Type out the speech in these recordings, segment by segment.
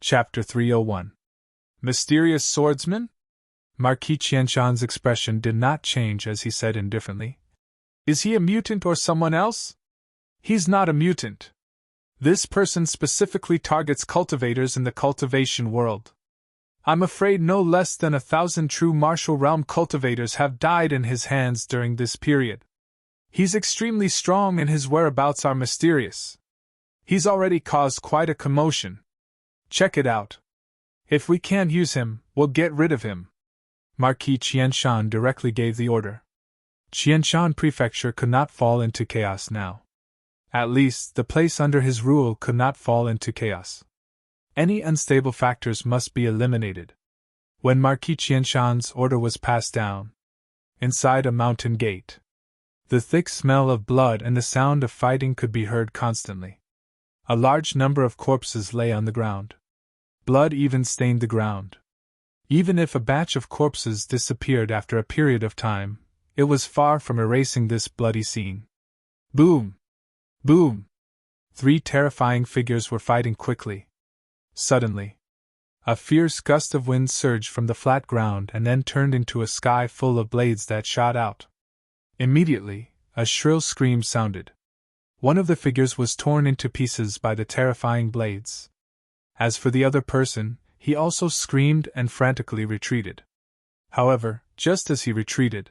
Chapter 301. Mysterious Swordsman? Marquis Qianshan's expression did not change as he said indifferently. Is he a mutant or someone else? He's not a mutant. This person specifically targets cultivators in the cultivation world. I'm afraid no less than 1,000 true martial realm cultivators have died in his hands during this period. He's extremely strong and his whereabouts are mysterious. He's already caused quite a commotion. Check it out. If we can't use him, we'll get rid of him. Marquis Qianshan directly gave the order. Qianshan Prefecture could not fall into chaos now. At least, the place under his rule could not fall into chaos. Any unstable factors must be eliminated. When Marquis Qianshan's order was passed down, inside a mountain gate, the thick smell of blood and the sound of fighting could be heard constantly. A large number of corpses lay on the ground. Blood even stained the ground. Even if a batch of corpses disappeared after a period of time, it was far from erasing this bloody scene. Boom! Boom! 3 terrifying figures were fighting quickly. Suddenly, a fierce gust of wind surged from the flat ground and then turned into a sky full of blades that shot out. Immediately, a shrill scream sounded. One of the figures was torn into pieces by the terrifying blades. As for the other person, he also screamed and frantically retreated. However, just as he retreated,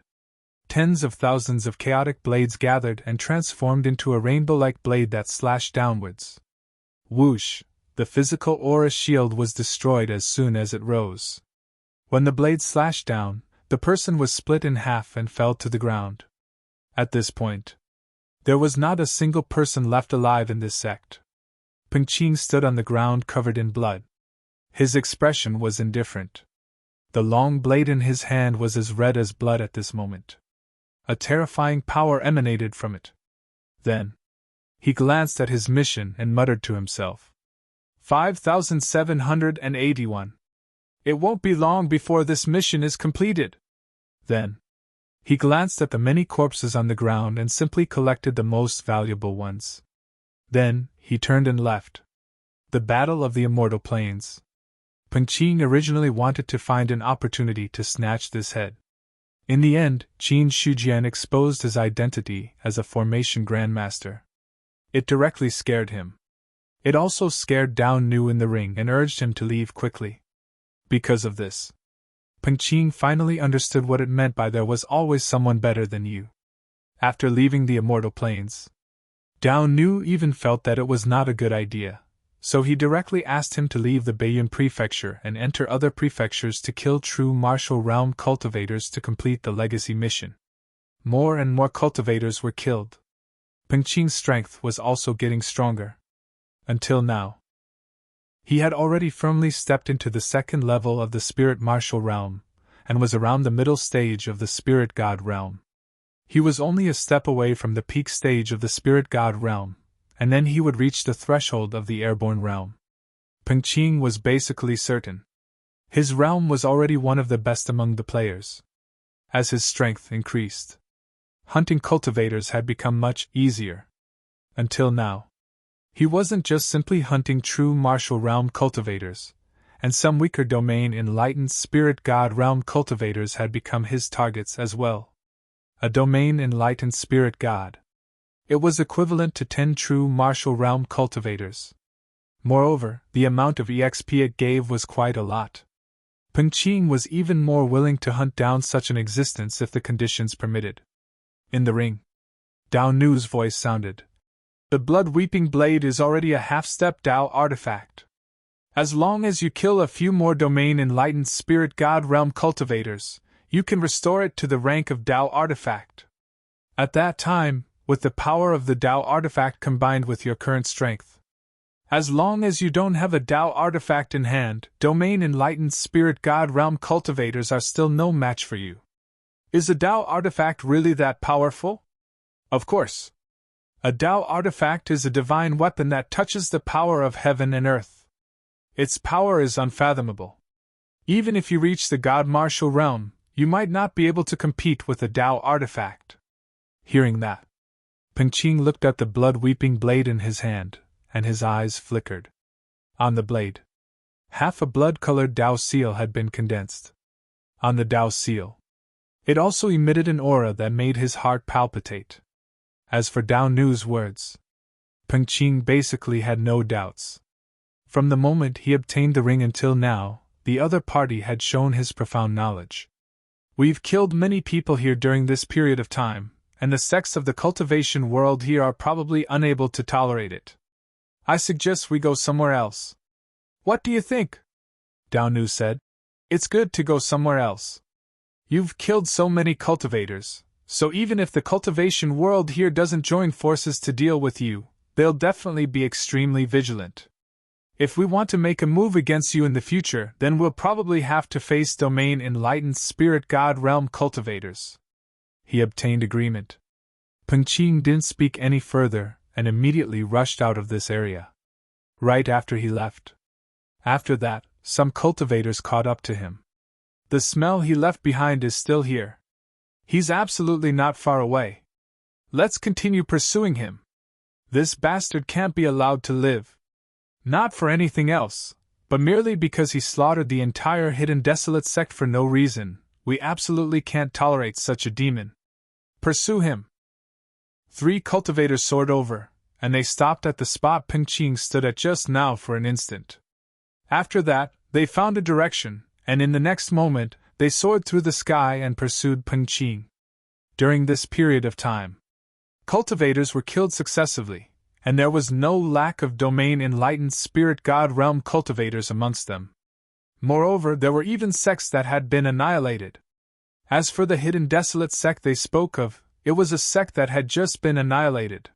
tens of thousands of chaotic blades gathered and transformed into a rainbow-like blade that slashed downwards. Whoosh! The physical aura shield was destroyed as soon as it rose. When the blade slashed down, the person was split in half and fell to the ground. At this point, there was not a single person left alive in this sect. Peng Qing stood on the ground covered in blood. His expression was indifferent. The long blade in his hand was as red as blood at this moment. A terrifying power emanated from it. Then, he glanced at his mission and muttered to himself. 5,781. It won't be long before this mission is completed. Then, he glanced at the many corpses on the ground and simply collected the most valuable ones. Then, he turned and left. The Battle of the Immortal Plains. Peng Qing originally wanted to find an opportunity to snatch this head. In the end, Qin Shujian exposed his identity as a formation grandmaster. It directly scared him. It also scared Dao Nu in the ring and urged him to leave quickly. Because of this, Peng Qing finally understood what it meant by there was always someone better than you. After leaving the Immortal Plains, Dao Nu even felt that it was not a good idea, so he directly asked him to leave the Beiyun Prefecture and enter other prefectures to kill true martial realm cultivators to complete the legacy mission. More and more cultivators were killed. Peng Qing's strength was also getting stronger. Until now, he had already firmly stepped into the second level of the spirit martial realm, and was around the middle stage of the spirit god realm. He was only a step away from the peak stage of the spirit god realm, and then he would reach the threshold of the airborne realm. Peng Qing was basically certain. His realm was already one of the best among the players. As his strength increased, hunting cultivators had become much easier. Until now, he wasn't just simply hunting true martial realm cultivators, and some weaker domain enlightened spirit god realm cultivators had become his targets as well. A domain enlightened spirit god. It was equivalent to 10 true martial realm cultivators. Moreover, the amount of EXP it gave was quite a lot. Peng Qing was even more willing to hunt down such an existence if the conditions permitted. In the ring, Dao Nu's voice sounded. The blood-weeping blade is already a half-step Dao artifact. As long as you kill a few more domain-enlightened spirit god realm cultivators, you can restore it to the rank of Dao artifact. At that time, with the power of the Dao artifact combined with your current strength. As long as you don't have a Dao artifact in hand, domain-enlightened spirit god realm cultivators are still no match for you. Is a Dao artifact really that powerful? Of course. A Dao artifact is a divine weapon that touches the power of heaven and earth. Its power is unfathomable. Even if you reach the god martial realm, you might not be able to compete with a Dao artifact. Hearing that, Peng Qing looked at the blood-weeping blade in his hand, and his eyes flickered. On the blade, Half a blood-colored Dao seal had been condensed on the Dao seal. It also emitted an aura that made his heart palpitate. As for Dao Nu's words, Peng Qing basically had no doubts. From the moment he obtained the ring until now, the other party had shown his profound knowledge. We've killed many people here during this period of time, and the sects of the cultivation world here are probably unable to tolerate it. I suggest we go somewhere else. What do you think? Dao Nu said. It's good to go somewhere else. You've killed so many cultivators, so even if the cultivation world here doesn't join forces to deal with you, they'll definitely be extremely vigilant. If we want to make a move against you in the future, then we'll probably have to face domain enlightened spirit god realm cultivators. He obtained agreement. Peng Qing didn't speak any further and immediately rushed out of this area. Right after he left. After that, some cultivators caught up to him. The smell he left behind is still here. He's absolutely not far away. Let's continue pursuing him. This bastard can't be allowed to live. Not for anything else, but merely because he slaughtered the entire hidden desolate sect for no reason. We absolutely can't tolerate such a demon. Pursue him. 3 cultivators soared over, and they stopped at the spot Peng Qing stood at just now for an instant. After that, they found a direction, and in the next moment, they soared through the sky and pursued Peng Qing. During this period of time, cultivators were killed successively, and there was no lack of domain-enlightened spirit god realm cultivators amongst them. Moreover, there were even sects that had been annihilated. As for the hidden desolate sect they spoke of, it was a sect that had just been annihilated.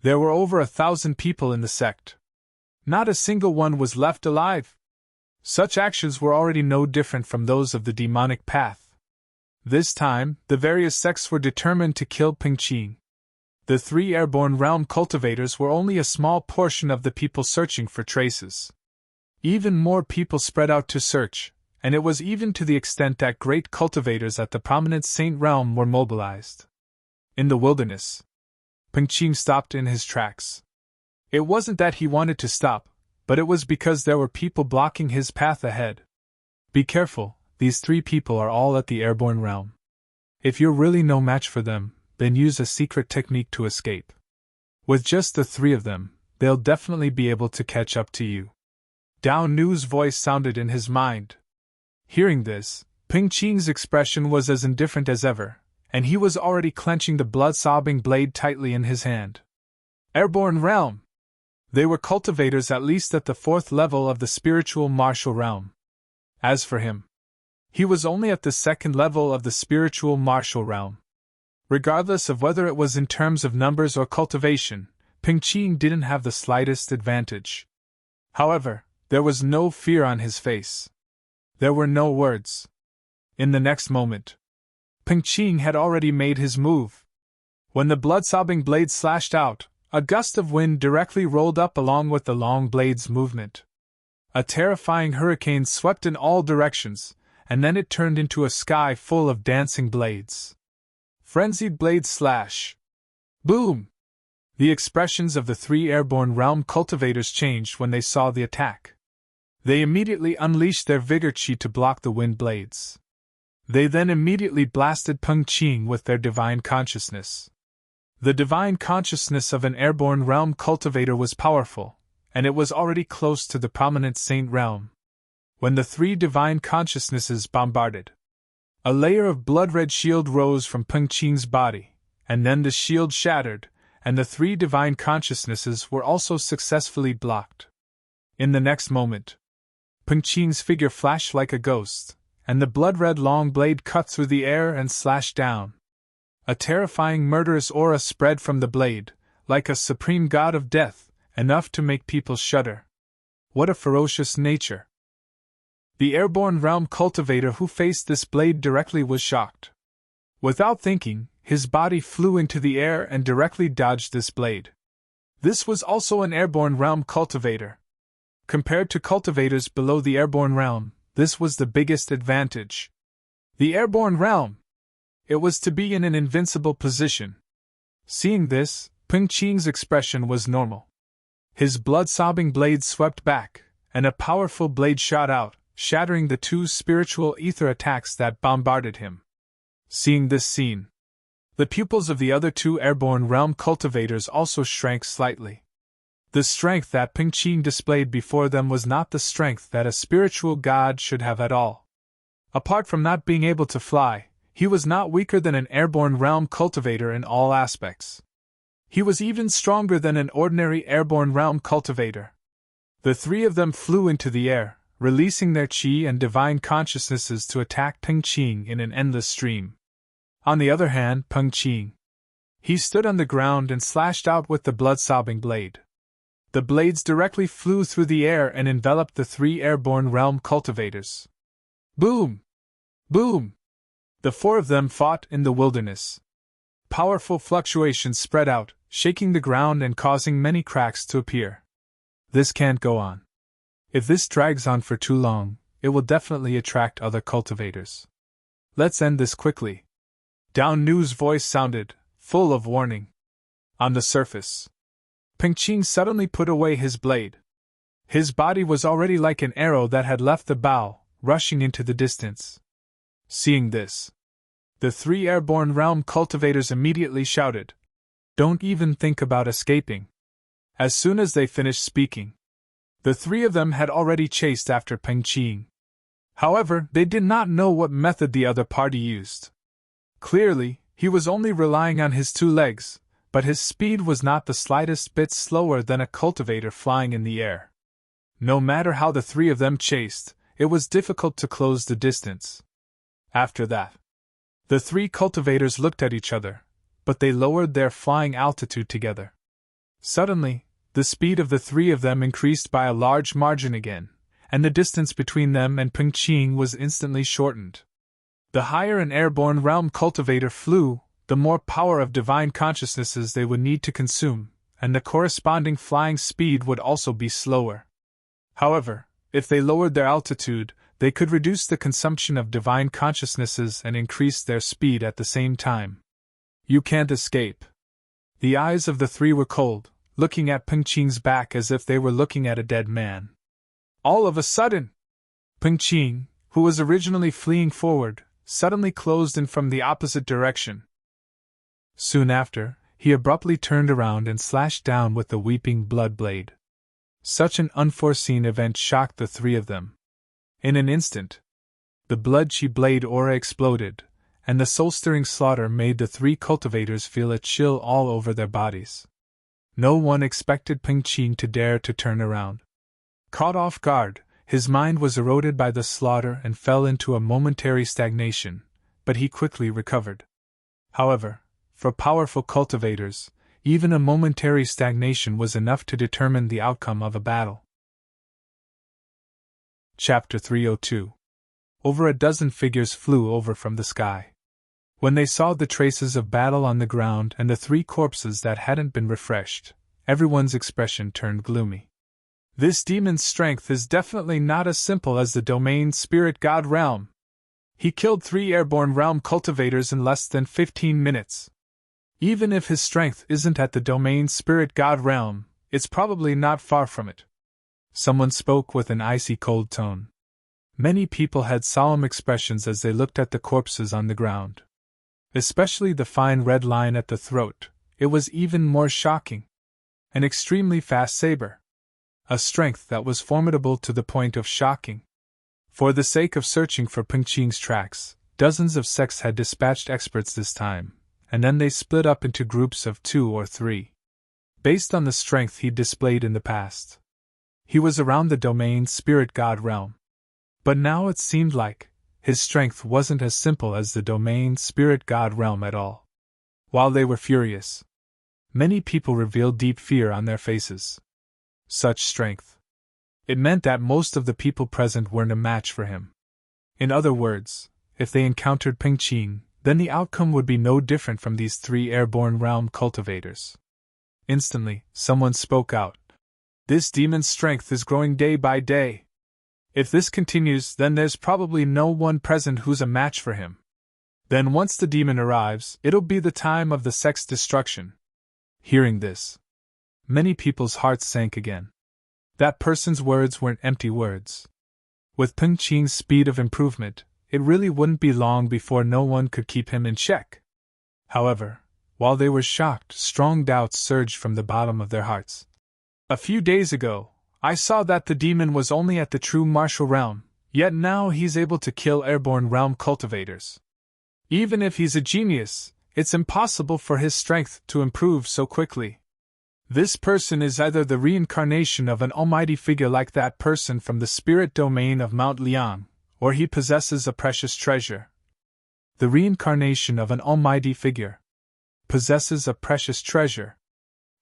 There were over 1,000 people in the sect. Not a single one was left alive. Such actions were already no different from those of the demonic path. This time, the various sects were determined to kill Peng Qing. The 3 airborne realm cultivators were only a small portion of the people searching for traces. Even more people spread out to search, and it was even to the extent that great cultivators at the prominent Saint realm were mobilized. In the wilderness, Peng Qing stopped in his tracks. It wasn't that he wanted to stop, but it was because there were people blocking his path ahead. Be careful, these 3 people are all at the airborne realm. If you're really no match for them, then use a secret technique to escape. With just the 3 of them, they'll definitely be able to catch up to you. Dao Nu's voice sounded in his mind. Hearing this, Peng Qing's expression was as indifferent as ever, and he was already clenching the blood-sobbing blade tightly in his hand. Airborne realm! They were cultivators at least at the 4th level of the spiritual martial realm. As for him, he was only at the 2nd level of the spiritual martial realm. Regardless of whether it was in terms of numbers or cultivation, Peng Qing didn't have the slightest advantage. However, there was no fear on his face. There were no words. In the next moment, Peng Qing had already made his move. When the blood-sobbing blade slashed out, a gust of wind directly rolled up along with the long blade's movement. A terrifying hurricane swept in all directions, and then it turned into a sky full of dancing blades. Frenzied blade slash. Boom! The expressions of the 3 airborne realm cultivators changed when they saw the attack. They immediately unleashed their vigor chi to block the wind blades. They then immediately blasted Peng Qing with their divine consciousness. The divine consciousness of an airborne realm cultivator was powerful, and it was already close to the prominent saint realm. When the 3 divine consciousnesses bombarded, a layer of blood-red shield rose from Peng Qing's body, and then the shield shattered, and the 3 divine consciousnesses were also successfully blocked. In the next moment, Peng Qing's figure flashed like a ghost, and the blood-red long blade cut through the air and slashed down. A terrifying murderous aura spread from the blade, like a supreme god of death, enough to make people shudder. What a ferocious nature! The airborne realm cultivator who faced this blade directly was shocked. Without thinking, his body flew into the air and directly dodged this blade. This was also an airborne realm cultivator. Compared to cultivators below the airborne realm, this was the biggest advantage. The airborne realm! It was to be in an invincible position. Seeing this, Peng Qing's expression was normal. His blood-sobbing blade swept back, and a powerful blade shot out, shattering the two spiritual ether attacks that bombarded him. Seeing this scene, the pupils of the other two airborne realm cultivators also shrank slightly. The strength that Peng Qing displayed before them was not the strength that a spiritual god should have at all. Apart from not being able to fly, he was not weaker than an airborne realm cultivator in all aspects. He was even stronger than an ordinary airborne realm cultivator. The three of them flew into the air, releasing their qi and divine consciousnesses to attack Peng Qing in an endless stream. On the other hand, Peng Qing. He stood on the ground and slashed out with the blood-sobbing blade. The blades directly flew through the air and enveloped the three airborne realm cultivators. Boom! Boom! The four of them fought in the wilderness. Powerful fluctuations spread out, shaking the ground and causing many cracks to appear. This can't go on. If this drags on for too long, it will definitely attract other cultivators. Let's end this quickly. Down Nu's voice sounded, full of warning. On the surface, Peng Qing suddenly put away his blade. His body was already like an arrow that had left the bow, rushing into the distance. Seeing this, the three airborne realm cultivators immediately shouted, "Don't even think about escaping." As soon as they finished speaking, the three of them had already chased after Peng Qing. However, they did not know what method the other party used. Clearly, he was only relying on his two legs, but his speed was not the slightest bit slower than a cultivator flying in the air. No matter how the three of them chased, it was difficult to close the distance. After that, the three cultivators looked at each other, but they lowered their flying altitude together. Suddenly, the speed of the three of them increased by a large margin again, and the distance between them and Peng Qing was instantly shortened. The higher an airborne realm cultivator flew, the more power of divine consciousnesses they would need to consume, and the corresponding flying speed would also be slower. However, if they lowered their altitude, they could reduce the consumption of divine consciousnesses and increase their speed at the same time. You can't escape. The eyes of the three were cold, looking at Peng Qing's back as if they were looking at a dead man. All of a sudden, Peng Qing, who was originally fleeing forward, suddenly closed in from the opposite direction. Soon after, he abruptly turned around and slashed down with the weeping blood blade. Such an unforeseen event shocked the three of them. In an instant, the blood-chi blade aura exploded, and the soul-stirring slaughter made the three cultivators feel a chill all over their bodies. No one expected Peng Qing to dare to turn around. Caught off guard, his mind was eroded by the slaughter and fell into a momentary stagnation, but he quickly recovered. However, for powerful cultivators, even a momentary stagnation was enough to determine the outcome of a battle. Chapter 302. Over a dozen figures flew over from the sky. When they saw the traces of battle on the ground and the three corpses that hadn't been refreshed, everyone's expression turned gloomy. This demon's strength is definitely not as simple as the domain spirit god realm. He killed 3 airborne realm cultivators in less than 15 minutes. Even if his strength isn't at the domain spirit god realm, it's probably not far from it. Someone spoke with an icy cold tone. Many people had solemn expressions as they looked at the corpses on the ground. Especially the fine red line at the throat, it was even more shocking. An extremely fast saber. A strength that was formidable to the point of shocking. For the sake of searching for Peng Qing's tracks, dozens of sects had dispatched experts this time, and then they split up into groups of 2 or 3. Based on the strength he'd displayed in the past, he was around the domain spirit god realm. But now it seemed like his strength wasn't as simple as the domain spirit god realm at all. While they were furious, many people revealed deep fear on their faces. Such strength. It meant that most of the people present weren't a match for him. In other words, if they encountered Peng Qing, then the outcome would be no different from these 3 airborne realm cultivators. Instantly, someone spoke out. This demon's strength is growing day by day. If this continues, then there's probably no one present who's a match for him. Then once the demon arrives, it'll be the time of the sect's destruction. Hearing this, many people's hearts sank again. That person's words weren't empty words. With Peng Qing's speed of improvement, it really wouldn't be long before no one could keep him in check. However, while they were shocked, strong doubts surged from the bottom of their hearts. A few days ago, I saw that the demon was only at the true martial realm, yet now he's able to kill airborne realm cultivators. Even if he's a genius, it's impossible for his strength to improve so quickly. This person is either the reincarnation of an almighty figure like that person from the spirit domain of Mount Liang, or he possesses a precious treasure. The reincarnation of an almighty figure possesses a precious treasure.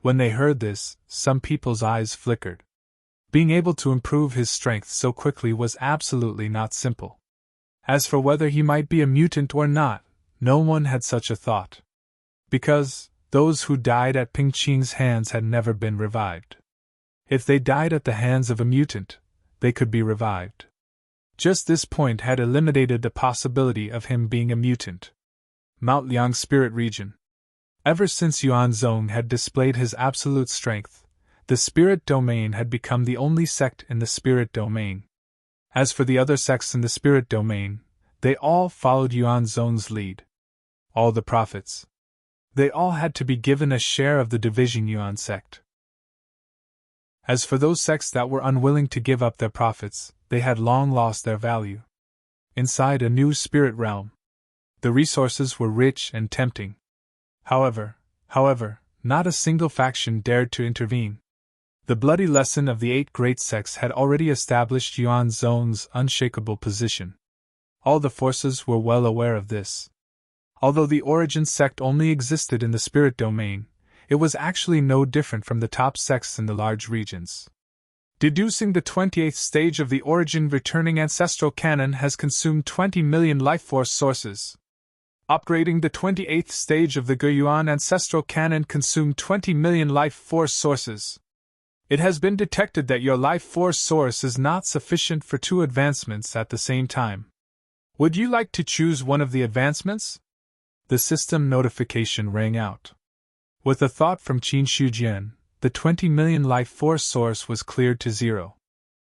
When they heard this, some people's eyes flickered. Being able to improve his strength so quickly was absolutely not simple. As for whether he might be a mutant or not, no one had such a thought. Because those who died at Peng Qing's hands had never been revived. If they died at the hands of a mutant, they could be revived. Just this point had eliminated the possibility of him being a mutant. Mount Liang Spirit Region. Ever since Yuan Zhong had displayed his absolute strength, the spirit domain had become the only sect in the spirit domain. As for the other sects in the spirit domain, they all followed Yuan Zhong's lead. All the prophets. They all had to be given a share of the division Yuan sect. As for those sects that were unwilling to give up their profits, they had long lost their value. Inside a new spirit realm, the resources were rich and tempting. However, not a single faction dared to intervene. The bloody lesson of the 8 great sects had already established Yuan Zhong's unshakable position. All the forces were well aware of this. Although the origin sect only existed in the spirit domain, it was actually no different from the top sects in the large regions. Deducing the 28th stage of the origin returning ancestral canon has consumed 20 million life force sources. Upgrading the 28th stage of the Guiyuan ancestral canon consumed 20 million life force sources. It has been detected that your life force source is not sufficient for 2 advancements at the same time. Would you like to choose one of the advancements? The system notification rang out. With a thought from Qin Shujian, the 20 million life force source was cleared to 0.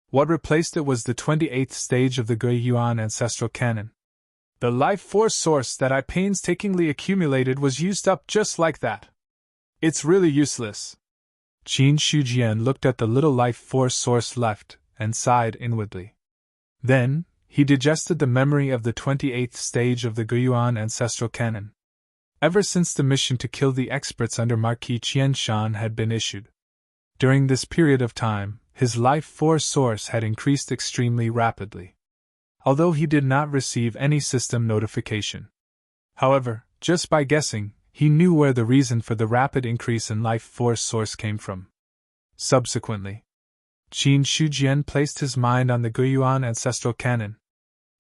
What replaced it was the 28th stage of the Guiyuan ancestral canon. The life force source that I painstakingly accumulated was used up just like that. It's really useless. Qin Shujian looked at the little life force source left and sighed inwardly. Then, he digested the memory of the 28th stage of the Guiyuan ancestral canon. Ever since the mission to kill the experts under Marquis Qianshan had been issued. During this period of time, his life force source had increased extremely rapidly. Although he did not receive any system notification. However, just by guessing, he knew where the reason for the rapid increase in life force source came from. Subsequently, Qin Shujian placed his mind on the Guiyuan ancestral canon.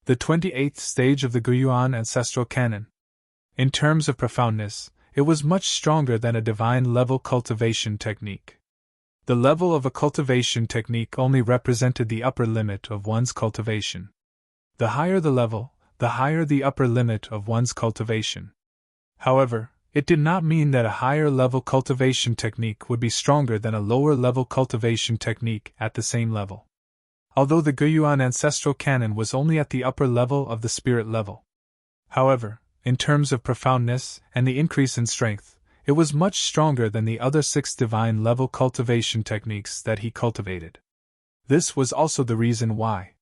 The 28th stage of the Guiyuan ancestral canon. In terms of profoundness, it was much stronger than a divine-level cultivation technique. The level of a cultivation technique only represented the upper limit of one's cultivation. The higher the level, the higher the upper limit of one's cultivation. However, it did not mean that a higher-level cultivation technique would be stronger than a lower-level cultivation technique at the same level. Although the Guiyuan ancestral canon was only at the upper level of the spirit level. However, in terms of profoundness and the increase in strength, it was much stronger than the other 6 divine-level cultivation techniques that he cultivated. This was also the reason why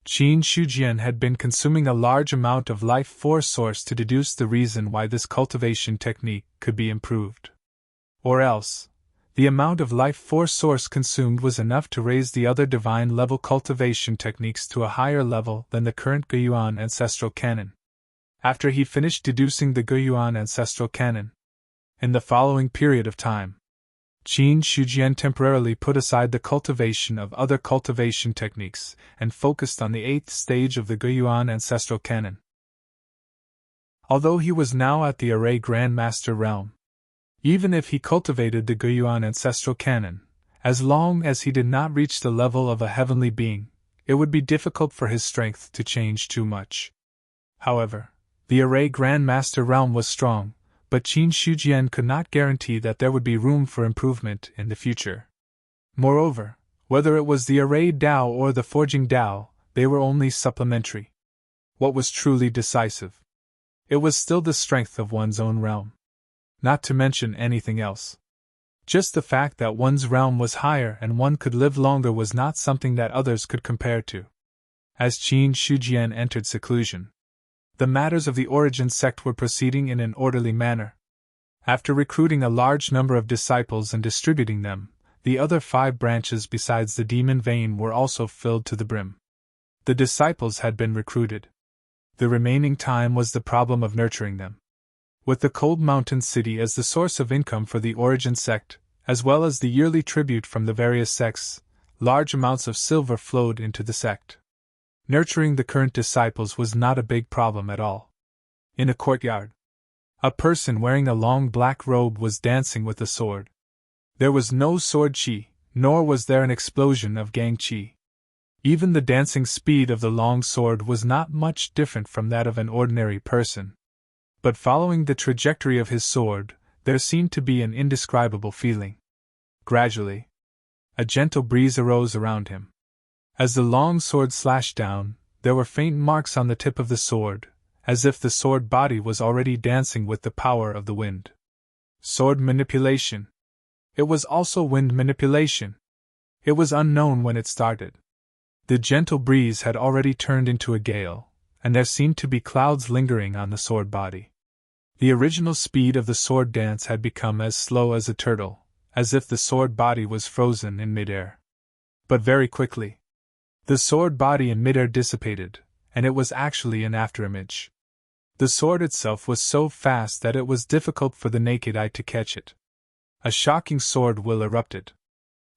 Qin Shujian had been consuming a large amount of life force source to deduce the reason why this cultivation technique could be improved. Or else, the amount of life force source consumed was enough to raise the other divine-level cultivation techniques to a higher level than the current Guiyuan ancestral canon. After he finished deducing the Guiyuan ancestral canon, in the following period of time, Qin Shujian temporarily put aside the cultivation of other cultivation techniques and focused on the 8th stage of the Guiyuan ancestral canon. Although he was now at the Array Grand Master realm, even if he cultivated the Guiyuan ancestral canon, as long as he did not reach the level of a heavenly being, it would be difficult for his strength to change too much. However, the Array Grand Master realm was strong, but Qin Shujian could not guarantee that there would be room for improvement in the future. Moreover, Whether it was the array Dao or the forging Dao, they were only supplementary. What was truly decisive? It was still the strength of one's own realm. Not to mention anything else. Just the fact that one's realm was higher and one could live longer was not something that others could compare to. As Qin Shujian entered seclusion, the matters of the Origin sect were proceeding in an orderly manner. After recruiting a large number of disciples and distributing them, the other 5 branches besides the demon vein were also filled to the brim. The disciples had been recruited. The remaining time was the problem of nurturing them. With the Cold Mountain City as the source of income for the Origin sect, as well as the yearly tribute from the various sects, large amounts of silver flowed into the sect. Nurturing the current disciples was not a big problem at all. In a courtyard, a person wearing a long black robe was dancing with a sword. There was no sword chi, nor was there an explosion of gang chi. Even the dancing speed of the long sword was not much different from that of an ordinary person. But following the trajectory of his sword, there seemed to be an indescribable feeling. Gradually, a gentle breeze arose around him. As the long sword slashed down, there were faint marks on the tip of the sword, as if the sword body was already dancing with the power of the wind. Sword manipulation. It was also wind manipulation. It was unknown when it started. The gentle breeze had already turned into a gale, and there seemed to be clouds lingering on the sword body. The original speed of the sword dance had become as slow as a turtle, as if the sword body was frozen in midair. But very quickly, the sword body in midair dissipated, and it was actually an afterimage. The sword itself was so fast that it was difficult for the naked eye to catch it. A shocking sword will erupted.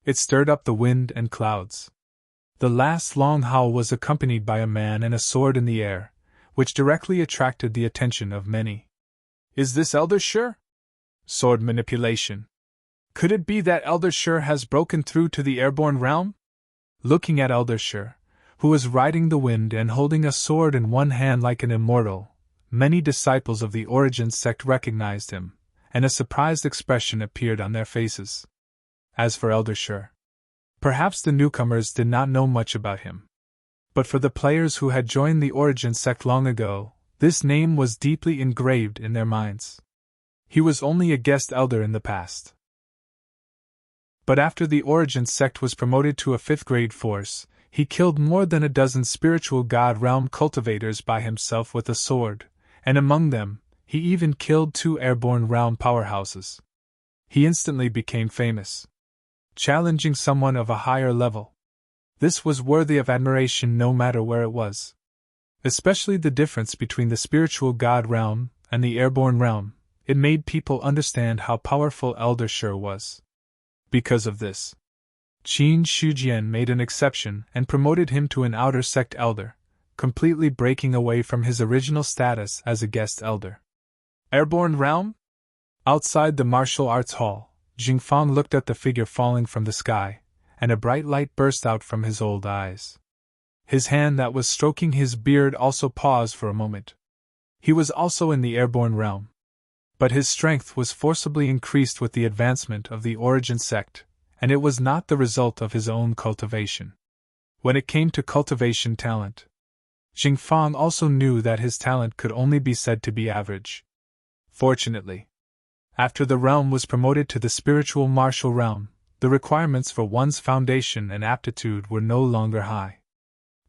It stirred up the wind and clouds. The last long howl was accompanied by a man and a sword in the air, which directly attracted the attention of many. Is this Elder Shur? Sword manipulation. Could it be that Elder Shur has broken through to the airborne realm? Looking at Elder Shur, who was riding the wind and holding a sword in one hand like an immortal, many disciples of the Origin sect recognized him, and a surprised expression appeared on their faces. As for Elder Shur, perhaps the newcomers did not know much about him. But for the players who had joined the Origin sect long ago, this name was deeply engraved in their minds. He was only a guest elder in the past. But after the Origin sect was promoted to a 5th grade force, he killed more than a dozen spiritual god realm cultivators by himself with a sword, and among them, he even killed 2 airborne realm powerhouses. He instantly became famous, challenging someone of a higher level. This was worthy of admiration no matter where it was. Especially the difference between the spiritual god realm and the airborne realm, it made people understand how powerful Elder Shur was. Because of this, Qin Shujian made an exception and promoted him to an outer sect elder, completely breaking away from his original status as a guest elder. Airborne realm? Outside the martial arts hall, Jingfang looked at the figure falling from the sky, and a bright light burst out from his old eyes. His hand that was stroking his beard also paused for a moment. He was also in the airborne realm. But his strength was forcibly increased with the advancement of the Origin sect, and it was not the result of his own cultivation. When it came to cultivation talent, Jingfang also knew that his talent could only be said to be average. Fortunately, after the realm was promoted to the spiritual martial realm, the requirements for one's foundation and aptitude were no longer high.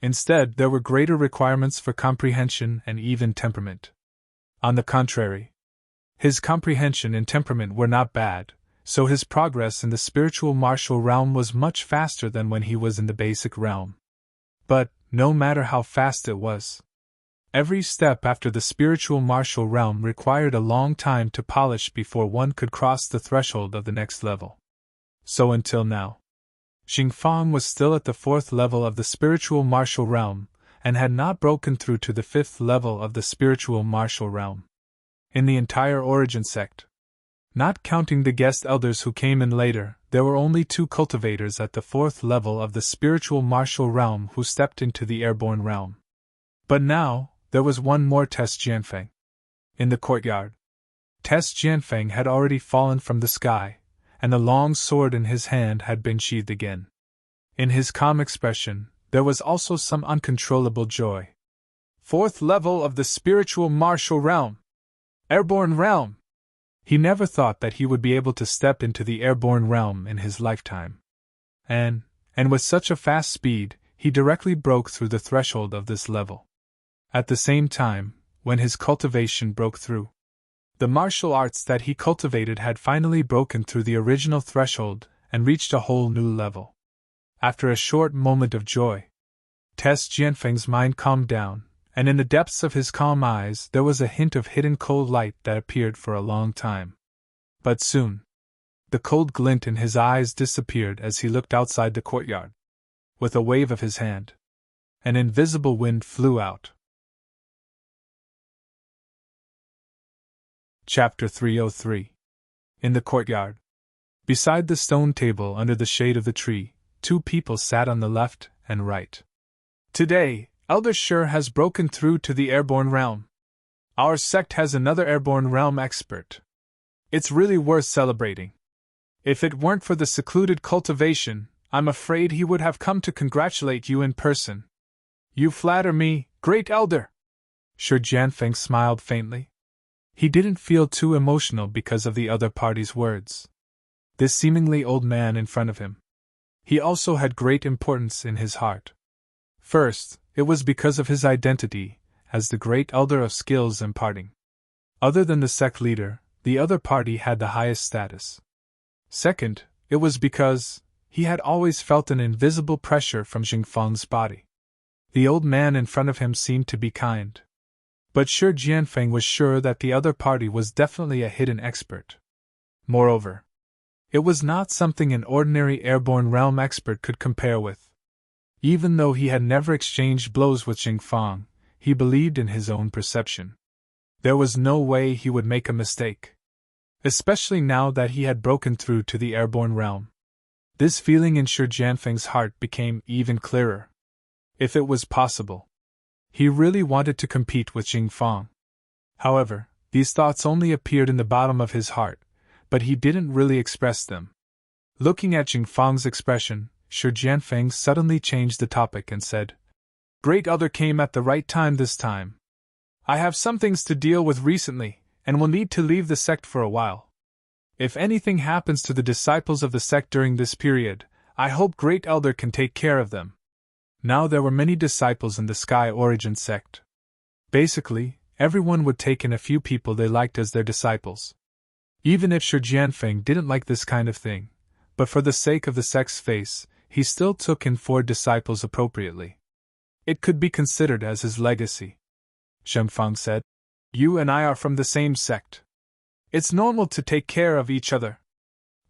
Instead, there were greater requirements for comprehension and even temperament. On the contrary, his comprehension and temperament were not bad, so his progress in the spiritual martial realm was much faster than when he was in the basic realm. But, no matter how fast it was, every step after the spiritual martial realm required a long time to polish before one could cross the threshold of the next level. So until now, Jingfang was still at the 4th level of the spiritual martial realm, and had not broken through to the 5th level of the spiritual martial realm. In the entire Origin sect, not counting the guest elders who came in later, there were only 2 cultivators at the 4th level of the spiritual martial realm who stepped into the airborne realm. But now, there was one more Test Jianfeng. In the courtyard, Test Jianfeng had already fallen from the sky, and the long sword in his hand had been sheathed again. In his calm expression, there was also some uncontrollable joy. Fourth level of the spiritual martial realm. Airborne realm. He never thought that he would be able to step into the airborne realm in his lifetime. And with such a fast speed, he directly broke through the threshold of this level. At the same time, when his cultivation broke through, the martial arts that he cultivated had finally broken through the original threshold and reached a whole new level. After a short moment of joy, Tess Jianfeng's mind calmed down, and in the depths of his calm eyes there was a hint of hidden cold light that appeared for a long time. But soon, the cold glint in his eyes disappeared as he looked outside the courtyard. With a wave of his hand, an invisible wind flew out. Chapter 303. In the courtyard. Beside the stone table under the shade of the tree, two people sat on the left and right. Today, Elder Shur has broken through to the airborne realm. Our sect has another airborne realm expert. It's really worth celebrating. If it weren't for the secluded cultivation, I'm afraid he would have come to congratulate you in person. You flatter me, Great Elder. Shur Jianfeng smiled faintly. He didn't feel too emotional because of the other party's words. This seemingly old man in front of him. He also had great importance in his heart. First, it was because of his identity as the Great Elder of Skills Imparting. Other than the sect leader, the other party had the highest status. Second, it was because he had always felt an invisible pressure from Jingfang's body. The old man in front of him seemed to be kind. But Shur Jianfeng was sure that the other party was definitely a hidden expert. Moreover, it was not something an ordinary airborne realm expert could compare with. Even though he had never exchanged blows with Jingfang, he believed in his own perception. There was no way he would make a mistake. Especially now that he had broken through to the airborne realm. This feeling in Shur Jianfeng's heart became even clearer. If it was possible, he really wanted to compete with Jingfang. However, these thoughts only appeared in the bottom of his heart, but he didn't really express them. Looking at Jingfang's expression, Shur Jianfeng suddenly changed the topic and said, Great Elder came at the right time this time. I have some things to deal with recently, and will need to leave the sect for a while. If anything happens to the disciples of the sect during this period, I hope Great Elder can take care of them. Now there were many disciples in the Sky Origin sect. Basically, everyone would take in a few people they liked as their disciples. Even if Shur Jianfeng didn't like this kind of thing, but for the sake of the sect's face, he still took in 4 disciples appropriately. It could be considered as his legacy. Jingfang said, You and I are from the same sect. It's normal to take care of each other.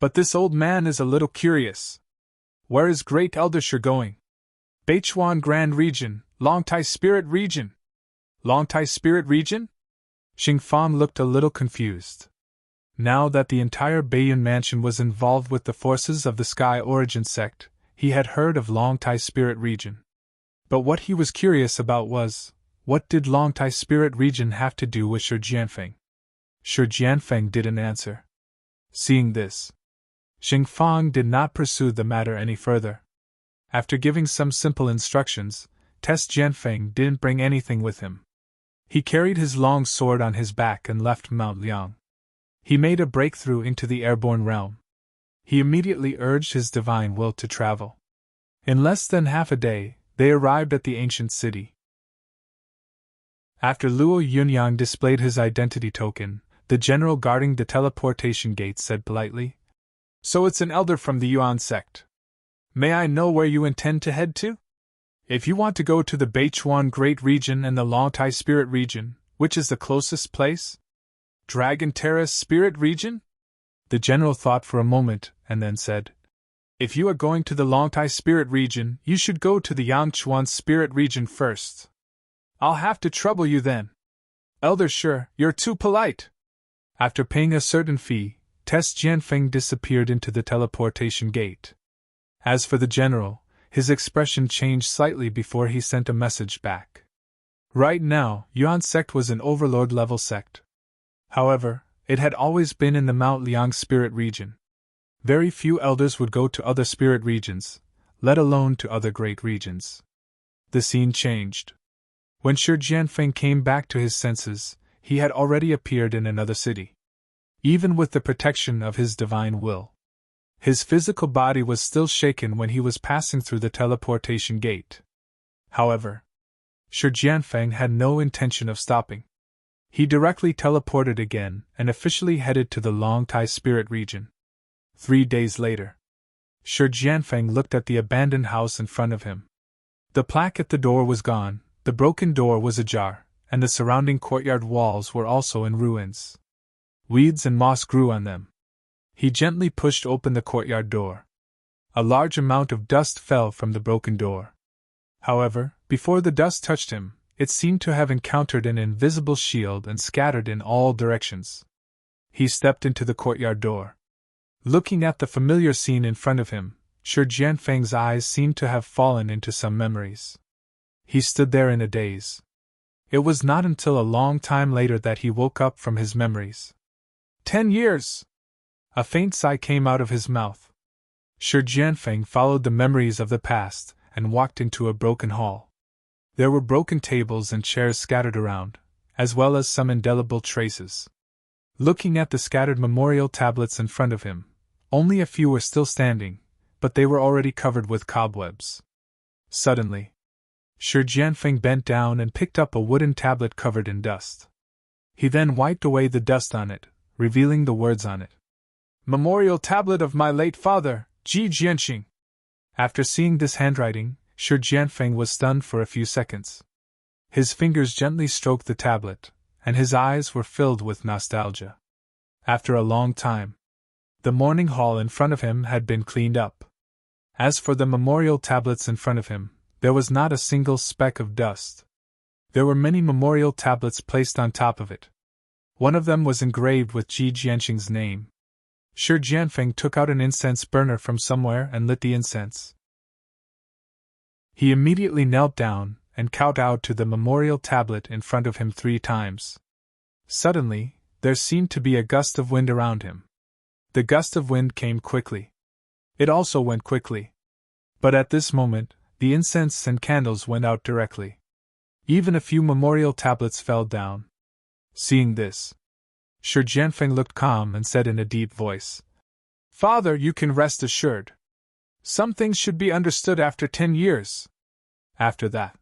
But this old man is a little curious. Where is Great Elder Shur going? Beichuan Grand Region, Longtai Spirit Region. Longtai Spirit Region? Jingfang looked a little confused. Now that the entire Beiyun mansion was involved with the forces of the Sky Origin sect, he had heard of Longtai Spirit Region. But what he was curious about was, what did Longtai Spirit Region have to do with Shur Jianfeng? Shur Jianfeng didn't answer. Seeing this, Jingfang did not pursue the matter any further. After giving some simple instructions, Tess Jianfeng didn't bring anything with him. He carried his long sword on his back and left Mount Liang. He made a breakthrough into the airborne realm. He immediately urged his divine will to travel. In less than half a day, they arrived at the ancient city. After Luo Yunyang displayed his identity token, the general guarding the teleportation gate said politely, So it's an elder from the Yuan sect. May I know where you intend to head to? If you want to go to the Beichuan Great Region and the Longtai Spirit Region, which is the closest place? Dragon Terrace Spirit Region? The general thought for a moment, and then said, If you are going to the Longtai Spirit Region, you should go to the Yangchuan Spirit Region first. I'll have to trouble you then. Elder Shur, you're too polite. After paying a certain fee, Tess Jianfeng disappeared into the teleportation gate. As for the general, his expression changed slightly before he sent a message back. Right now, Yuan sect was an overlord-level sect. However, it had always been in the Mount Liang spirit region. Very few elders would go to other spirit regions, let alone to other great regions. The scene changed. When Shi Jianfeng came back to his senses, he had already appeared in another city. Even with the protection of his divine will, his physical body was still shaken when he was passing through the teleportation gate. However, Shi Jianfeng had no intention of stopping. He directly teleported again and officially headed to the Longtai spirit region. 3 days later, Shi Jianfeng looked at the abandoned house in front of him. The plaque at the door was gone, the broken door was ajar, and the surrounding courtyard walls were also in ruins. Weeds and moss grew on them. He gently pushed open the courtyard door. A large amount of dust fell from the broken door. However, before the dust touched him, it seemed to have encountered an invisible shield and scattered in all directions. He stepped into the courtyard door. Looking at the familiar scene in front of him, Shi Jianfeng's eyes seemed to have fallen into some memories. He stood there in a daze. It was not until a long time later that he woke up from his memories. 10 years! A faint sigh came out of his mouth. Shi Jianfeng followed the memories of the past and walked into a broken hall. There were broken tables and chairs scattered around, as well as some indelible traces. Looking at the scattered memorial tablets in front of him, only a few were still standing, but they were already covered with cobwebs. Suddenly, Shi Jianfeng bent down and picked up a wooden tablet covered in dust. He then wiped away the dust on it, revealing the words on it. Memorial tablet of my late father, Ji Jianxing. After seeing this handwriting, Shi Jianfeng was stunned for a few seconds. His fingers gently stroked the tablet, and his eyes were filled with nostalgia. After a long time, the morning hall in front of him had been cleaned up. As for the memorial tablets in front of him, there was not a single speck of dust. There were many memorial tablets placed on top of it. One of them was engraved with Ji Jianxing's name. Shi Jianfeng took out an incense burner from somewhere and lit the incense. He immediately knelt down and kowtowed to the memorial tablet in front of him 3 times. Suddenly, there seemed to be a gust of wind around him. The gust of wind came quickly. It also went quickly. But at this moment, the incense and candles went out directly. Even a few memorial tablets fell down. Seeing this, Shi Jianfeng looked calm and said in a deep voice, "Father, you can rest assured. Some things should be understood after 10 years. After that,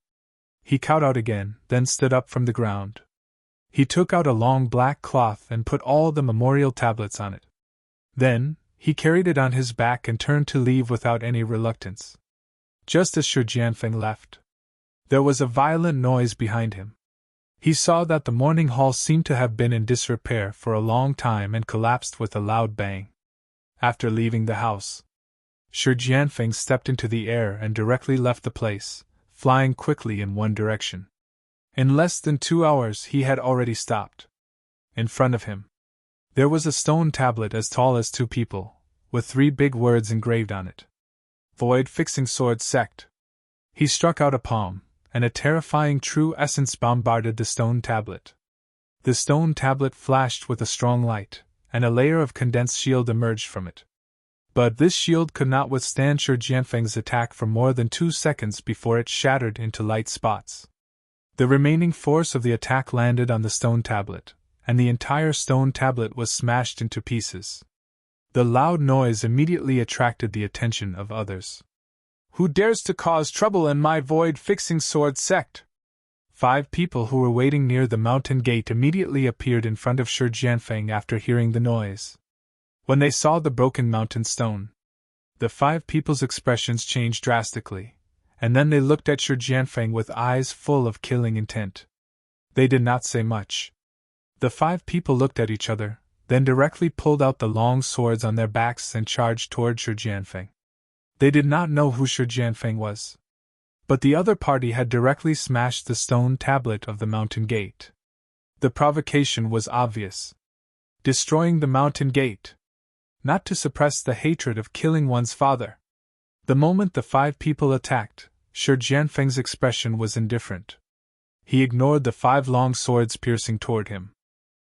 he kowtowed again, then stood up from the ground. He took out a long black cloth and put all the memorial tablets on it. Then, he carried it on his back and turned to leave without any reluctance. Just as Shi Jianfeng left, there was a violent noise behind him. He saw that the morning hall seemed to have been in disrepair for a long time and collapsed with a loud bang. After leaving the house, Shi Jianfeng stepped into the air and directly left the place, flying quickly in one direction. In less than 2 hours he had already stopped. In front of him, there was a stone tablet as tall as 2 people, with 3 big words engraved on it. Void Fixing Sword Sect. He struck out a palm, and a terrifying true essence bombarded the stone tablet. The stone tablet flashed with a strong light, and a layer of condensed shield emerged from it. But this shield could not withstand Shi Jianfeng's attack for more than 2 seconds before it shattered into light spots. The remaining force of the attack landed on the stone tablet, and the entire stone tablet was smashed into pieces. The loud noise immediately attracted the attention of others. "Who dares to cause trouble in my void-fixing sword sect?" 5 people who were waiting near the mountain gate immediately appeared in front of Shi Jianfeng after hearing the noise. When they saw the broken mountain stone, the 5 people's expressions changed drastically, and then they looked at Shi Jianfeng with eyes full of killing intent. They did not say much. The 5 people looked at each other, then directly pulled out the long swords on their backs and charged toward Shi Jianfeng. They did not know who Shi Jianfeng was. But the other party had directly smashed the stone tablet of the mountain gate. The provocation was obvious. Destroying the mountain gate. Not to suppress the hatred of killing one's father. The moment the 5 people attacked, Shi Jianfeng's expression was indifferent. He ignored the 5 long swords piercing toward him.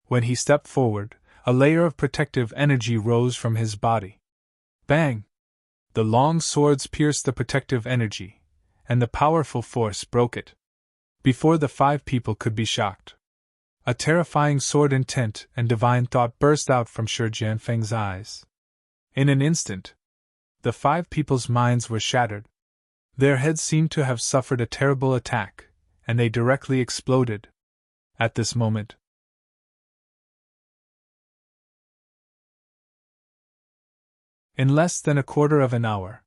When he stepped forward, a layer of protective energy rose from his body. Bang! The long swords pierced the protective energy, and the powerful force broke it. Before the 5 people could be shocked, a terrifying sword intent and divine thought burst out from Shi Jianfeng's eyes. In an instant, the 5 people's minds were shattered. Their heads seemed to have suffered a terrible attack, and they directly exploded. At this moment, in less than a quarter of an hour,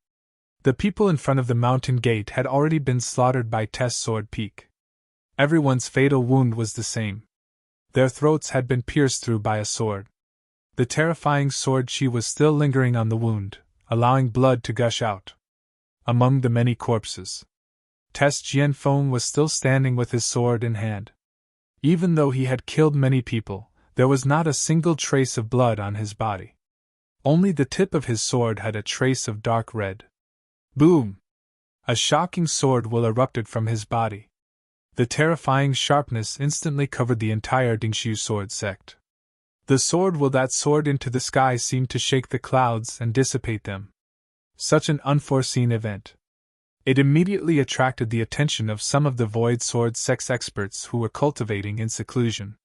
the people in front of the mountain gate had already been slaughtered by Tess Sword Peak. Everyone's fatal wound was the same. Their throats had been pierced through by a sword. The terrifying sword chi was still lingering on the wound, allowing blood to gush out. Among the many corpses, Tess Jianfeng was still standing with his sword in hand. Even though he had killed many people, there was not a single trace of blood on his body. Only the tip of his sword had a trace of dark red. Boom! A shocking sword will erupted from his body. The terrifying sharpness instantly covered the entire Dingshu sword sect. The sword will that soared into the sky seemed to shake the clouds and dissipate them. Such an unforeseen event. It immediately attracted the attention of some of the Void Sword Sect's experts who were cultivating in seclusion.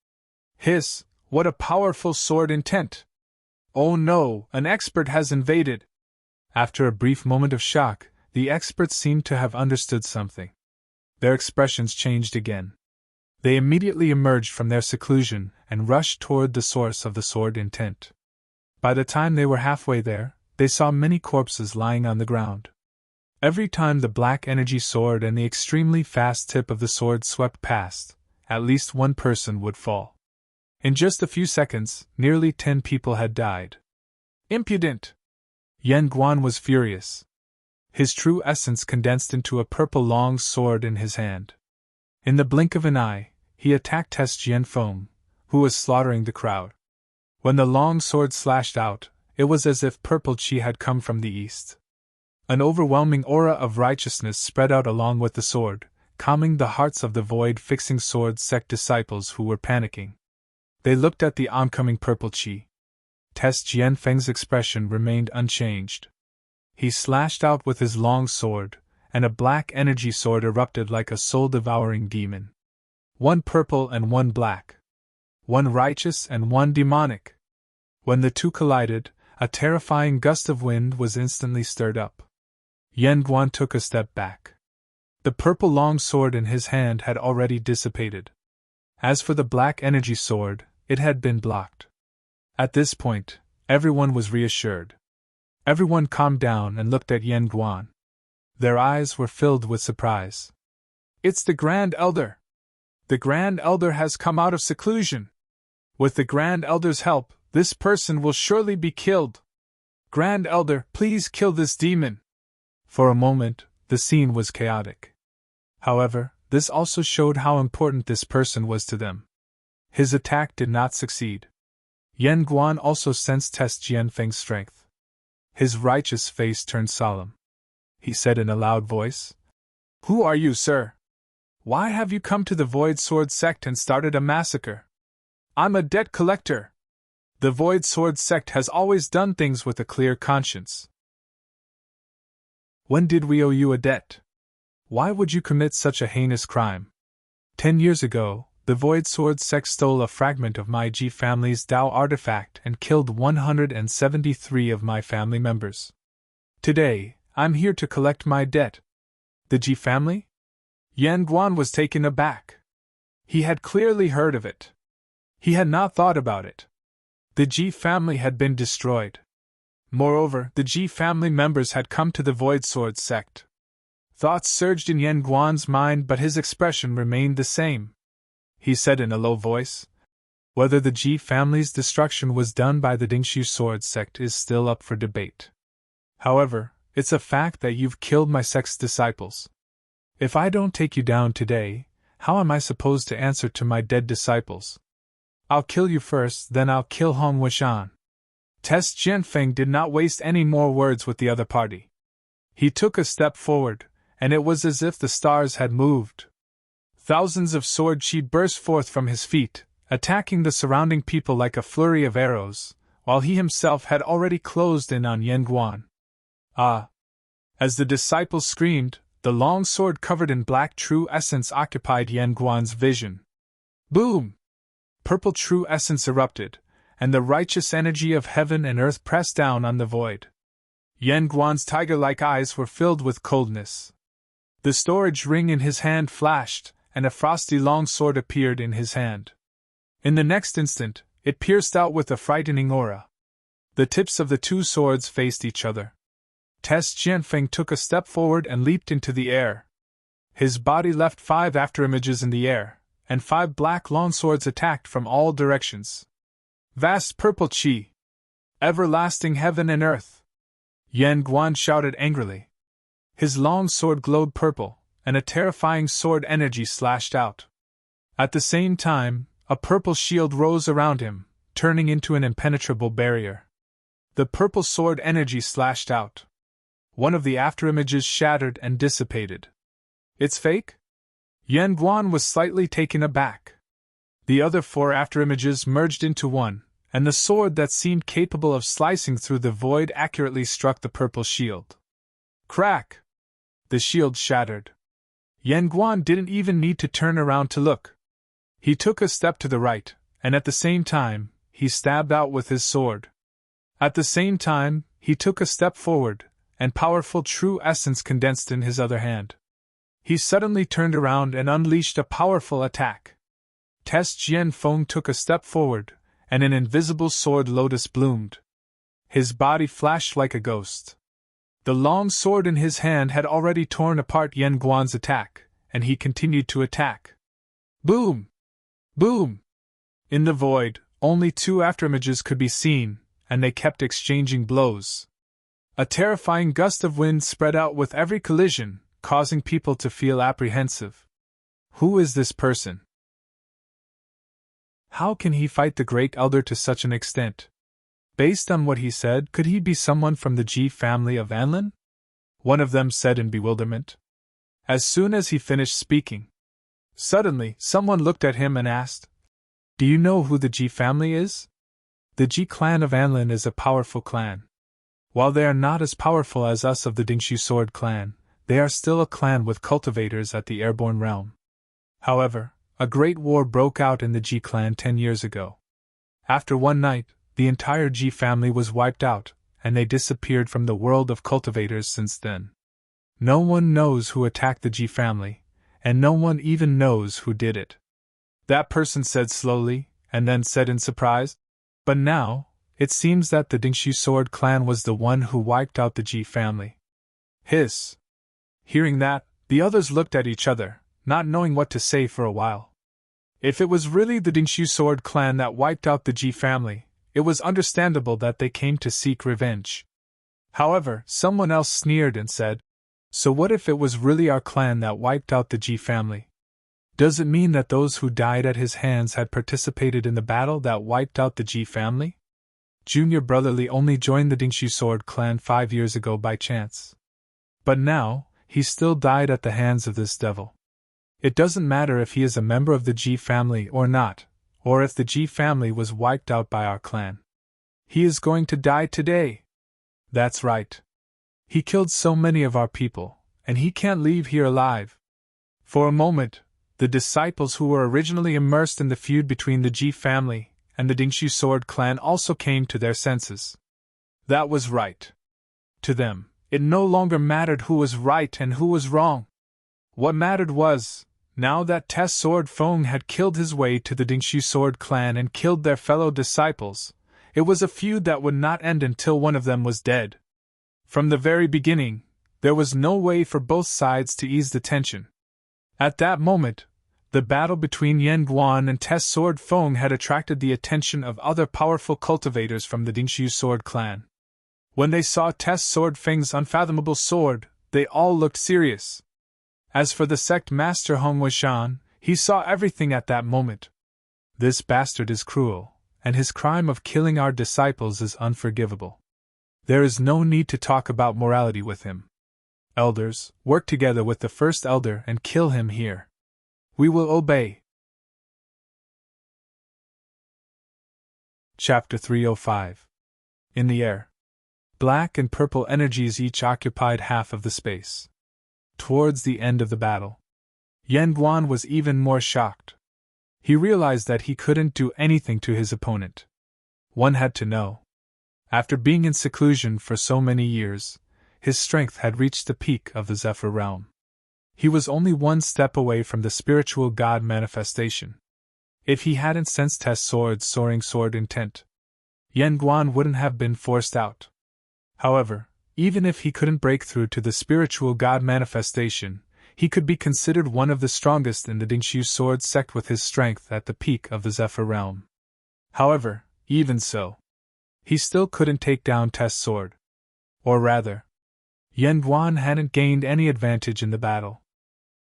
Hiss, what a powerful sword intent! Oh no, an expert has invaded! After a brief moment of shock, the experts seemed to have understood something. Their expressions changed again. They immediately emerged from their seclusion and rushed toward the source of the sword intent. By the time they were halfway there, they saw many corpses lying on the ground. Every time the black energy sword and the extremely fast tip of the sword swept past, at least one person would fall. In just a few seconds, nearly 10 people had died. Impudent! Yan Guan was furious. His true essence condensed into a purple long sword in his hand. In the blink of an eye, he attacked Tess Jianfeng, who was slaughtering the crowd. When the long sword slashed out, it was as if purple chi had come from the east. An overwhelming aura of righteousness spread out along with the sword, calming the hearts of the void-fixing sword sect disciples who were panicking. They looked at the oncoming purple chi. Tess Jianfeng's expression remained unchanged. He slashed out with his long sword, and a black energy sword erupted like a soul-devouring demon. One purple and one black. One righteous and one demonic. When the two collided, a terrifying gust of wind was instantly stirred up. Yan Guan took a step back. The purple long sword in his hand had already dissipated. As for the black energy sword, it had been blocked. At this point, everyone was reassured. Everyone calmed down and looked at Yan Guan. Their eyes were filled with surprise. It's the Grand Elder! The Grand Elder has come out of seclusion! With the Grand Elder's help, this person will surely be killed! Grand Elder, please kill this demon! For a moment, the scene was chaotic. However, this also showed how important this person was to them. His attack did not succeed. Yan Guan also sensed Tess Jianfeng's strength. His righteous face turned solemn. He said in a loud voice, "Who are you, sir? Why have you come to the Void Sword Sect and started a massacre?" "I'm a debt collector. The Void Sword Sect has always done things with a clear conscience." "When did we owe you a debt? Why would you commit such a heinous crime?" 10 years ago, the Void Sword Sect stole a fragment of my Ji family's Dao artifact and killed 173 of my family members. Today, I'm here to collect my debt. The Ji family? Yan Guan was taken aback. He had clearly heard of it. He had not thought about it. The Ji family had been destroyed. Moreover, the Ji family members had come to the Void Sword Sect. Thoughts surged in Yan Guan's mind, but his expression remained the same. He said in a low voice, "Whether the Ji family's destruction was done by the Dingshu Sword Sect is still up for debate. However, it's a fact that you've killed my sect's disciples. If I don't take you down today, how am I supposed to answer to my dead disciples? I'll kill you first, then I'll kill Hong Wishan." Tess Jianfeng did not waste any more words with the other party. He took a step forward, and it was as if the stars had moved. Thousands of sword chi burst forth from his feet, attacking the surrounding people like a flurry of arrows, while he himself had already closed in on Yan Guan. "Ah, As the disciples screamed, the long sword covered in black true essence occupied Yan Guan's vision. Boom! Purple true essence erupted, and the righteous energy of heaven and earth pressed down on the void. Yan Guan's tiger-like eyes were filled with coldness. The storage ring in his hand flashed, and a frosty long sword appeared in his hand. In the next instant, it pierced out with a frightening aura. The tips of the two swords faced each other. Tess Jianfeng took a step forward and leaped into the air. His body left 5 afterimages in the air, and 5 black longswords attacked from all directions. Vast purple qi! Everlasting heaven and earth! Yan Guan shouted angrily. His long sword glowed purple, and a terrifying sword energy slashed out. At the same time, a purple shield rose around him, turning into an impenetrable barrier. The purple sword energy slashed out. One of the afterimages shattered and dissipated. It's fake? Yan Guan was slightly taken aback. The other 4 afterimages merged into one, and the sword that seemed capable of slicing through the void accurately struck the purple shield. Crack! The shield shattered. Yan Guan didn't even need to turn around to look. He took a step to the right, and at the same time, he stabbed out with his sword. At the same time, he took a step forward, and powerful true essence condensed in his other hand. He suddenly turned around and unleashed a powerful attack. Tess Jianfeng took a step forward, and an invisible sword lotus bloomed. His body flashed like a ghost. The long sword in his hand had already torn apart Yan Guan's attack, and he continued to attack. Boom! Boom! In the void, only 2 afterimages could be seen, and they kept exchanging blows. A terrifying gust of wind spread out with every collision, causing people to feel apprehensive. Who is this person? How can he fight the Great Elder to such an extent? Based on what he said, could he be someone from the Ji family of Anlin? One of them said in bewilderment. As soon as he finished speaking, suddenly someone looked at him and asked, Do you know who the Ji family is? The Ji clan of Anlin is a powerful clan. While they are not as powerful as us of the Dingshu Sword clan, they are still a clan with cultivators at the airborne realm. However, a great war broke out in the Ji clan 10 years ago. After one night, the entire Ji family was wiped out, and they disappeared from the world of cultivators since then. No one knows who attacked the Ji family, and no one even knows who did it. That person said slowly, and then said in surprise, But now, it seems that the Dingshu Sword clan was the one who wiped out the Ji family. Hiss! Hearing that, the others looked at each other, not knowing what to say for a while. If it was really the Dingshu Sword clan that wiped out the Ji family, it was understandable that they came to seek revenge. However, someone else sneered and said, So what if it was really our clan that wiped out the Ji family? Does it mean that those who died at his hands had participated in the battle that wiped out the Ji family? Junior brother Li only joined the Dingshu Sword clan 5 years ago by chance. But now, he still died at the hands of this devil. It doesn't matter if he is a member of the Ji family or not, or if the Ji family was wiped out by our clan. He is going to die today. That's right. He killed so many of our people, and he can't leave here alive. For a moment, the disciples who were originally immersed in the feud between the Ji family and the Dingshu Sword clan also came to their senses. That was right. To them, it no longer mattered who was right and who was wrong. What mattered was, now that Tess Sword Feng had killed his way to the Dingshu Sword clan and killed their fellow disciples, it was a feud that would not end until one of them was dead. From the very beginning, there was no way for both sides to ease the tension. At that moment, the battle between Yan Guan and Tess Sword Feng had attracted the attention of other powerful cultivators from the Dingshu Sword clan. When they saw Tess Sword Feng's unfathomable sword, they all looked serious. As for the sect master Hong Weishan, he saw everything at that moment. This bastard is cruel, and his crime of killing our disciples is unforgivable. There is no need to talk about morality with him. Elders, work together with the first elder and kill him here. We will obey. Chapter 305. In the air. Black and purple energies each occupied half of the space. Towards the end of the battle, Yan Guan was even more shocked. He realized that he couldn't do anything to his opponent. One had to know. After being in seclusion for so many years, his strength had reached the peak of the Zephyr realm. He was only one step away from the spiritual god manifestation. If he hadn't sensed Test Sword's soaring sword intent, Yan Guan wouldn't have been forced out. However, even if he couldn't break through to the spiritual god manifestation, he could be considered one of the strongest in the Dingshu sword sect with his strength at the peak of the Zephyr realm. However, even so, he still couldn't take down Test Sword. Or rather, Yan Guan hadn't gained any advantage in the battle.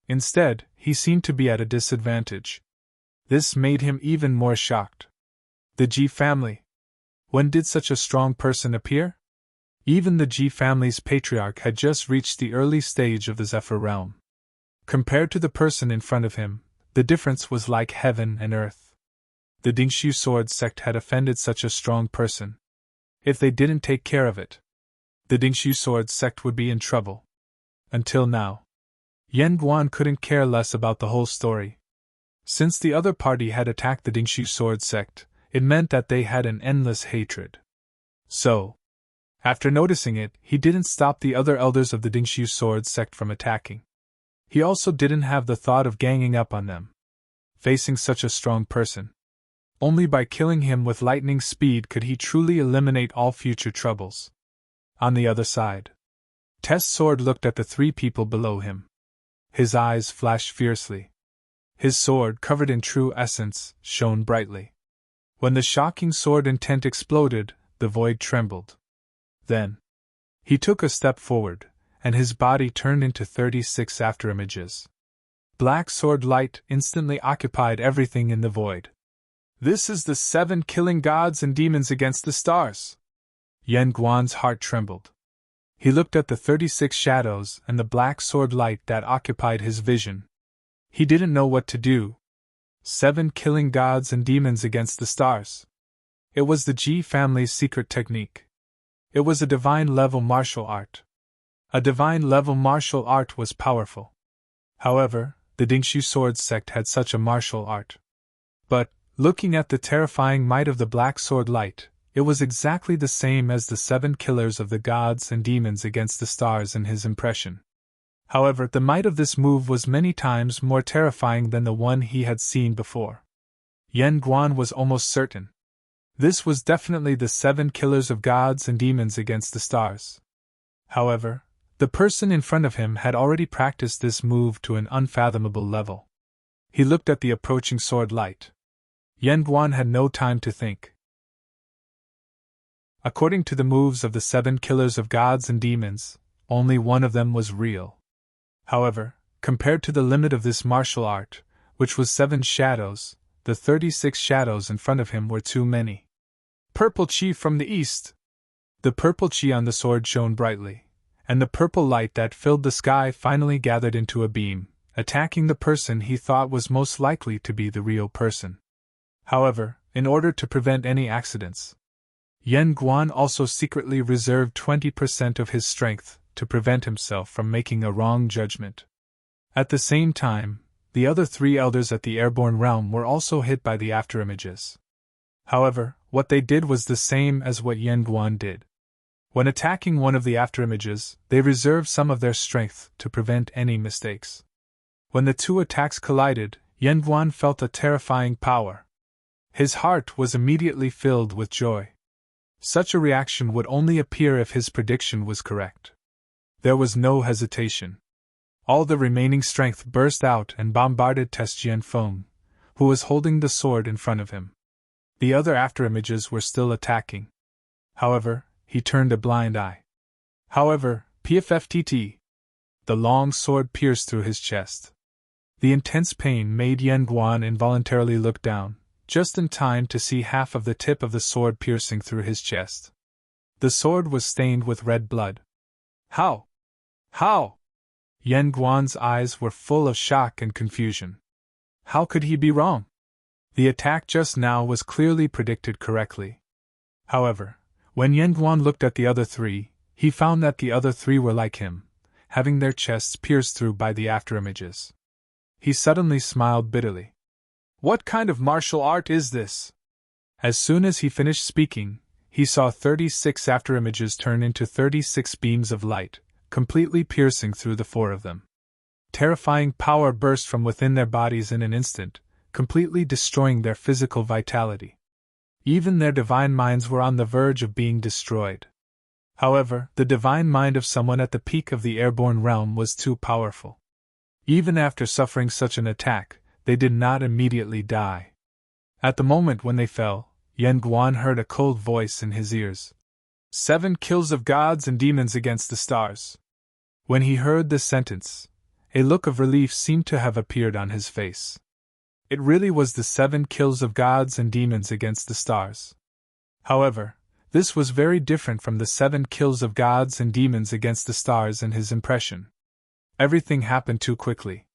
Instead, he seemed to be at a disadvantage. This made him even more shocked. The Ji family. When did such a strong person appear? Even the Ji family's patriarch had just reached the early stage of the Zephyr realm. Compared to the person in front of him, the difference was like heaven and earth. The Dingshu sword sect had offended such a strong person. If they didn't take care of it, the Dingshu sword sect would be in trouble. Until now, Yan Guan couldn't care less about the whole story. Since the other party had attacked the Dingshu sword sect, it meant that they had an endless hatred. So, after noticing it, he didn't stop the other elders of the Dingshu sword sect from attacking. He also didn't have the thought of ganging up on them. Facing such a strong person, only by killing him with lightning speed could he truly eliminate all future troubles. On the other side, Test Sword looked at the three people below him. His eyes flashed fiercely. His sword, covered in true essence, shone brightly. When the shocking sword intent exploded, the void trembled. Then, he took a step forward, and his body turned into 36 afterimages. Black sword light instantly occupied everything in the void. This is the 7 killing gods and demons against the stars. Yan Guan's heart trembled. He looked at the 36 shadows and the black sword light that occupied his vision. He didn't know what to do. 7 killing gods and demons against the stars. It was the Ji family's secret technique. It was a divine-level martial art. A divine-level martial art was powerful. However, the Dingshu sword sect had such a martial art. But, looking at the terrifying might of the black sword light, it was exactly the same as the 7 killers of the gods and demons against the stars in his impression. However, the might of this move was many times more terrifying than the one he had seen before. Yan Guan was almost certain. This was definitely the 7 killers of gods and demons against the stars. However, the person in front of him had already practiced this move to an unfathomable level. He looked at the approaching sword light. Yan Guan had no time to think. According to the moves of the 7 killers of gods and demons, only one of them was real. However, compared to the limit of this martial art, which was 7 shadows, the 36 shadows in front of him were too many. Purple chi from the east! The purple chi on the sword shone brightly, and the purple light that filled the sky finally gathered into a beam, attacking the person he thought was most likely to be the real person. However, in order to prevent any accidents, Yan Guan also secretly reserved 20% of his strength to prevent himself from making a wrong judgment. At the same time, the other 3 elders at the airborne realm were also hit by the afterimages. However, what they did was the same as what Yan Guan did. When attacking one of the afterimages, they reserved some of their strength to prevent any mistakes. When the 2 attacks collided, Yan Guan felt a terrifying power. His heart was immediately filled with joy. Such a reaction would only appear if his prediction was correct. There was no hesitation. All the remaining strength burst out and bombarded Test Jianfeng, who was holding the sword in front of him. The other afterimages were still attacking. However, he turned a blind eye. However, PFFTT. The long sword pierced through his chest. The intense pain made Yan Guan involuntarily look down, just in time to see half of the tip of the sword piercing through his chest. The sword was stained with red blood. How? How? Yan Guan's eyes were full of shock and confusion. How could he be wrong? The attack just now was clearly predicted correctly. However, When Yanguan looked at the other three, he found that the other three were like him, having their chests pierced through by the afterimages. He suddenly smiled bitterly. What kind of martial art is this? As soon as he finished speaking, he saw 36 afterimages turn into 36 beams of light, completely piercing through the four of them. Terrifying power burst from within their bodies in an instant, completely destroying their physical vitality. Even their divine minds were on the verge of being destroyed. However, the divine mind of someone at the peak of the airborne realm was too powerful. Even after suffering such an attack, they did not immediately die. At the moment when they fell, Yanguan heard a cold voice in his ears. 7 kills of gods and demons against the stars. When he heard this sentence, a look of relief seemed to have appeared on his face. It really was the 7 kills of gods and demons against the stars. However, this was very different from the 7 kills of gods and demons against the stars in his impression. Everything happened too quickly.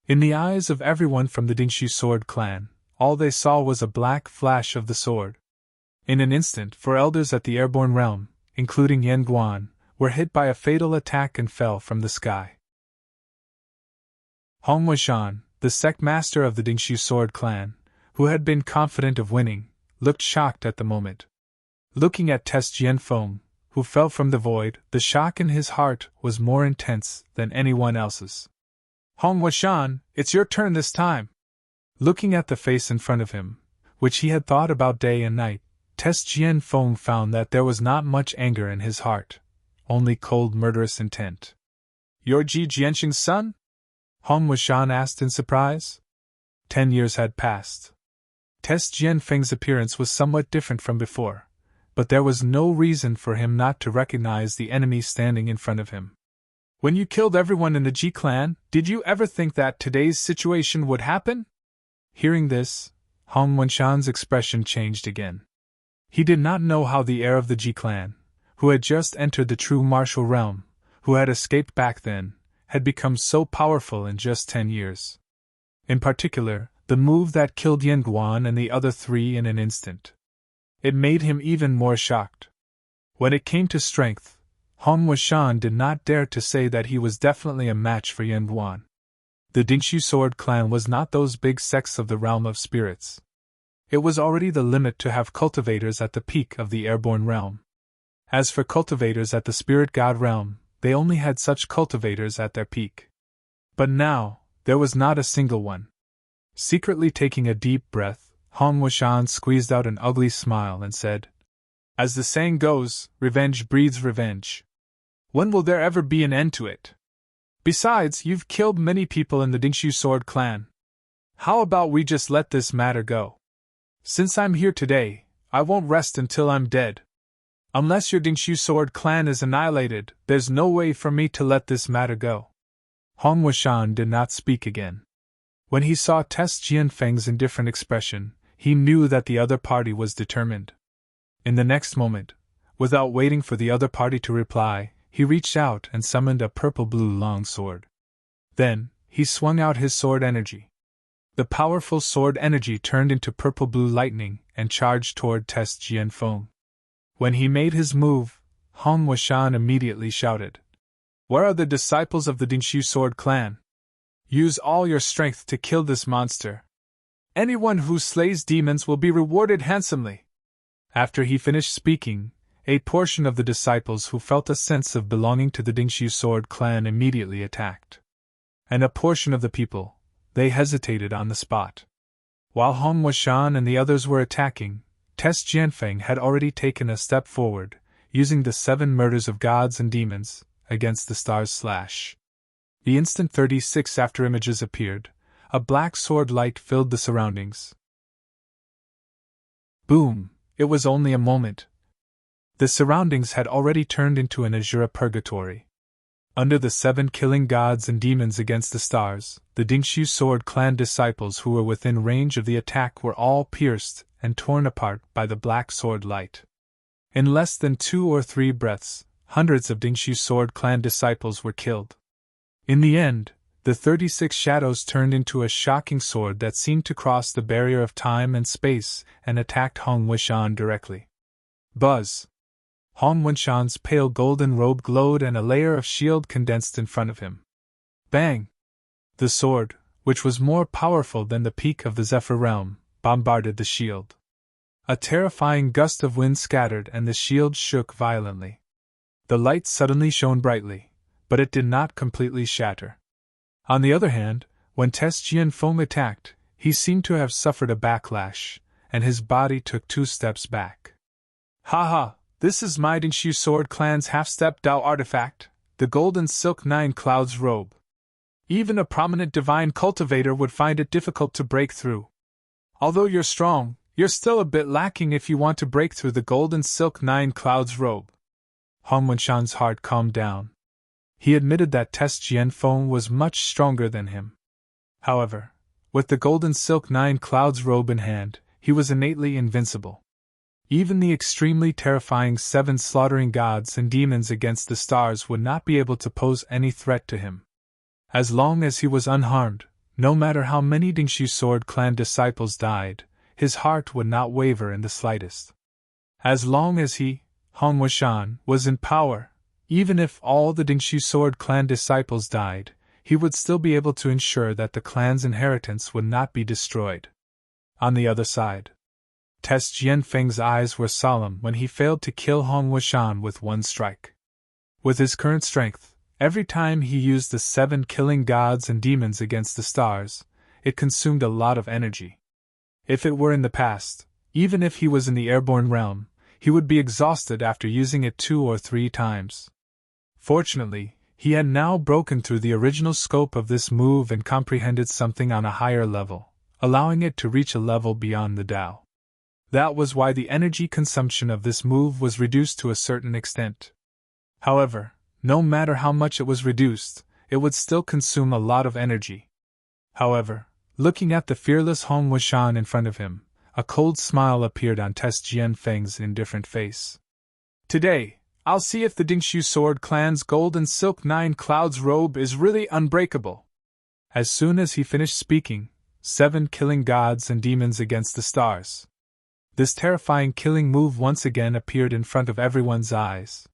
In the eyes of everyone from the Dingshu Sword clan, all they saw was a black flash of the sword. In an instant, 4 elders at the airborne realm, including Yanguan, were hit by a fatal attack and fell from the sky. Hong Wuxian, the sect master of the Dingshu Sword clan, who had been confident of winning, looked shocked at the moment. Looking at Test Jianfeng, who fell from the void, the shock in his heart was more intense than anyone else's. Hong Wuxian, it's your turn this time. Looking at the face in front of him, which he had thought about day and night, Test Jianfeng found that there was not much anger in his heart, only cold murderous intent. You're Ji Jianxing's son? Hong Wuxian asked in surprise. 10 years had passed. Test Jianfeng's appearance was somewhat different from before, but there was no reason for him not to recognize the enemy standing in front of him. When you killed everyone in the Ji clan, did you ever think that today's situation would happen? Hearing this, Hong Wuxian's expression changed again. He did not know how the heir of the Ji clan, who had just entered the true martial realm, who had escaped back then, had become so powerful in just 10 years. In particular, the move that killed Yanguan and the other 3 in an instant. It made him even more shocked. When it came to strength, Hong Wuxian did not dare to say that he was definitely a match for Yanguan. The Dingshu Sword clan was not those big sects of the realm of spirits. It was already the limit to have cultivators at the peak of the airborne realm. As for cultivators at the spirit god realm, they only had such cultivators at their peak. But now, there was not a single one. Secretly taking a deep breath, Hong Wuxian squeezed out an ugly smile and said, "As the saying goes, revenge breeds revenge. When will there ever be an end to it? Besides, you've killed many people in the Dingshu Sword clan. How about we just let this matter go? Since I'm here today, I won't rest until I'm dead. Unless your Dingshu Sword clan is annihilated, there's no way for me to let this matter go." Hong Wuxian did not speak again. When he saw Test Jianfeng's indifferent expression, he knew that the other party was determined. In the next moment, without waiting for the other party to reply, he reached out and summoned a purple-blue long sword. Then, he swung out his sword energy. The powerful sword energy turned into purple-blue lightning and charged toward Test Jianfeng. When he made his move, Hong Wuxian immediately shouted, "Where are the disciples of the Dingshu Sword clan? Use all your strength to kill this monster. Anyone who slays demons will be rewarded handsomely." After he finished speaking, a portion of the disciples who felt a sense of belonging to the Dingshu Sword clan immediately attacked. And a portion of the people, they hesitated on the spot. While Hong Wuxian and the others were attacking, Test Jianfeng had already taken a step forward, using the 7 murders of gods and demons against the stars. The instant 36 afterimages appeared, a black sword light filled the surroundings. Boom! It was only a moment. The surroundings had already turned into an azure purgatory. Under the 7 killing gods and demons against the stars, the Dingshu Sword clan disciples who were within range of the attack were all pierced and torn apart by the black sword light. In less than 2 or 3 breaths, hundreds of Dingshu Sword clan disciples were killed. In the end, the 36 shadows turned into a shocking sword that seemed to cross the barrier of time and space and attacked Hong Wuxian directly. Buzz! Hong Wenshan's pale golden robe glowed and a layer of shield condensed in front of him. Bang! The sword, which was more powerful than the peak of the Zephyr realm, bombarded the shield. A terrifying gust of wind scattered and the shield shook violently. The light suddenly shone brightly, but it did not completely shatter. On the other hand, when Test Jianfeng attacked, he seemed to have suffered a backlash, and his body took 2 steps back. Ha! This is my Dingshu Sword Clan's half-step Dao artifact, the Golden Silk 9 Clouds robe. Even a prominent divine cultivator would find it difficult to break through. Although you're strong, you're still a bit lacking if you want to break through the Golden Silk 9 Clouds robe. Hong Wenshan's heart calmed down. He admitted that Test Jianfeng was much stronger than him. However, with the Golden Silk 9 Clouds robe in hand, he was innately invincible. Even the extremely terrifying 7 slaughtering gods and demons against the stars would not be able to pose any threat to him. As long as he was unharmed, no matter how many Dingshu Sword Clan disciples died, his heart would not waver in the slightest. As long as he, Hong Wenshan, was in power, even if all the Dingshu Sword Clan disciples died, he would still be able to ensure that the clan's inheritance would not be destroyed. On the other side, Test Jianfeng's eyes were solemn when he failed to kill Hong Wenshan with 1 strike. With his current strength, every time he used the 7 killing gods and demons against the stars, it consumed a lot of energy. If it were in the past, even if he was in the airborne realm, he would be exhausted after using it 2 or 3 times. Fortunately, he had now broken through the original scope of this move and comprehended something on a higher level, allowing it to reach a level beyond the Tao. That was why the energy consumption of this move was reduced to a certain extent. However, no matter how much it was reduced, it would still consume a lot of energy. However, looking at the fearless Hong Wenshan in front of him, a cold smile appeared on Test Jianfeng's indifferent face. Today, I'll see if the Dingshu Sword Clan's Golden Silk 9 Clouds robe is really unbreakable. As soon as he finished speaking, 7 killing gods and demons against the stars. This terrifying killing move once again appeared in front of everyone's eyes.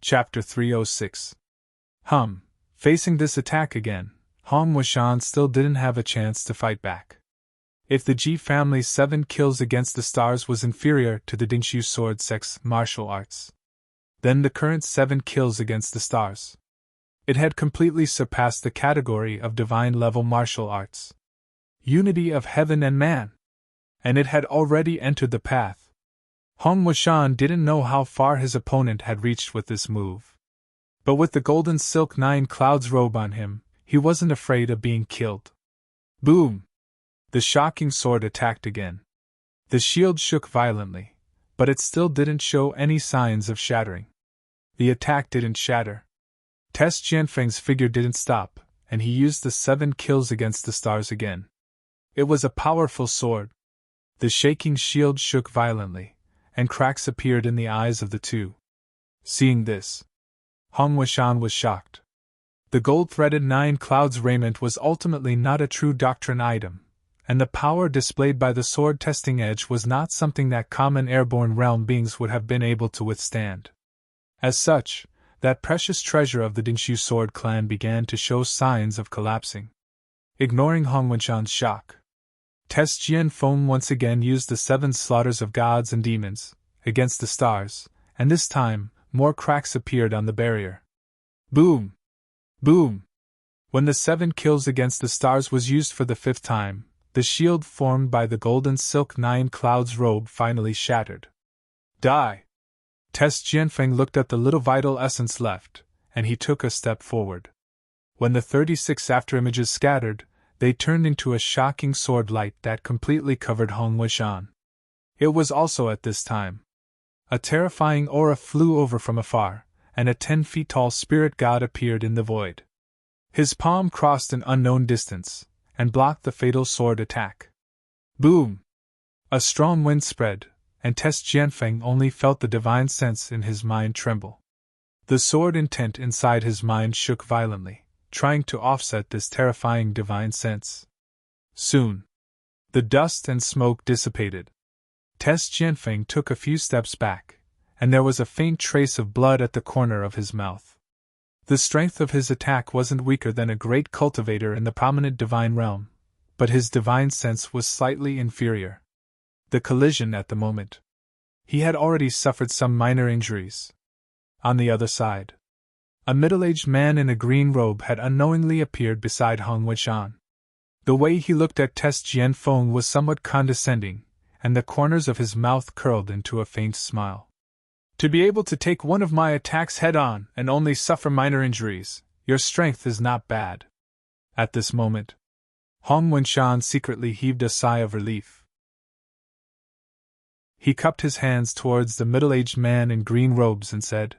Chapter 306. Facing this attack again, Hong Wenshan still didn't have a chance to fight back. If the Ji family's 7 kills against the stars was inferior to the Dingshu Sword Sect's martial arts, then the current 7 kills against the stars, it had completely surpassed the category of divine-level martial arts. Unity of heaven and man. And it had already entered the path. Hong Wenshan didn't know how far his opponent had reached with this move. But with the Golden Silk 9 Clouds robe on him, he wasn't afraid of being killed. Boom! The shocking sword attacked again. The shield shook violently, but it still didn't show any signs of shattering. The attack didn't shatter. Test Jianfeng's figure didn't stop, and he used the 7 kills against the stars again. It was a powerful sword. The shaking shield shook violently, and cracks appeared in the eyes of the 2. Seeing this, Hong Wenshan was shocked. The gold-threaded 9 Clouds raiment was ultimately not a true doctrine item, and the power displayed by the sword testing edge was not something that common airborne realm beings would have been able to withstand. As such, that precious treasure of the Dingshu Sword Clan began to show signs of collapsing. Ignoring Hong Wenshan's shock, Test Jianfeng once again used the 7 slaughters of gods and demons against the stars, and this time, more cracks appeared on the barrier. Boom! Boom! When the 7 kills against the stars was used for the 5th time, the shield formed by the Golden Silk 9 Clouds robe finally shattered. Die! Test Jianfeng looked at the little vital essence left, and he took a step forward. When the 36 afterimages scattered, they turned into a shocking sword light that completely covered Hong Wenshan. It was also at this time. A terrifying aura flew over from afar, and a 10 feet tall spirit god appeared in the void. His palm crossed an unknown distance, and blocked the fatal sword attack. Boom! A strong wind spread, and Test Jianfeng only felt the divine sense in his mind tremble. The sword intent inside his mind shook violently, trying to offset this terrifying divine sense. Soon, the dust and smoke dissipated. Test Jianfeng took a few steps back, and there was a faint trace of blood at the corner of his mouth. The strength of his attack wasn't weaker than a great cultivator in the prominent divine realm, but his divine sense was slightly inferior. The collision at the moment. He had already suffered some minor injuries. On the other side, a middle-aged man in a green robe had unknowingly appeared beside Hong Wenshan. The way he looked at Test Jianfeng was somewhat condescending, and the corners of his mouth curled into a faint smile. To be able to take one of my attacks head-on and only suffer minor injuries, your strength is not bad. At this moment, Hong Wenshan secretly heaved a sigh of relief. He cupped his hands towards the middle-aged man in green robes and said,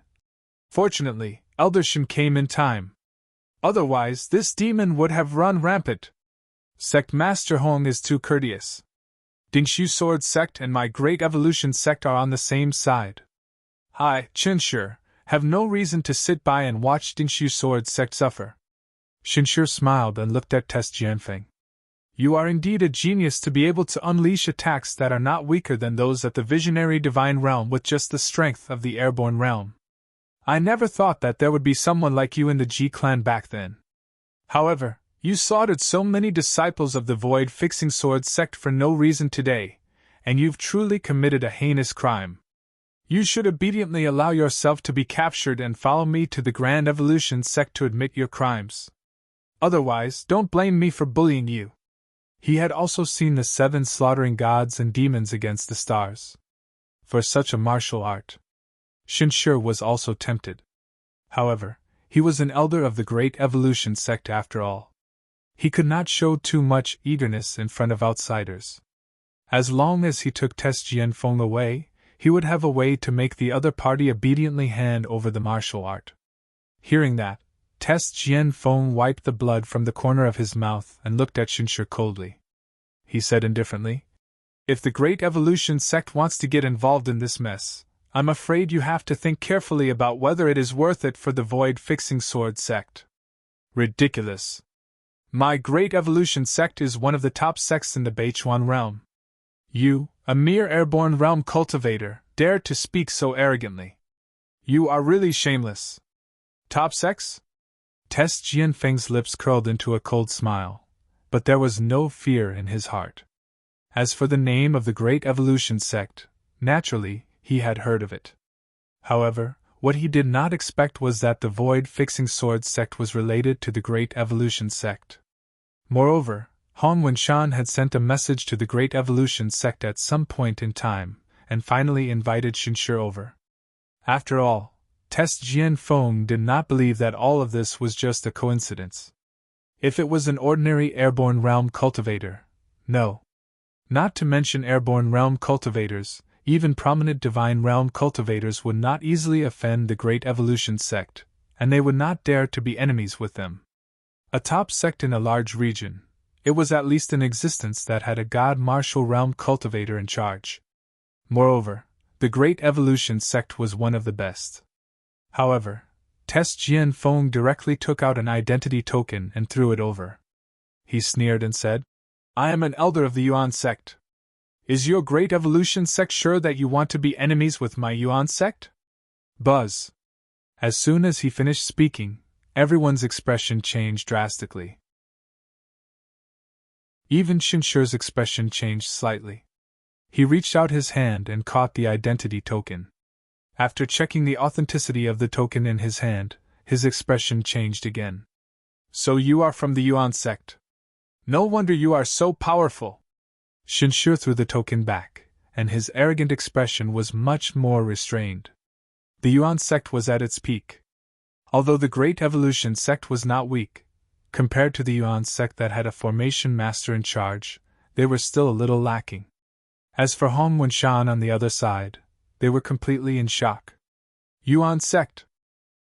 "Fortunately, Elder Shen came in time. Otherwise, this demon would have run rampant. Sect Master Hong is too courteous. Dingshu Sword Sect and my Great Evolution Sect are on the same side. I, Qinshu, have no reason to sit by and watch Dingshu Sword Sect suffer." Qinshu smiled and looked at Test Jianfeng. "You are indeed a genius to be able to unleash attacks that are not weaker than those at the visionary divine realm with just the strength of the airborne realm. I never thought that there would be someone like you in the Ji clan back then. However, you slaughtered so many disciples of the Void-Fixing Sword Sect for no reason today, and you've truly committed a heinous crime. You should obediently allow yourself to be captured and follow me to the Grand Evolution Sect to admit your crimes. Otherwise, don't blame me for bullying you." He had also seen the 7 slaughtering gods and demons against the stars. For such a martial art, Qinshu was also tempted. However, he was an elder of the Great Evolution Sect after all. He could not show too much eagerness in front of outsiders. As long as he took Test Jianfeng away, he would have a way to make the other party obediently hand over the martial art. Hearing that, Test Jianfeng wiped the blood from the corner of his mouth and looked at Qinshu coldly. He said indifferently, "If the Great Evolution Sect wants to get involved in this mess, I'm afraid you have to think carefully about whether it is worth it for the Void-Fixing Sword Sect." "Ridiculous. My Great Evolution Sect is one of the top sects in the Beichuan realm. You, a mere airborne realm cultivator, dare to speak so arrogantly. You are really shameless." "Top sects?" Test Jianfeng's lips curled into a cold smile, but there was no fear in his heart. As for the name of the Great Evolution Sect, naturally, he had heard of it. However, what he did not expect was that the Void-Fixing Sword Sect was related to the Great Evolution Sect. Moreover, Hong Wenshan had sent a message to the Great Evolution Sect at some point in time, and finally invited Qinshu over. After all, Test Jianfeng did not believe that all of this was just a coincidence. If it was an ordinary airborne realm cultivator, no. Not to mention airborne realm cultivators, even prominent divine realm cultivators would not easily offend the Great Evolution Sect, and they would not dare to be enemies with them. A top sect in a large region, it was at least in existence that had a god martial realm cultivator in charge. Moreover, the Great Evolution Sect was one of the best. However, Test Jianfeng directly took out an identity token and threw it over. He sneered and said, "I am an elder of the Yuan Sect. Is your Great Evolution Sect sure that you want to be enemies with my Yuan Sect?" Buzz. As soon as he finished speaking, everyone's expression changed drastically. Even Qinshu's expression changed slightly. He reached out his hand and caught the identity token. After checking the authenticity of the token in his hand, his expression changed again. "So you are from the Yuan Sect. No wonder you are so powerful." Qinshu threw the token back, and his arrogant expression was much more restrained. The Yuan Sect was at its peak. Although the Great Evolution Sect was not weak, compared to the Yuan Sect that had a formation master in charge, they were still a little lacking. As for Hong Wenshan on the other side, they were completely in shock. Yuan Sect!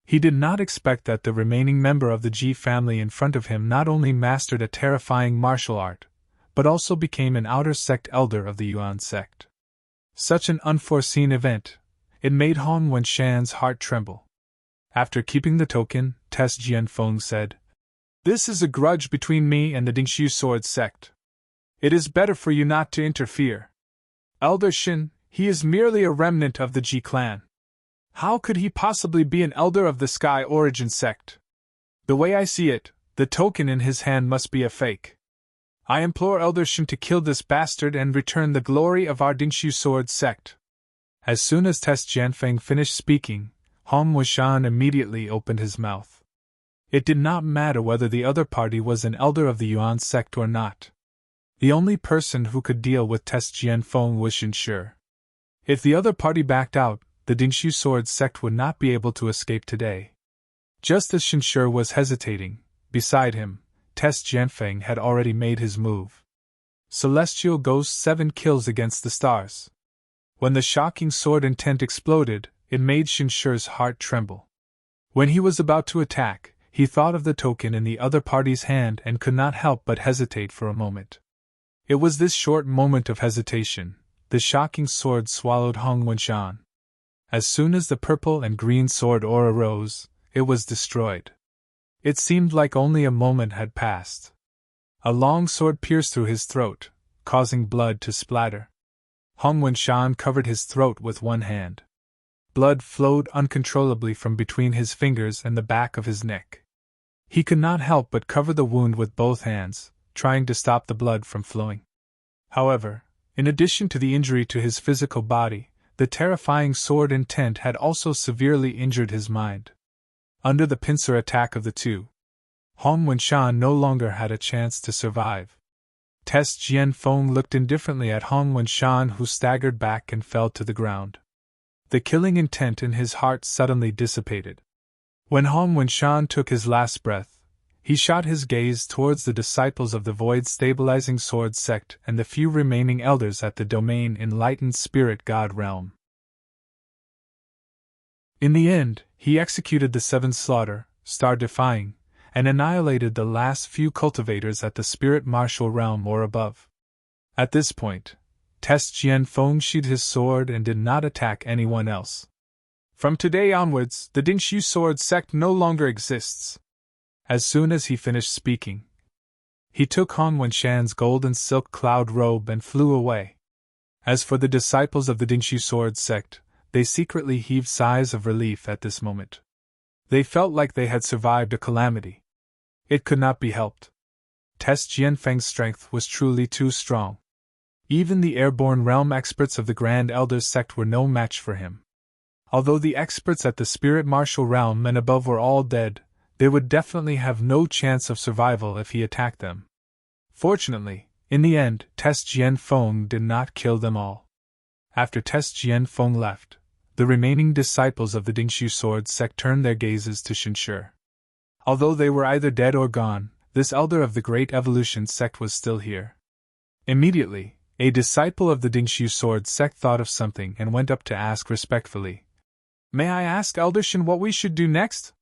He did not expect that the remaining member of the Ji family in front of him not only mastered a terrifying martial art, but also became an outer sect elder of the Yuan Sect. Such an unforeseen event, it made Hong Wenshan's heart tremble. After keeping the token, Test Jianfeng said, "This is a grudge between me and the Dingshu Sword Sect. It is better for you not to interfere." Elder Shin, he is merely a remnant of the Ji clan. How could he possibly be an elder of the Sky Origin sect? The way I see it, the token in his hand must be a fake. I implore Elder Shin to kill this bastard and return the glory of our Dingshu Sword sect. As soon as Test Jianfeng finished speaking, Hong Wunshan immediately opened his mouth. It did not matter whether the other party was an elder of the Yuan sect or not. The only person who could deal with Test Jianfeng was Shinshi. If the other party backed out, the Dingshu Sword sect would not be able to escape today. Just as Shinshi was hesitating, beside him, Test Jianfeng had already made his move. Celestial Ghost 7 kills against the stars. When the shocking sword intent exploded, it made Shinshi's heart tremble. When he was about to attack, he thought of the token in the other party's hand and could not help but hesitate for a moment. It was this short moment of hesitation. The shocking sword swallowed Hong Wunshan. As soon as the purple and green sword aura rose, it was destroyed. It seemed like only a moment had passed. A long sword pierced through his throat, causing blood to splatter. Hong Wunshan covered his throat with one hand. Blood flowed uncontrollably from between his fingers and the back of his neck. He could not help but cover the wound with both hands, trying to stop the blood from flowing. However, in addition to the injury to his physical body, the terrifying sword intent had also severely injured his mind. Under the pincer attack of the two, Hong Wunshan no longer had a chance to survive. Test Jianfeng looked indifferently at Hong Wunshan, who staggered back and fell to the ground. The killing intent in his heart suddenly dissipated. When Hong Wunshan took his last breath, he shot his gaze towards the disciples of the Void Stabilizing Sword sect and the few remaining elders at the Domain Enlightened Spirit God realm. In the end, he executed the 7th slaughter, star-defying, and annihilated the last few cultivators at the Spirit Martial realm or above. At this point, Test Jianfeng sheathed his sword and did not attack anyone else. From today onwards, the Dingshu Sword sect no longer exists. As soon as he finished speaking, he took Hong Wunshan's golden silk cloud robe and flew away. As for the disciples of the Dingshu Sword sect, they secretly heaved sighs of relief at this moment. They felt like they had survived a calamity. It could not be helped. Test Jianfeng's strength was truly too strong. Even the airborne realm experts of the Grand Elders sect were no match for him. Although the experts at the Spirit Martial realm and above were all dead, they would definitely have no chance of survival if he attacked them. Fortunately, in the end, Test Jianfeng did not kill them all. After Test Jianfeng left, the remaining disciples of the Dingshu Sword sect turned their gazes to Shinshi. Although they were either dead or gone, this elder of the Great Evolution sect was still here. Immediately, a disciple of the Dingshu Sword sect thought of something and went up to ask respectfully, "May I ask Elder Shin what we should do next?"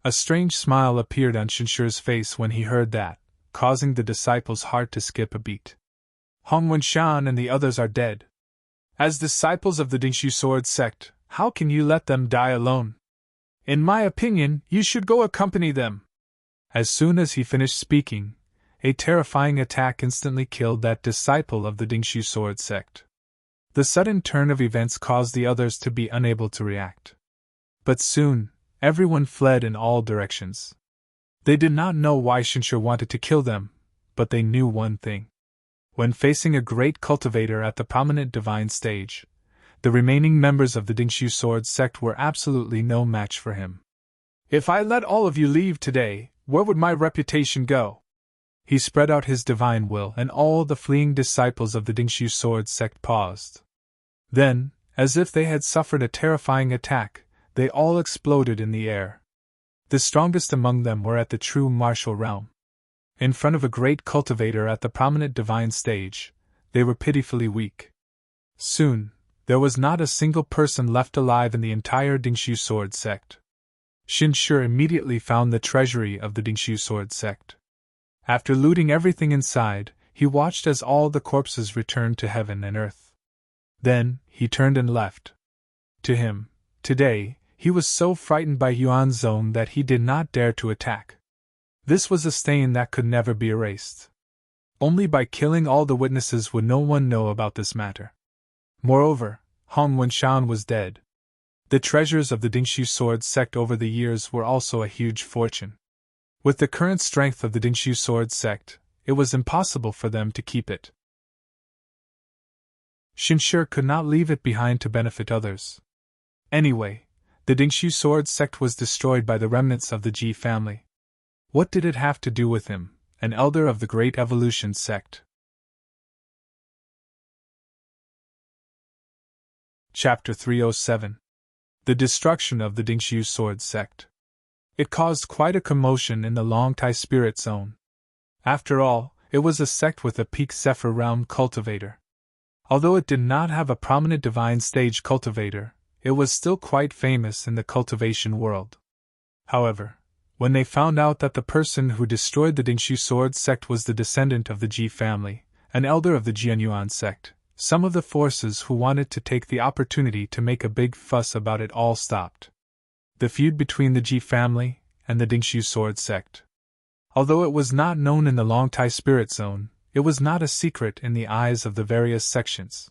A strange smile appeared on Shinshi's face when he heard that, causing the disciple's heart to skip a beat. Hong Wunshan and the others are dead. As disciples of the Dingshu Sword sect, how can you let them die alone? In my opinion, you should go accompany them. As soon as he finished speaking, a terrifying attack instantly killed that disciple of the Dingshu Sword sect. The sudden turn of events caused the others to be unable to react. But soon, everyone fled in all directions. They did not know why Shinshi wanted to kill them, but they knew one thing. When facing a great cultivator at the prominent divine stage, the remaining members of the Dingshu Sword sect were absolutely no match for him. If I let all of you leave today, where would my reputation go? He spread out his divine will, and all the fleeing disciples of the Dingshu Sword sect paused. Then, as if they had suffered a terrifying attack, they all exploded in the air. The strongest among them were at the true martial realm. In front of a great cultivator at the prominent divine stage, they were pitifully weak. Soon, there was not a single person left alive in the entire Dingshu Sword sect. Shinshi immediately found the treasury of the Dingshu Sword sect. After looting everything inside, he watched as all the corpses returned to heaven and earth. Then, he turned and left. To him, today, he was so frightened by Yuan Zone that he did not dare to attack. This was a stain that could never be erased. Only by killing all the witnesses would no one know about this matter. Moreover, Hong Wenshan was dead. The treasures of the Dingshu sword sect over the years were also a huge fortune. With the current strength of the Dingshu sword sect, it was impossible for them to keep it. Shinshur could not leave it behind to benefit others. Anyway, the Dingshu sword sect was destroyed by the remnants of the Ji family. What did it have to do with him, an elder of the Great Evolution sect? Chapter 307. The Destruction of the Dingshu Sword Sect. It caused quite a commotion in the Longtai Spirit Zone. After all, it was a sect with a peak Zephyr realm cultivator. Although it did not have a prominent divine stage cultivator, it was still quite famous in the cultivation world. However, when they found out that the person who destroyed the Dingshu Sword Sect was the descendant of the Ji family, an elder of the Jianyuan sect, some of the forces who wanted to take the opportunity to make a big fuss about it all stopped. The feud between the Ji family and the Dingshu Sword Sect. Although it was not known in the Longtai Spirit Zone, it was not a secret in the eyes of the various sections.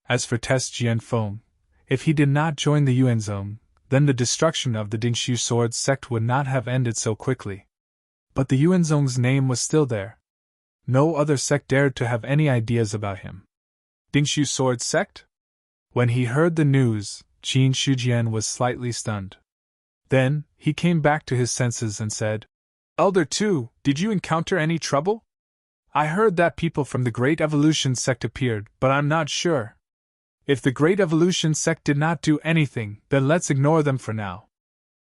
As for Test Jianfeng, if he did not join the Yuan Zone, then the destruction of the Dingshu Sword Sect would not have ended so quickly. But the Yuan Zone's name was still there. No other sect dared to have any ideas about him. Dingshu Sword Sect? When he heard the news, Qin Shujian was slightly stunned. Then, he came back to his senses and said, "Elder Tu, did you encounter any trouble? I heard that people from the Great Evolution sect appeared, but I'm not sure. If the Great Evolution sect did not do anything, then let's ignore them for now.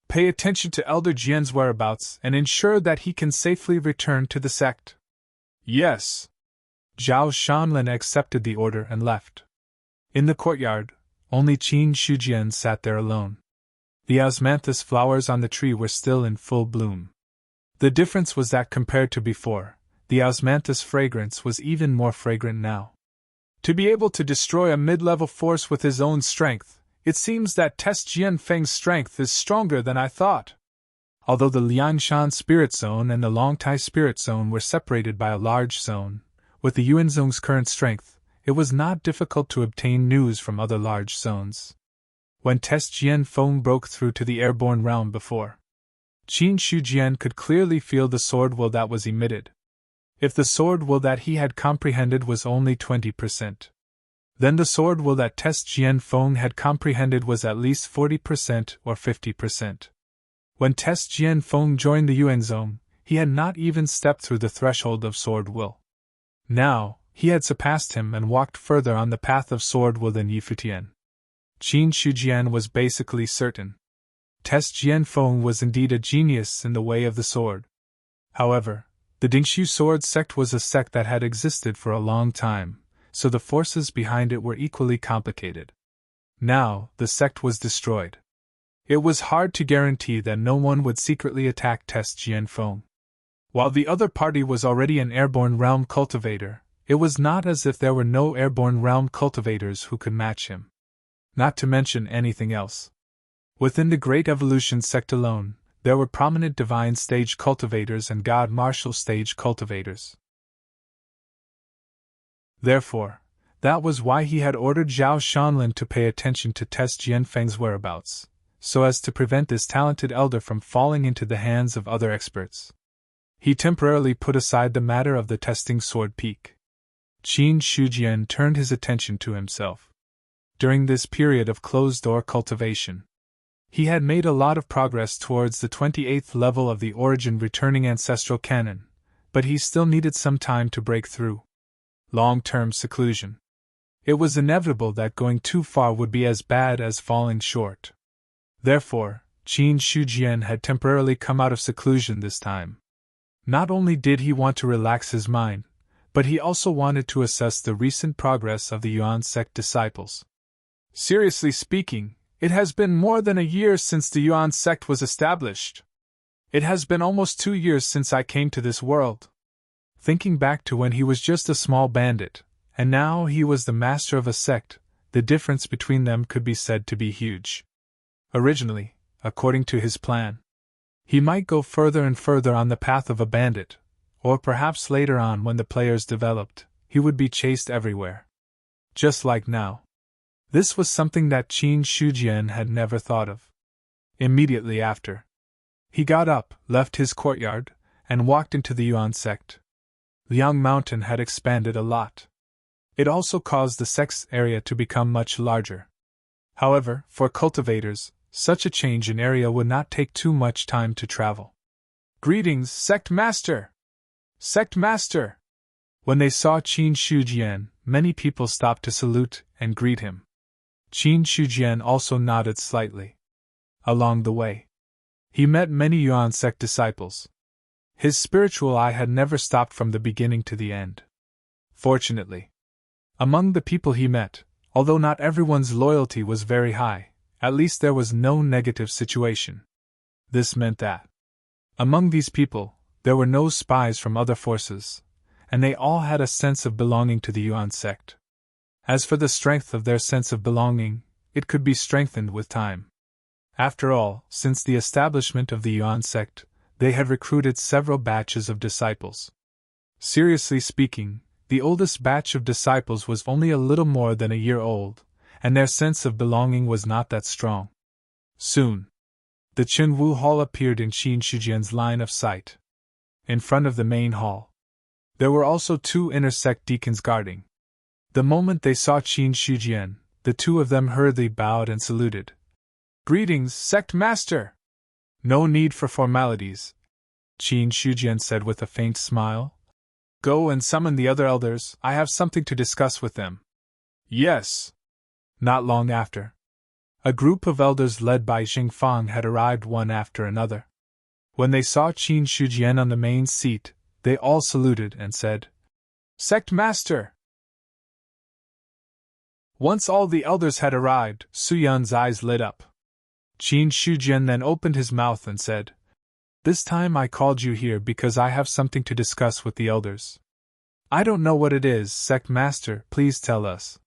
Pay attention to Elder Jian's whereabouts and ensure that he can safely return to the sect." "Yes." Zhao Shanlin accepted the order and left. In the courtyard, only Qin Shujian sat there alone. The osmanthus flowers on the tree were still in full bloom. The difference was that compared to before, the osmanthus fragrance was even more fragrant now. To be able to destroy a mid-level force with his own strength, it seems that Test Jianfeng's strength is stronger than I thought. Although the Liangshan Spirit Zone and the Longtai Spirit Zone were separated by a large zone, with the Yuan Zone's current strength, it was not difficult to obtain news from other large zones. When Test Jianfeng broke through to the airborne realm before, Qin Shujian could clearly feel the sword will that was emitted. If the sword will that he had comprehended was only 20%, then the sword will that Test Jianfeng had comprehended was at least 40% or 50%. When Test Jianfeng joined the Yuan Zone, he had not even stepped through the threshold of sword will. Now, he had surpassed him and walked further on the path of sword will than Yifutian. Qin Shujian was basically certain. Test Jianfeng was indeed a genius in the way of the sword. However, the Dingshu Sword Sect was a sect that had existed for a long time, so the forces behind it were equally complicated. Now, the sect was destroyed. It was hard to guarantee that no one would secretly attack Test Jianfeng. While the other party was already an airborne realm cultivator, it was not as if there were no airborne realm cultivators who could match him. Not to mention anything else. Within the Great Evolution sect alone, there were prominent divine stage cultivators and god martial stage cultivators. Therefore, that was why he had ordered Zhao Shanlin to pay attention to Test Jianfeng's whereabouts, so as to prevent this talented elder from falling into the hands of other experts. He temporarily put aside the matter of the testing sword peak. Qin Shujian turned his attention to himself. During this period of closed-door cultivation, he had made a lot of progress towards the 28th level of the Origin Returning Ancestral Canon, but he still needed some time to break through. Long-term seclusion. It was inevitable that going too far would be as bad as falling short. Therefore, Qin Shujian had temporarily come out of seclusion this time. Not only did he want to relax his mind, but he also wanted to assess the recent progress of the Yuan sect disciples. Seriously speaking, it has been more than a year since the Yuan sect was established. It has been almost 2 years since I came to this world. Thinking back to when he was just a small bandit, and now he was the master of a sect, the difference between them could be said to be huge. Originally, according to his plan, he might go further and further on the path of a bandit, or perhaps later on when the players developed, he would be chased everywhere. Just like now. This was something that Qin Shujian had never thought of. Immediately after, he got up, left his courtyard, and walked into the Yuan sect. Liang Mountain had expanded a lot. It also caused the sect's area to become much larger. However, for cultivators, such a change in area would not take too much time to travel. "Greetings, Sect Master! Sect Master!" When they saw Qin Shujian, many people stopped to salute and greet him. Qin Shujian also nodded slightly. Along the way, he met many Yuan sect disciples. His spiritual eye had never stopped from the beginning to the end. Fortunately, among the people he met, although not everyone's loyalty was very high, at least there was no negative situation. This meant that, among these people, there were no spies from other forces, and they all had a sense of belonging to the Yuan sect. As for the strength of their sense of belonging, it could be strengthened with time. After all, since the establishment of the Yuan sect, they had recruited several batches of disciples. Seriously speaking, the oldest batch of disciples was only a little more than a year old, and their sense of belonging was not that strong. Soon, the Qinwu Hall appeared in Qin Shujian's line of sight. In front of the main hall, there were also 2 inner sect deacons guarding. The moment they saw Qin Shujian, the 2 of them hurriedly bowed and saluted. "Greetings, Sect Master!" "No need for formalities," Qin Shujian said with a faint smile. "Go and summon the other elders, I have something to discuss with them." "Yes." Not long after, a group of elders led by Xingfang had arrived one after another. When they saw Qin Shujian on the main seat, they all saluted and said, "Sect Master!" Once all the elders had arrived, Suyun's eyes lit up. Qin Shujian then opened his mouth and said, "This time I called you here because I have something to discuss with the elders." "I don't know what it is, Sect Master, please tell us."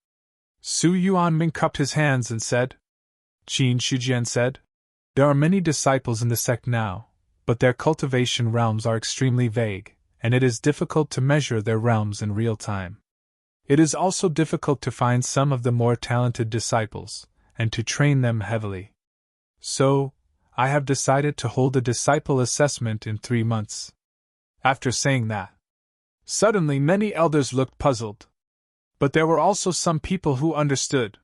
Su Yuanming cupped his hands and said, Qin Shujian said, "There are many disciples in the sect now, but their cultivation realms are extremely vague, and it is difficult to measure their realms in real time. It is also difficult to find some of the more talented disciples, and to train them heavily. So, I have decided to hold a disciple assessment in 3 months." After saying that, suddenly many elders looked puzzled. But there were also some people who understood.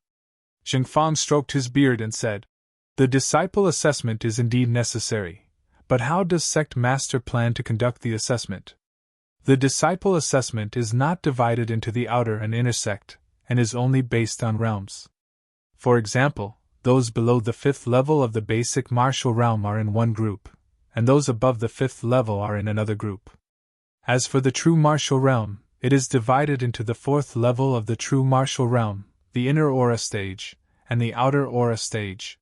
Xingfang stroked his beard and said, "The disciple assessment is indeed necessary, but how does Sect Master plan to conduct the assessment?" "The disciple assessment is not divided into the outer and inner sect, and is only based on realms. For example, those below the 5th level of the basic martial realm are in one group, and those above the 5th level are in another group. As for the true martial realm, it is divided into the 4th level of the true martial realm, the inner aura stage, and the outer aura stage.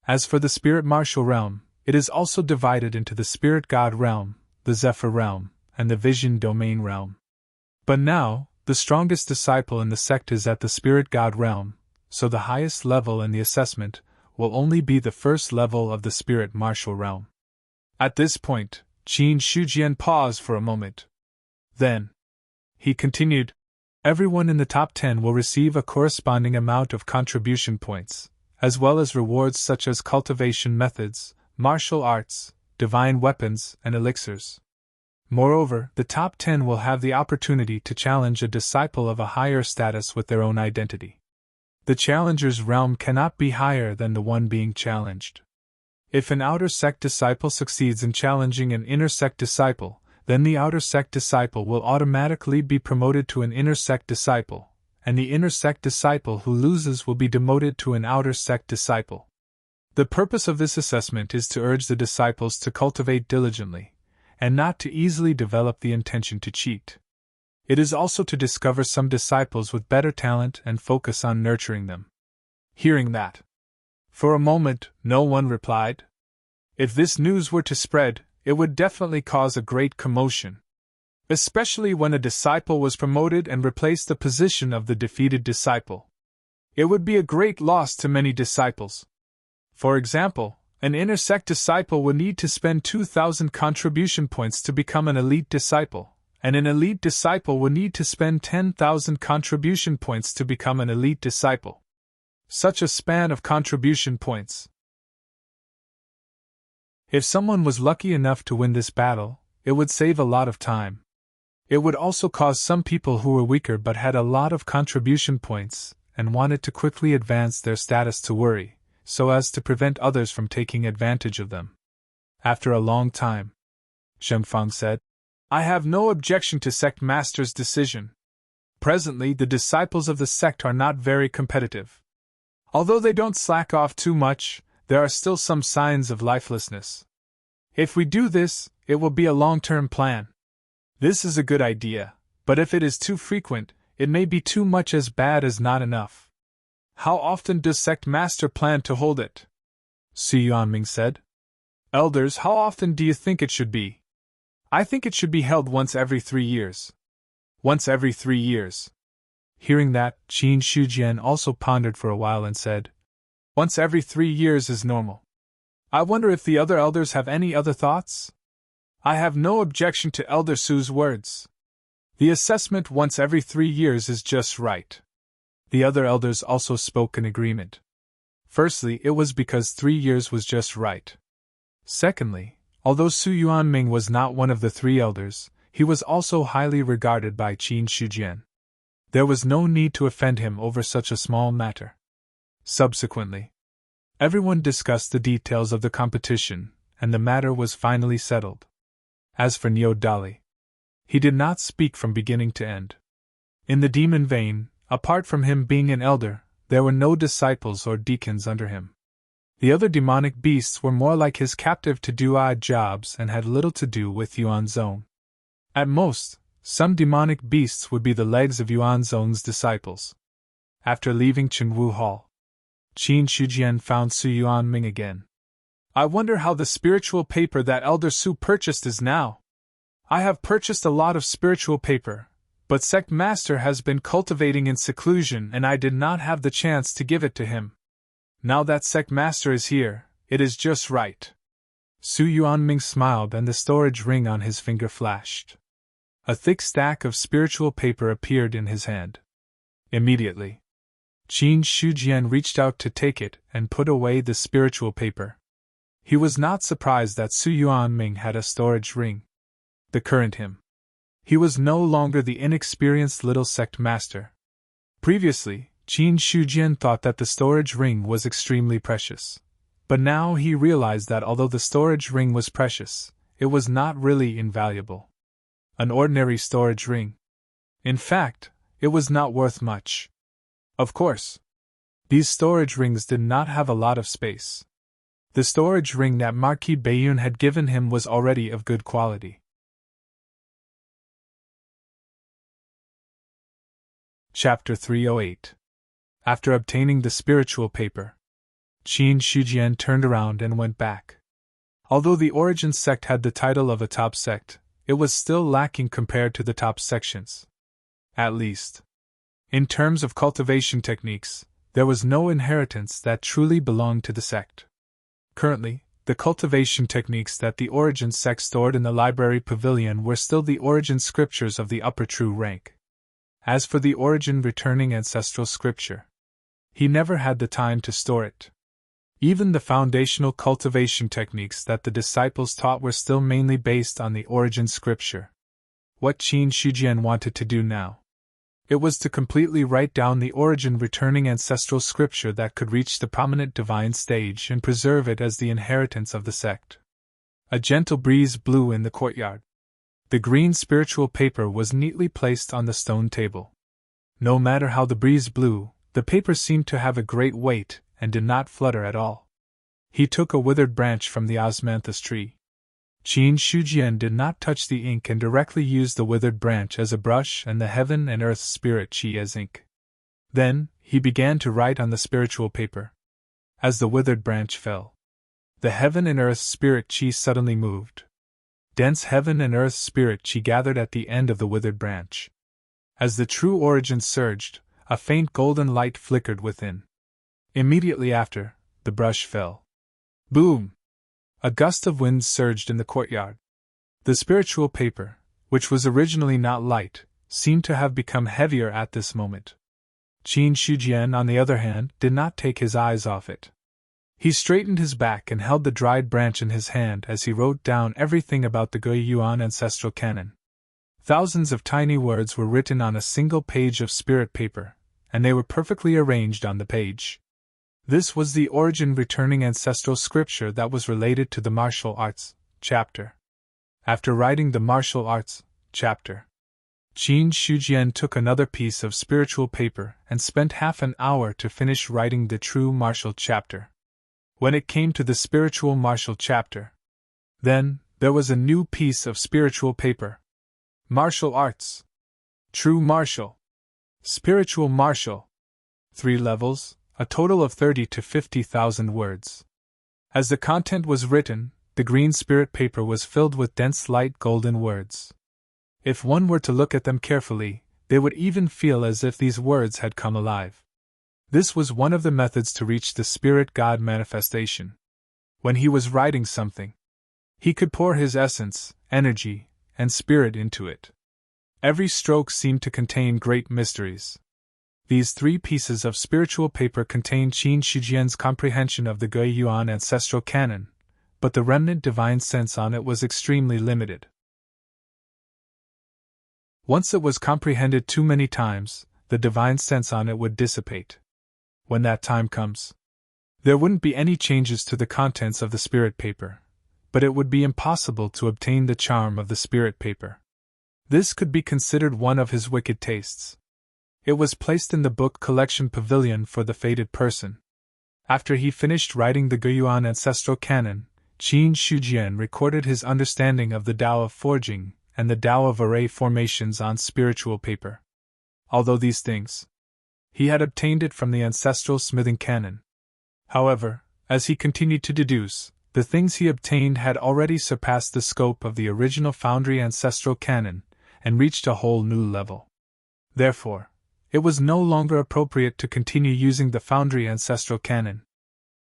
As for the spirit martial realm, it is also divided into the spirit god realm, the zephyr realm, and the vision domain realm. But now, the strongest disciple in the sect is at the spirit god realm, so the highest level in the assessment will only be the 1st level of the spirit martial realm." At this point, Qin Shujian paused for a moment. Then, he continued, "Everyone in the top 10 will receive a corresponding amount of contribution points, as well as rewards such as cultivation methods, martial arts, divine weapons, and elixirs. Moreover, the top 10 will have the opportunity to challenge a disciple of a higher status with their own identity. The challenger's realm cannot be higher than the one being challenged. If an outer sect disciple succeeds in challenging an inner sect disciple, then the outer sect disciple will automatically be promoted to an inner sect disciple, and the inner sect disciple who loses will be demoted to an outer sect disciple. The purpose of this assessment is to urge the disciples to cultivate diligently, and not to easily develop the intention to cheat. It is also to discover some disciples with better talent and focus on nurturing them." Hearing that, for a moment, no one replied. If this news were to spread, it would definitely cause a great commotion. Especially when a disciple was promoted and replaced the position of the defeated disciple. It would be a great loss to many disciples. For example, an inner sect disciple would need to spend 2,000 contribution points to become an elite disciple, and an elite disciple would need to spend 10,000 contribution points to become an elite disciple. Such a span of contribution points. If someone was lucky enough to win this battle, it would save a lot of time. It would also cause some people who were weaker but had a lot of contribution points and wanted to quickly advance their status to worry, so as to prevent others from taking advantage of them. After a long time, Zhengfang said, "I have no objection to Sect Master's decision. Presently, the disciples of the sect are not very competitive. Although they don't slack off too much, there are still some signs of lifelessness. If we do this, it will be a long-term plan. This is a good idea, but if it is too frequent, it may be too much as bad as not enough. How often does Sect Master plan to hold it?" Su Yuanming said. "Elders, how often do you think it should be?" "I think it should be held once every 3 years. Once every 3 years. Hearing that, Qin Shujian also pondered for a while and said, "Once every 3 years is normal. I wonder if the other elders have any other thoughts?" "I have no objection to Elder Su's words. The assessment once every 3 years is just right." The other elders also spoke in agreement. Firstly, it was because 3 years was just right. Secondly, although Su Yuanming was not one of the 3 elders, he was also highly regarded by Qin Shujian. There was no need to offend him over such a small matter. Subsequently, everyone discussed the details of the competition, and the matter was finally settled. As for Niu Dali, he did not speak from beginning to end. In the demon vein, apart from him being an elder, there were no disciples or deacons under him. The other demonic beasts were more like his captive to do odd jobs and had little to do with Yuanzong. At most, some demonic beasts would be the legs of Yuanzong's disciples. After leaving Chenwu Hall, Qin Shujian found Su Yuanming again. "I wonder how the spiritual paper that Elder Su purchased is now. I have purchased a lot of spiritual paper, but Sect Master has been cultivating in seclusion and I did not have the chance to give it to him. Now that Sect Master is here, it is just right." Su Yuanming smiled and the storage ring on his finger flashed. A thick stack of spiritual paper appeared in his hand. Immediately, Qin Shujian reached out to take it and put away the spiritual paper. He was not surprised that Su Yuanming had a storage ring. The current him. He was no longer the inexperienced little sect master. Previously, Qin Shujian thought that the storage ring was extremely precious. But now he realized that although the storage ring was precious, it was not really invaluable. An ordinary storage ring. In fact, it was not worth much. Of course, these storage rings did not have a lot of space. The storage ring that Marquis Bayun had given him was already of good quality. Chapter 308. After obtaining the spiritual paper, Qin Shujian turned around and went back. Although the Origin sect had the title of a top sect, it was still lacking compared to the top sections. At least, in terms of cultivation techniques, there was no inheritance that truly belonged to the sect. Currently, the cultivation techniques that the Origin sect stored in the library pavilion were still the Origin scriptures of the upper true rank. As for the Origin returning ancestral scripture, he never had the time to store it. Even the foundational cultivation techniques that the disciples taught were still mainly based on the Origin scripture. What Qin Shujian wanted to do now, it was to completely write down the Origin returning ancestral scripture that could reach the prominent divine stage and preserve it as the inheritance of the sect. A gentle breeze blew in the courtyard. The green spiritual paper was neatly placed on the stone table. No matter how the breeze blew, the paper seemed to have a great weight and did not flutter at all. He took a withered branch from the osmanthus tree. Qin Shujian did not touch the ink and directly used the withered branch as a brush and the heaven and earth spirit chi as ink. Then, he began to write on the spiritual paper. As the withered branch fell, the heaven and earth spirit chi suddenly moved. Dense heaven and earth spirit chi gathered at the end of the withered branch. As the true Origin surged, a faint golden light flickered within. Immediately after, the brush fell. Boom! A gust of wind surged in the courtyard. The spiritual paper, which was originally not light, seemed to have become heavier at this moment. Qin Shujian, on the other hand, did not take his eyes off it. He straightened his back and held the dried branch in his hand as he wrote down everything about the Guiyuan ancestral canon. Thousands of tiny words were written on a single page of spirit paper, and they were perfectly arranged on the page. This was the origin returning ancestral scripture that was related to the martial arts chapter. After writing the martial arts chapter, Qin Shujian took another piece of spiritual paper and spent half an hour to finish writing the true martial chapter. When it came to the spiritual martial chapter, then there was a new piece of spiritual paper. Martial arts. True martial. Spiritual martial. 3 levels, a total of 30 to 50,000 words. As the content was written, the green spirit paper was filled with dense light golden words. If one were to look at them carefully, they would even feel as if these words had come alive. This was one of the methods to reach the spirit God manifestation. When he was writing something, he could pour his essence, energy, and spirit into it. Every stroke seemed to contain great mysteries. These 3 pieces of spiritual paper contained Qin Shujian's comprehension of the Guiyuan ancestral canon, but the remnant divine sense on it was extremely limited. Once it was comprehended too many times, the divine sense on it would dissipate. When that time comes, there wouldn't be any changes to the contents of the spirit paper, but it would be impossible to obtain the charm of the spirit paper. This could be considered one of his wicked tastes. It was placed in the book collection pavilion for the fated person. After he finished writing the Guiyuan ancestral canon, Qin Shujian recorded his understanding of the Tao of forging and the Tao of array formations on spiritual paper. Although these things, he had obtained it from the ancestral smithing canon. However, as he continued to deduce, the things he obtained had already surpassed the scope of the original foundry ancestral canon and reached a whole new level. Therefore, it was no longer appropriate to continue using the foundry ancestral canon.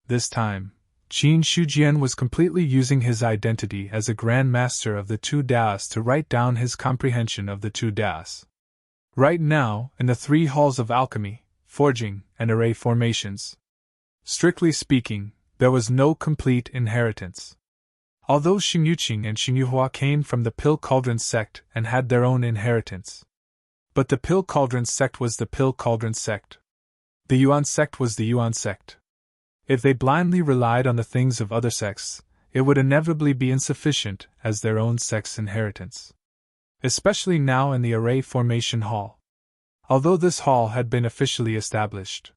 This time, Qin Shujian was completely using his identity as a Grand Master of the 2 Taos to write down his comprehension of the 2 Taos. Right now, in the 3 halls of alchemy, forging, and array formations, strictly speaking, there was no complete inheritance. Although Xingyuqing and Xingyuhua came from the Pill Cauldron sect and had their own inheritance. But the Pill Cauldron sect was the Pill Cauldron sect. The Yuan sect was the Yuan sect. If they blindly relied on the things of other sects, it would inevitably be insufficient as their own sect's inheritance. Especially now in the Array Formation Hall. Although this hall had been officially established.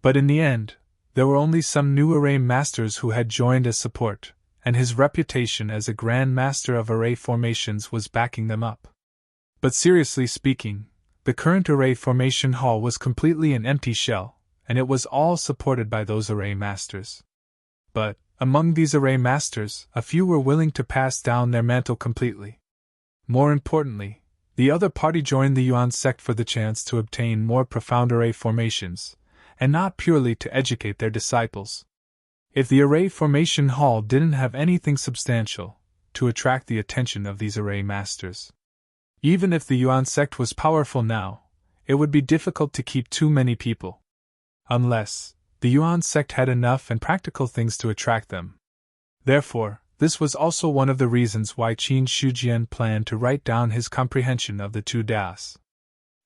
But in the end, there were only some new Array Masters who had joined as support, and his reputation as a Grand Master of Array Formations was backing them up. But seriously speaking, the current Array Formation Hall was completely an empty shell, and it was all supported by those Array Masters. But, among these Array Masters, a few were willing to pass down their mantle completely. More importantly, the other party joined the Yuan sect for the chance to obtain more profound Array formations, and not purely to educate their disciples. If the Array Formation Hall didn't have anything substantial to attract the attention of these Array Masters. Even if the Yuan sect was powerful now, it would be difficult to keep too many people. Unless the Yuan sect had enough and practical things to attract them. Therefore, this was also one of the reasons why Qin Shujian planned to write down his comprehension of the 2 Taos.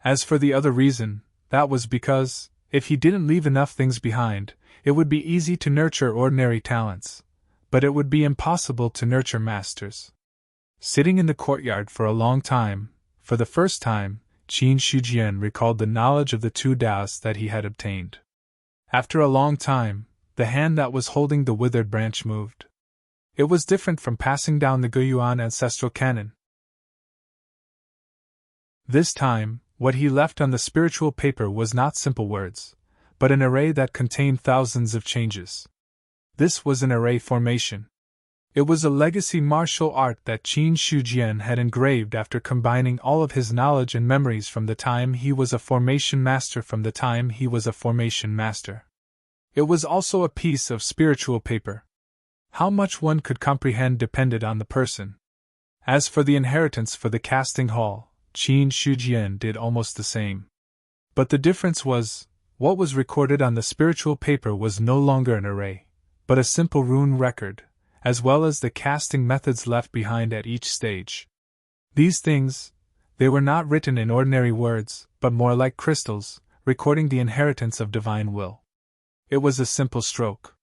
As for the other reason, that was because, if he didn't leave enough things behind, it would be easy to nurture ordinary talents, but it would be impossible to nurture masters. Sitting in the courtyard for a long time, for the first time, Qin Shujian recalled the knowledge of the 2 Taos that he had obtained. After a long time, the hand that was holding the withered branch moved. It was different from passing down the Guiyuan ancestral canon. This time, what he left on the spiritual paper was not simple words, but an array that contained thousands of changes. This was an array formation. It was a legacy martial art that Qin Shujian had engraved after combining all of his knowledge and memories from the time he was a formation master It was also a piece of spiritual paper. How much one could comprehend depended on the person. As for the inheritance for the casting hall, Qin Shujian did almost the same. But the difference was, what was recorded on the spiritual paper was no longer an array, but a simple rune record, as well as the casting methods left behind at each stage. These things, they were not written in ordinary words, but more like crystals, recording the inheritance of divine will. It was a simple stroke.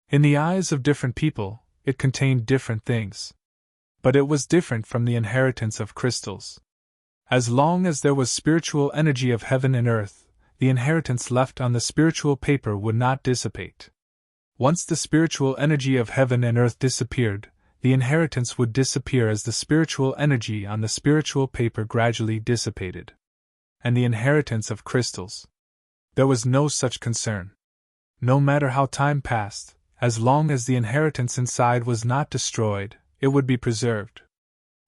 In the eyes of different people, it contained different things. But it was different from the inheritance of crystals. As long as there was spiritual energy of heaven and earth, the inheritance left on the spiritual paper would not dissipate. Once the spiritual energy of heaven and earth disappeared, the inheritance would disappear as the spiritual energy on the spiritual paper gradually dissipated. And the inheritance of crystals. There was no such concern. No matter how time passed, as long as the inheritance inside was not destroyed, it would be preserved.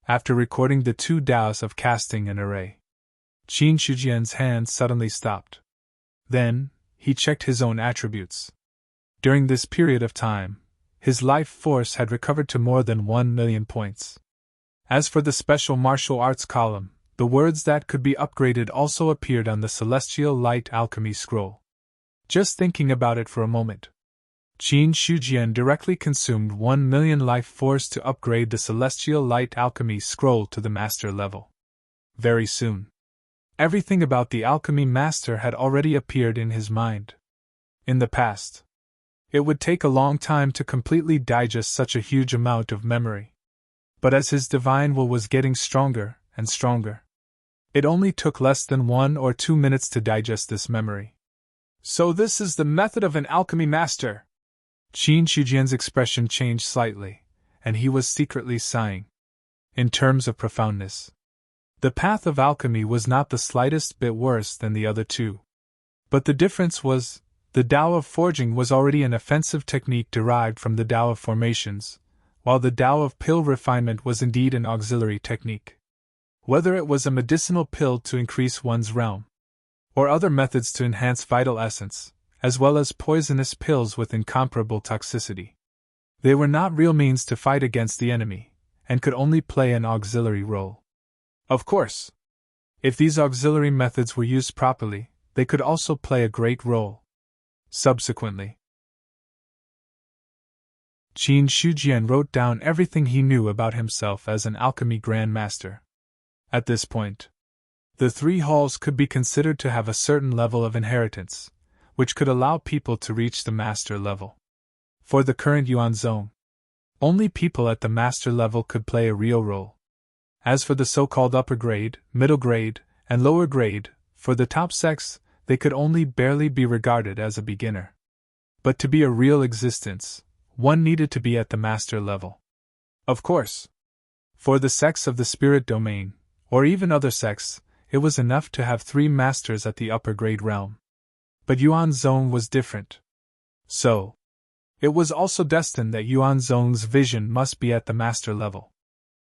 After recording the 2 Tao's of casting an array, Qin Shujian's hand suddenly stopped. Then, he checked his own attributes. During this period of time, his life force had recovered to more than 1,000,000 points. As for the special martial arts column, the words that could be upgraded also appeared on the Celestial Light Alchemy scroll. Just thinking about it for a moment, Qin Shujian directly consumed 1,000,000 life force to upgrade the Celestial Light Alchemy scroll to the master level. Very soon, everything about the alchemy master had already appeared in his mind. In the past, it would take a long time to completely digest such a huge amount of memory. But as his divine will was getting stronger and stronger, it only took less than 1 or 2 minutes to digest this memory. So this is the method of an alchemy master! Qin Shujian's expression changed slightly, and he was secretly sighing. In terms of profoundness, the path of alchemy was not the slightest bit worse than the other two. But the difference was, the Tao of forging was already an offensive technique derived from the Tao of formations, while the Tao of pill refinement was indeed an auxiliary technique. Whether it was a medicinal pill to increase one's realm, or other methods to enhance vital essence, as well as poisonous pills with incomparable toxicity, they were not real means to fight against the enemy, and could only play an auxiliary role. Of course, if these auxiliary methods were used properly, they could also play a great role. Subsequently, Qin Shujian wrote down everything he knew about himself as an alchemy grandmaster. At this point, the 3 halls could be considered to have a certain level of inheritance, which could allow people to reach the master level. For the current Yuan Zone, only people at the master level could play a real role. As for the so-called upper grade, middle grade, and lower grade, for the top sects, they could only barely be regarded as a beginner. But to be a real existence, one needed to be at the master level. Of course, for the sects of the spirit domain, or even other sects, it was enough to have 3 masters at the upper grade realm. But Yuan Zone was different. So, it was also destined that Yuan Zone's vision must be at the master level.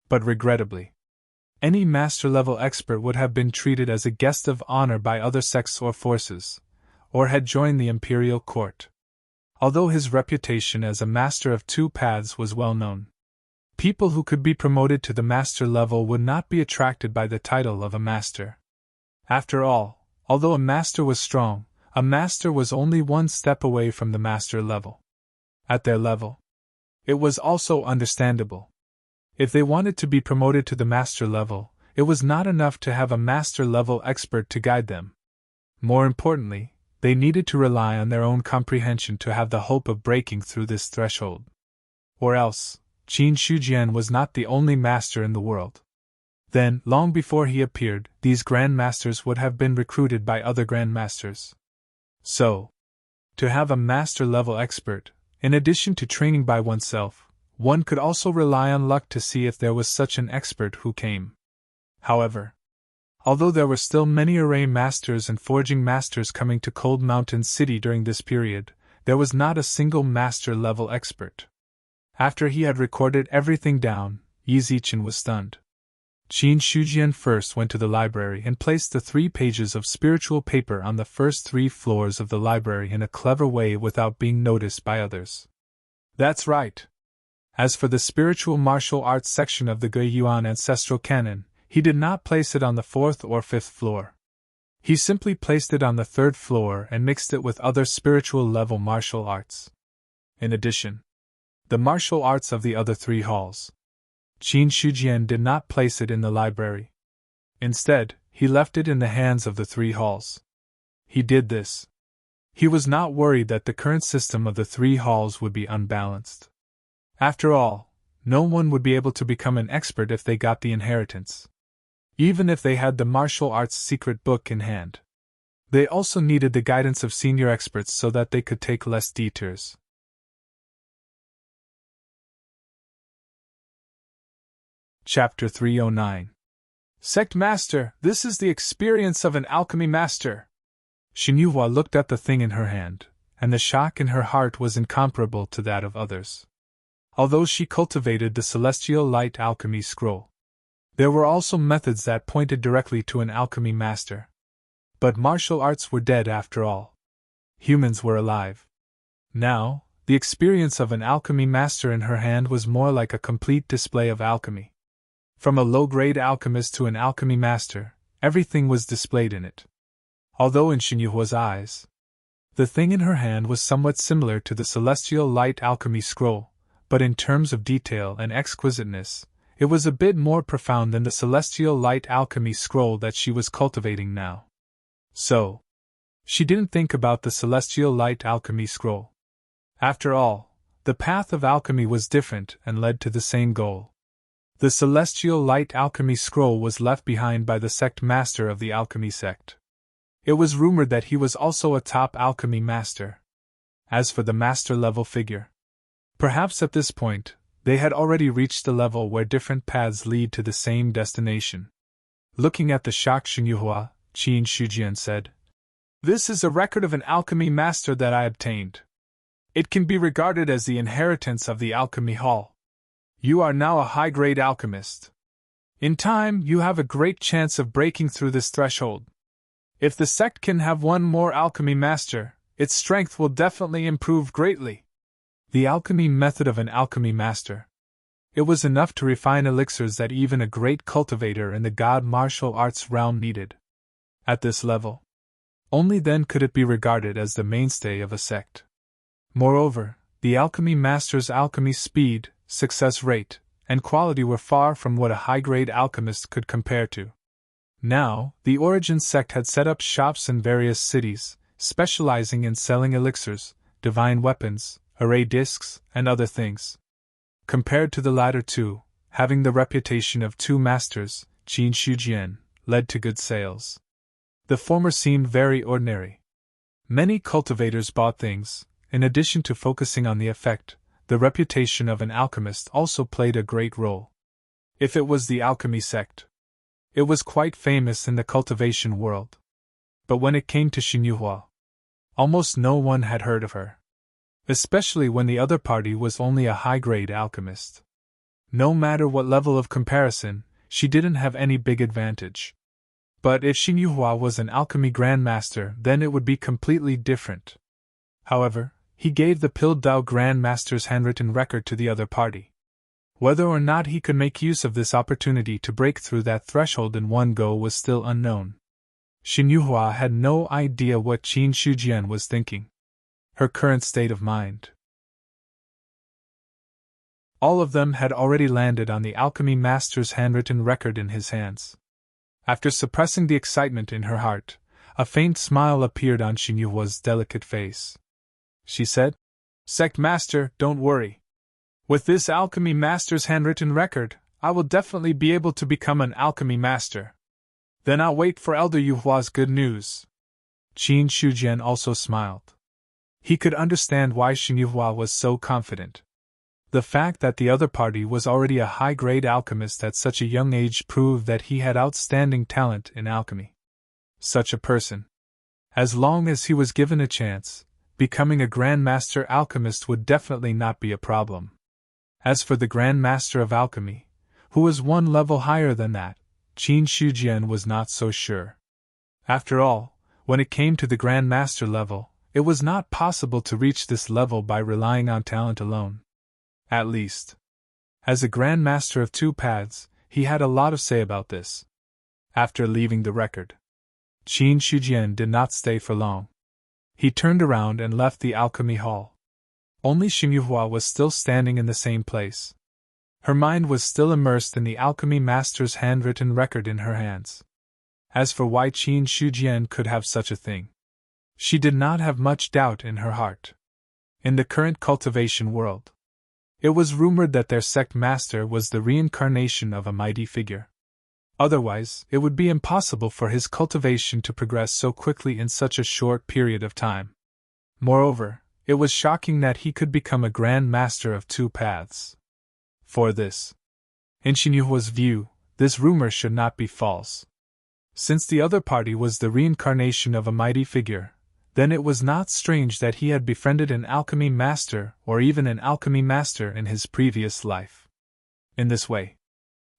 But regrettably, any master-level expert would have been treated as a guest of honor by other sects or forces, or had joined the imperial court. Although his reputation as a master of 2 paths was well known, people who could be promoted to the master level would not be attracted by the title of a master. After all, although a master was strong, a master was only 1 step away from the master level. At their level, it was also understandable. If they wanted to be promoted to the master level, it was not enough to have a master-level expert to guide them. More importantly, they needed to rely on their own comprehension to have the hope of breaking through this threshold. Or else, Qin Shujian was not the only master in the world. Then, long before he appeared, these grandmasters would have been recruited by other grandmasters. So, to have a master-level expert, in addition to training by oneself, one could also rely on luck to see if there was such an expert who came. However, although there were still many array masters and forging masters coming to Cold Mountain City during this period, there was not a single master-level expert. After he had recorded everything down, Yi Zichen was stunned. Qin Shujian first went to the library and placed the 3 pages of spiritual paper on the first 3 floors of the library in a clever way without being noticed by others. That's right. As for the spiritual martial arts section of the Guiyuan ancestral canon, he did not place it on the 4th or 5th floor. He simply placed it on the third floor and mixed it with other spiritual-level martial arts. In addition, the martial arts of the other 3 halls. Qin Shujian did not place it in the library. Instead, he left it in the hands of the 3 halls. He did this. He was not worried that the current system of the 3 halls would be unbalanced. After all, no one would be able to become an expert if they got the inheritance, even if they had the martial arts secret book in hand. They also needed the guidance of senior experts so that they could take less detours. Chapter 309. Sect Master, this is the experience of an alchemy master. Xinyuhua looked at the thing in her hand, and the shock in her heart was incomparable to that of others. Although she cultivated the celestial light alchemy scroll, there were also methods that pointed directly to an alchemy master. But martial arts were dead after all. Humans were alive. Now, the experience of an alchemy master in her hand was more like a complete display of alchemy. From a low-grade alchemist to an alchemy master, everything was displayed in it. Although in Xinyuhua's eyes, the thing in her hand was somewhat similar to the celestial light alchemy scroll, but in terms of detail and exquisiteness, it was a bit more profound than the celestial light alchemy scroll that she was cultivating now. So, she didn't think about the celestial light alchemy scroll. After all, the path of alchemy was different and led to the same goal. The celestial light alchemy scroll was left behind by the sect master of the alchemy sect. It was rumored that he was also a top alchemy master. As for the master-level figure, perhaps at this point, they had already reached the level where different paths lead to the same destination. Looking at the shocked Xinyuhua, Qin Shujian said, "This is a record of an alchemy master that I obtained. It can be regarded as the inheritance of the alchemy hall. You are now a high-grade alchemist. In time, you have a great chance of breaking through this threshold. If the sect can have one more alchemy master, its strength will definitely improve greatly." The alchemy method of an alchemy master. It was enough to refine elixirs that even a great cultivator in the god martial arts realm needed. At this level, only then could it be regarded as the mainstay of a sect. Moreover, the alchemy master's alchemy speed, success rate, and quality were far from what a high-grade alchemist could compare to. Now, the Origin sect had set up shops in various cities, specializing in selling elixirs, divine weapons, array discs, and other things. Compared to the latter two, having the reputation of 2 masters, Qin Shujian, led to good sales. The former seemed very ordinary. Many cultivators bought things. In addition to focusing on the effect, the reputation of an alchemist also played a great role. If it was the alchemy sect, it was quite famous in the cultivation world. But when it came to Xinyuhua, almost no one had heard of her. Especially when the other party was only a high-grade alchemist. No matter what level of comparison, she didn't have any big advantage. But if Xinyuhua was an alchemy grandmaster, then it would be completely different. However, he gave the Pildao Grandmaster's handwritten record to the other party. Whether or not he could make use of this opportunity to break through that threshold in one go was still unknown. Xinyuhua had no idea what Qin Shujian was thinking. Her current state of mind. All of them had already landed on the alchemy master's handwritten record in his hands. After suppressing the excitement in her heart, a faint smile appeared on Xinyuhua's delicate face. She said, "Sect Master, don't worry. With this alchemy master's handwritten record, I will definitely be able to become an alchemy master. Then I'll wait for Elder Yuhua's good news." Qin Shujian also smiled. He could understand why Xinyuhua was so confident. The fact that the other party was already a high-grade alchemist at such a young age proved that he had outstanding talent in alchemy. Such a person, as long as he was given a chance, becoming a Grandmaster alchemist would definitely not be a problem. As for the Grandmaster of Alchemy, who was one level higher than that, Qin Shujian was not so sure. After all, when it came to the Grandmaster level, it was not possible to reach this level by relying on talent alone. At least, as a Grandmaster of 2 paths, he had a lot of say about this. After leaving the record, Qin Shujian did not stay for long. He turned around and left the alchemy hall. Only Xing Yuhua was still standing in the same place. Her mind was still immersed in the alchemy master's handwritten record in her hands. As for why Qin Shujian could have such a thing, she did not have much doubt in her heart. In the current cultivation world, it was rumored that their sect master was the reincarnation of a mighty figure. Otherwise, it would be impossible for his cultivation to progress so quickly in such a short period of time. Moreover, it was shocking that he could become a grand master of two paths. For this, in Xinyuhua's view, this rumor should not be false. Since the other party was the reincarnation of a mighty figure, then it was not strange that he had befriended an alchemy master or even an alchemy master in his previous life. In this way,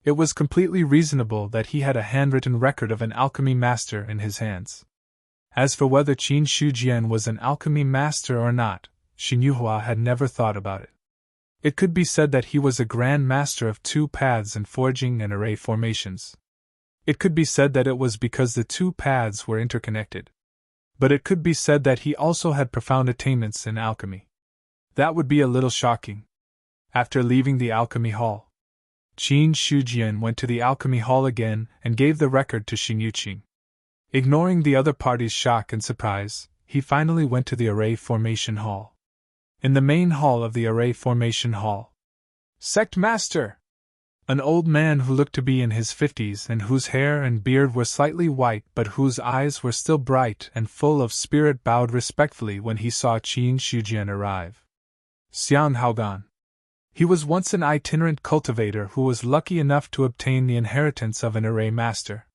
it was completely reasonable that he had a handwritten record of an alchemy master in his hands. As for whether Qin Shujian was an alchemy master or not, Xinyuhua had never thought about it. It could be said that he was a grand master of two paths in forging and array formations. It could be said that it was because the two paths were interconnected. But it could be said that he also had profound attainments in alchemy. That would be a little shocking. After leaving the alchemy hall, Qin Shujian went to the alchemy hall again and gave the record to Xing Yuqing. Ignoring the other party's shock and surprise, he finally went to the array formation hall. In the main hall of the array formation hall, Sect Master! An old man who looked to be in his 50s and whose hair and beard were slightly white but whose eyes were still bright and full of spirit bowed respectfully when he saw Qin Shujian arrive. Xiang Haogan. He was once an itinerant cultivator who was lucky enough to obtain the inheritance of an array master.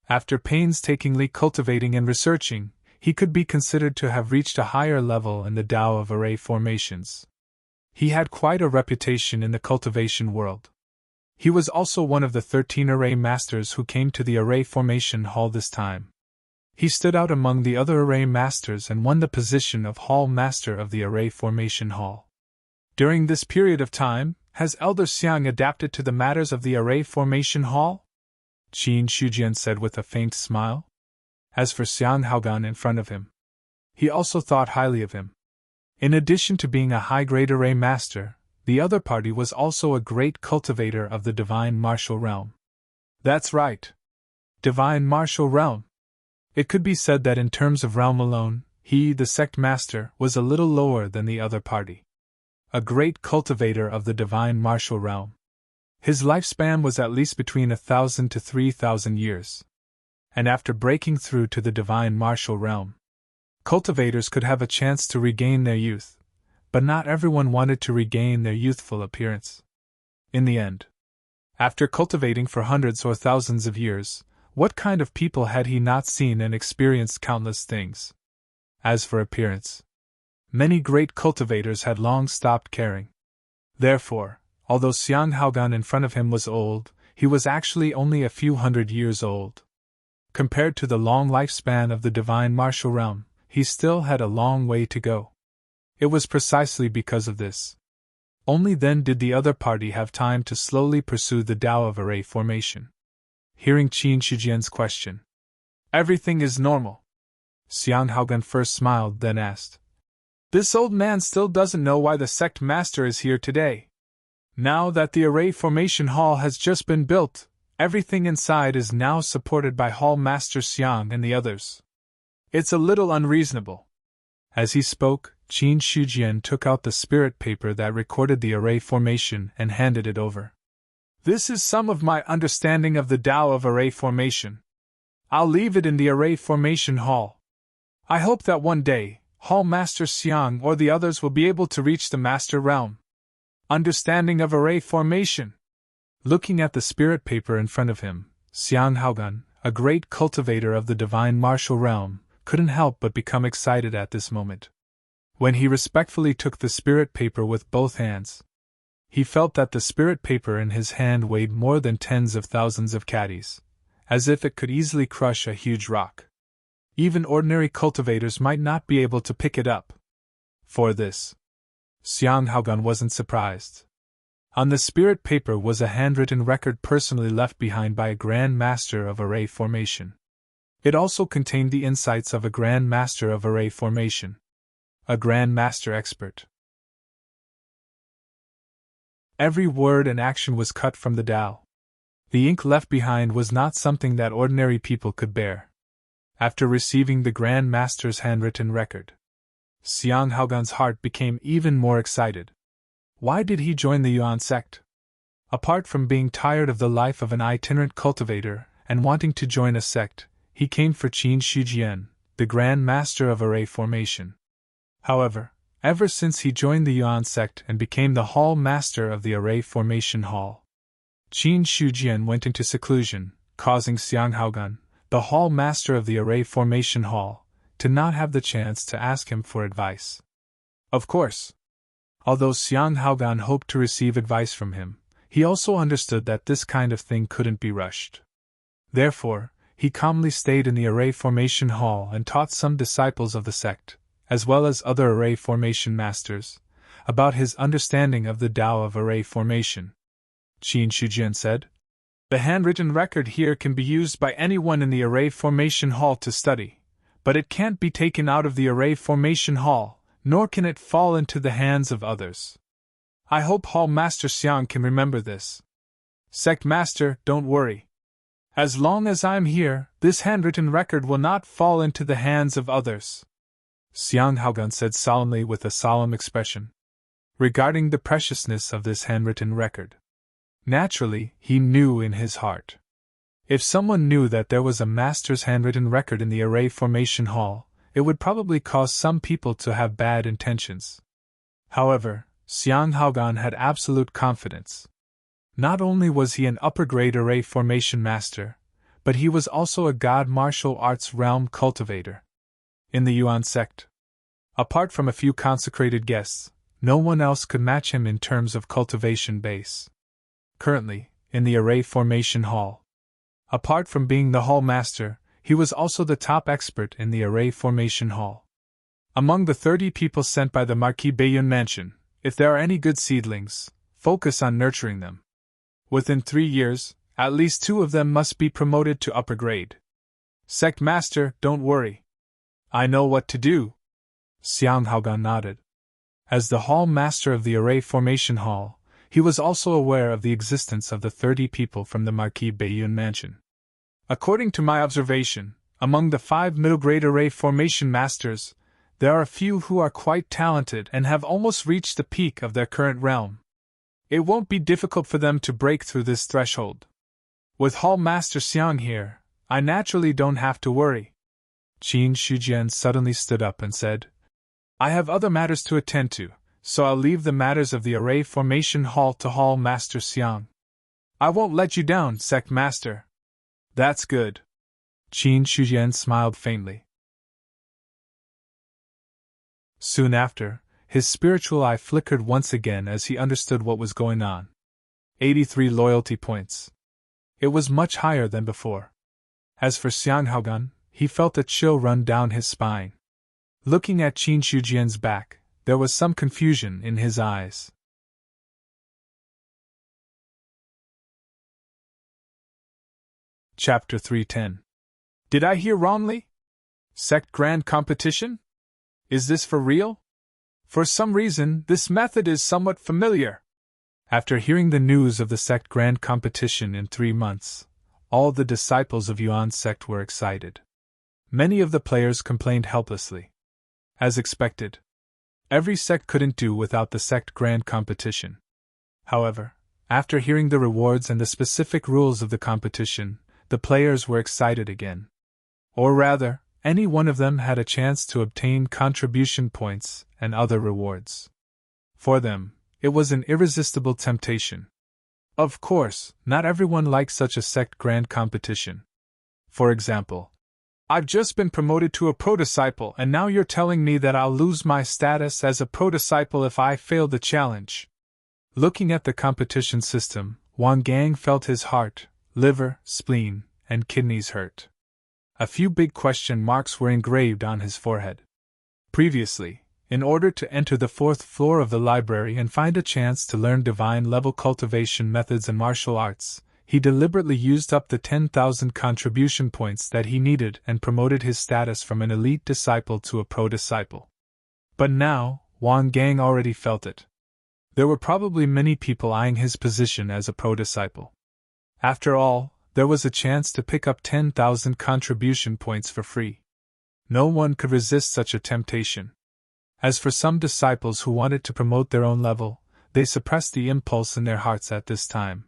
After painstakingly cultivating and researching, he could be considered to have reached a higher level in the Tao of array formations. He had quite a reputation in the cultivation world. He was also one of the 13 array masters who came to the array formation hall this time. He stood out among the other array masters and won the position of hall master of the array formation hall. During this period of time, has Elder Xiang adapted to the matters of the array formation hall? Qin Shujian said with a faint smile. As for Xiang Haogan in front of him, he also thought highly of him. In addition to being a high-grade array master, the other party was also a great cultivator of the divine martial realm. That's right. Divine martial realm. It could be said that in terms of realm alone, he, the sect master, was a little lower than the other party. A great cultivator of the divine martial realm. His lifespan was at least between 1,000 to 3,000 years. And after breaking through to the divine martial realm, cultivators could have a chance to regain their youth, but not everyone wanted to regain their youthful appearance. In the end, after cultivating for hundreds or thousands of years, what kind of people had he not seen and experienced countless things? As for appearance, many great cultivators had long stopped caring. Therefore, although Xiang Haogan in front of him was old, he was actually only a few hundred years old. Compared to the long lifespan of the divine martial realm, he still had a long way to go. It was precisely because of this. Only then did the other party have time to slowly pursue the Tao of array formation. Hearing Qin Shujian's question, "Everything is normal." Xiang Haogan first smiled, then asked, "This old man still doesn't know why the sect master is here today. Now that the array formation hall has just been built, everything inside is now supported by Hall Master Xiang and the others. It's a little unreasonable." As he spoke, Qin Shujian took out the spirit paper that recorded the array formation and handed it over. "This is some of my understanding of the Tao of array formation. I'll leave it in the array formation hall. I hope that one day, Hall Master Xiang or the others will be able to reach the master realm. Understanding of array formation." Looking at the spirit paper in front of him, Xiang Haogan, a great cultivator of the divine martial realm, couldn't help but become excited at this moment. When he respectfully took the spirit paper with both hands, he felt that the spirit paper in his hand weighed more than tens of thousands of caddies, as if it could easily crush a huge rock. Even ordinary cultivators might not be able to pick it up. For this, Xiang Haogan wasn't surprised. On the spirit paper was a handwritten record personally left behind by a Grand Master of Array Formation. It also contained the insights of a Grand Master of Array Formation, a Grand Master expert. Every word and action was cut from the Tao. The ink left behind was not something that ordinary people could bear. After receiving the Grand Master's handwritten record, Xiang Haogan's heart became even more excited. Why did he join the Yuan sect? Apart from being tired of the life of an itinerant cultivator and wanting to join a sect, he came for Qin Shijian, the Grand Master of Array Formation. However, ever since he joined the Yuan sect and became the Hall Master of the Array Formation Hall, Qin Shijian went into seclusion, causing Xiang Haogan, the Hall Master of the Array Formation Hall, to not have the chance to ask him for advice. Of course, although Xiang Haogan hoped to receive advice from him, he also understood that this kind of thing couldn't be rushed. Therefore, he calmly stayed in the Array Formation Hall and taught some disciples of the sect, as well as other Array Formation Masters, about his understanding of the Tao of Array Formation. Qin Shijian said, "The handwritten record here can be used by anyone in the Array Formation Hall to study, but it can't be taken out of the Array Formation Hall, nor can it fall into the hands of others. I hope Hall Master Xiang can remember this. Sect Master, don't worry. As long as I'm here, this handwritten record will not fall into the hands of others," Xiang Haogan said solemnly with a solemn expression. Regarding the preciousness of this handwritten record, naturally, he knew in his heart. If someone knew that there was a master's handwritten record in the Array Formation Hall, it would probably cause some people to have bad intentions. However, Xiang Haogan had absolute confidence. Not only was he an upper-grade Array Formation Master, but he was also a God Martial Arts Realm cultivator. In the Yuan sect, apart from a few consecrated guests, no one else could match him in terms of cultivation base. Currently, in the Array Formation Hall, apart from being the Hall Master, he was also the top expert in the Array Formation Hall. Among the 30 people sent by the Marquis Bayun Mansion, if there are any good seedlings, focus on nurturing them. Within 3 years, at least 2 of them must be promoted to upper grade. Sect Master, don't worry. I know what to do. Xiang Haogan nodded. As the Hall Master of the Array Formation Hall, he was also aware of the existence of the 30 people from the Marquis Bayun Mansion. According to my observation, among the 5 middle-grade Array Formation Masters, there are a few who are quite talented and have almost reached the peak of their current realm. It won't be difficult for them to break through this threshold. With Hall Master Xiang here, I naturally don't have to worry. Qin Shijian suddenly stood up and said, I have other matters to attend to, so I'll leave the matters of the Array Formation Hall to Hall Master Xiang. I won't let you down, Sect Master. That's good. Qin Shijian smiled faintly. Soon after, his spiritual eye flickered once again as he understood what was going on. 83 loyalty points. It was much higher than before. As for Xiang Haogan, he felt a chill run down his spine. Looking at Qin Shijian's back, there was some confusion in his eyes. Chapter 310. Did I hear wrongly? Sect Grand Competition? Is this for real? For some reason, this method is somewhat familiar. After hearing the news of the Sect Grand Competition in 3 months, all the disciples of Yuan sect were excited. Many of the players complained helplessly. As expected, every sect couldn't do without the Sect Grand Competition. However, after hearing the rewards and the specific rules of the competition, the players were excited again. Or rather, any one of them had a chance to obtain contribution points and other rewards. For them, it was an irresistible temptation. Of course, not everyone likes such a Sect Grand Competition. For example, I've just been promoted to a pro-disciple and now you're telling me that I'll lose my status as a pro-disciple if I fail the challenge. Looking at the competition system, Wang Gang felt his heart, liver, spleen, and kidneys hurt. A few big question marks were engraved on his forehead. Previously, In order to enter the 4th floor of the library and find a chance to learn divine-level cultivation methods and martial arts, he deliberately used up the 10,000 contribution points that he needed and promoted his status from an elite disciple to a pro-disciple. But now, Wang Gang already felt it. There were probably many people eyeing his position as a pro-disciple. After all, there was a chance to pick up 10,000 contribution points for free. No one could resist such a temptation. As for some disciples who wanted to promote their own level, they suppressed the impulse in their hearts at this time.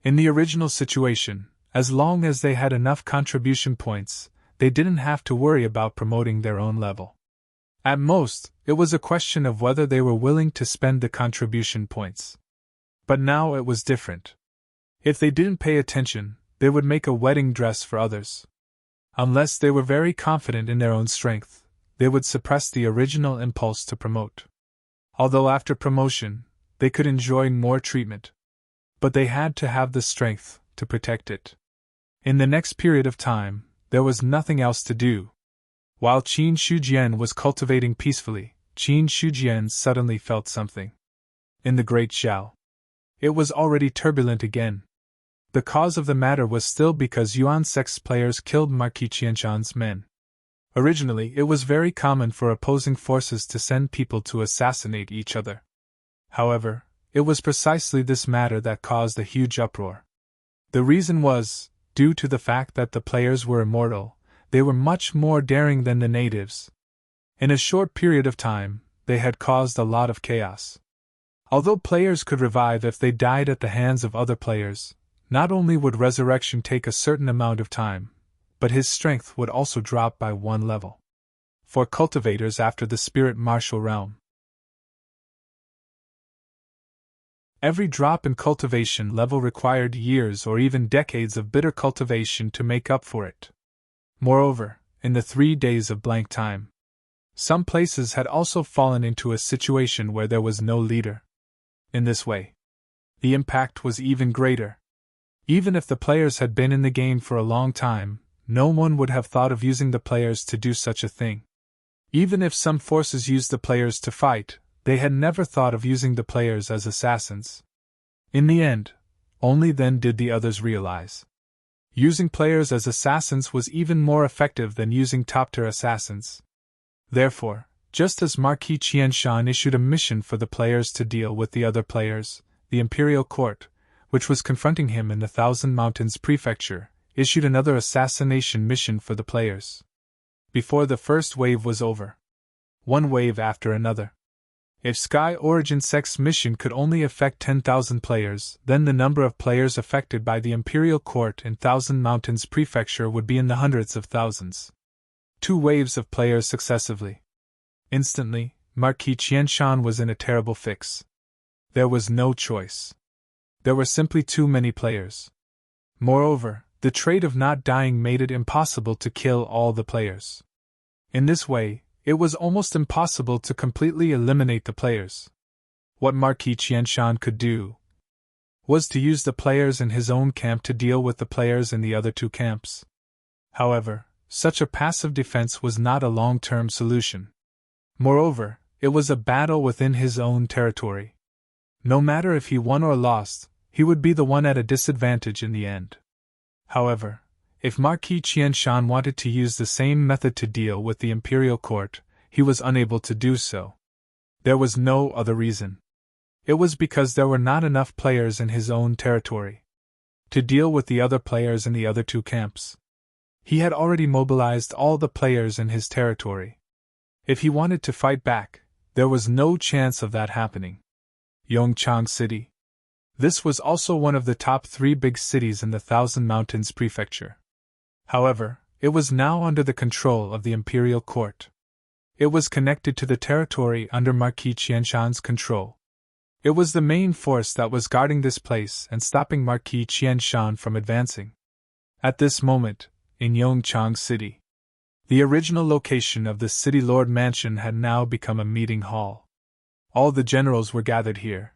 In the original situation, as long as they had enough contribution points, they didn't have to worry about promoting their own level. At most, it was a question of whether they were willing to spend the contribution points. But now it was different. If they didn't pay attention, they would make a wedding dress for others. Unless they were very confident in their own strength, they would suppress the original impulse to promote. Although after promotion, they could enjoy more treatment. But they had to have the strength to protect it. In the next period of time, there was nothing else to do. While Qin Shujian was cultivating peacefully, Qin Shujian suddenly felt something. In the Great Zhao. It was already turbulent again. The cause of the matter was still because Yuan sect's players killed Marquis Qianshan's men. Originally, it was very common for opposing forces to send people to assassinate each other. However, it was precisely this matter that caused a huge uproar. The reason was, due to the fact that the players were immortal, they were much more daring than the natives. In a short period of time, they had caused a lot of chaos. Although players could revive if they died at the hands of other players, not only would resurrection take a certain amount of time, but his strength would also drop by 1 level. For cultivators after the spirit martial realm, every drop in cultivation level required years or even decades of bitter cultivation to make up for it. Moreover, in the 3 days of blank time, some places had also fallen into a situation where there was no leader. In this way, the impact was even greater. Even if the players had been in the game for a long time, no one would have thought of using the players to do such a thing. Even if some forces used the players to fight, they had never thought of using the players as assassins. In the end, only then did the others realize. Using players as assassins was even more effective than using top-tier assassins. Therefore, just as Marquis Qianshan issued a mission for the players to deal with the other players, the Imperial Court, which was confronting him in the Thousand Mountains Prefecture, issued another assassination mission for the players. Before the first wave was over, one wave after another. If Sky Origin Sect's mission could only affect 10,000 players, then the number of players affected by the Imperial Court in Thousand Mountains Prefecture would be in the hundreds of thousands. 2 waves of players successively. Instantly, Marquis Qianshan was in a terrible fix. There was no choice. There were simply too many players. Moreover, the trait of not dying made it impossible to kill all the players. In this way, it was almost impossible to completely eliminate the players. What Marquis Qianshan could do was to use the players in his own camp to deal with the players in the other 2 camps. However, such a passive defense was not a long-term solution. Moreover, it was a battle within his own territory. No matter if he won or lost, he would be the one at a disadvantage in the end. However, if Marquis Qianshan wanted to use the same method to deal with the Imperial Court, he was unable to do so. There was no other reason. It was because there were not enough players in his own territory to deal with the other players in the other 2 camps. He had already mobilized all the players in his territory. If he wanted to fight back, there was no chance of that happening. Yongchang City. This was also one of the top 3 big cities in the Thousand Mountains Prefecture. However, it was now under the control of the Imperial Court. It was connected to the territory under Marquis Qianshan's control. It was the main force that was guarding this place and stopping Marquis Qianshan from advancing. At this moment, in Yongchang City, the original location of the City Lord Mansion had now become a meeting hall. All the generals were gathered here.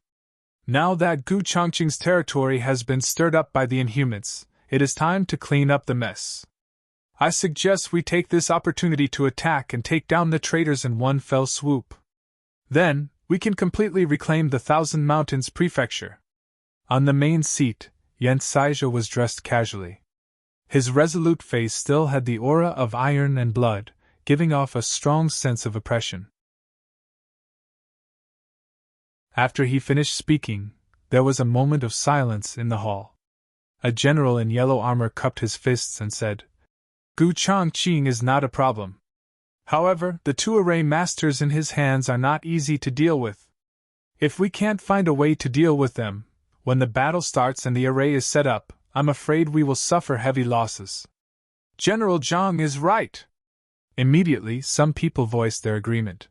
Now that Gu Chongqing's territory has been stirred up by the Inhumans, it is time to clean up the mess. I suggest we take this opportunity to attack and take down the traitors in one fell swoop. Then, we can completely reclaim the Thousand Mountains Prefecture. On the main seat, Yen Saija was dressed casually. His resolute face still had the aura of iron and blood, giving off a strong sense of oppression. After he finished speaking, there was a moment of silence in the hall. A general in yellow armor cupped his fists and said, "Gu Chongqing is not a problem. However, the two array masters in his hands are not easy to deal with. If we can't find a way to deal with them, when the battle starts and the array is set up, I'm afraid we will suffer heavy losses." General Zhang is right. Immediately, some people voiced their agreement.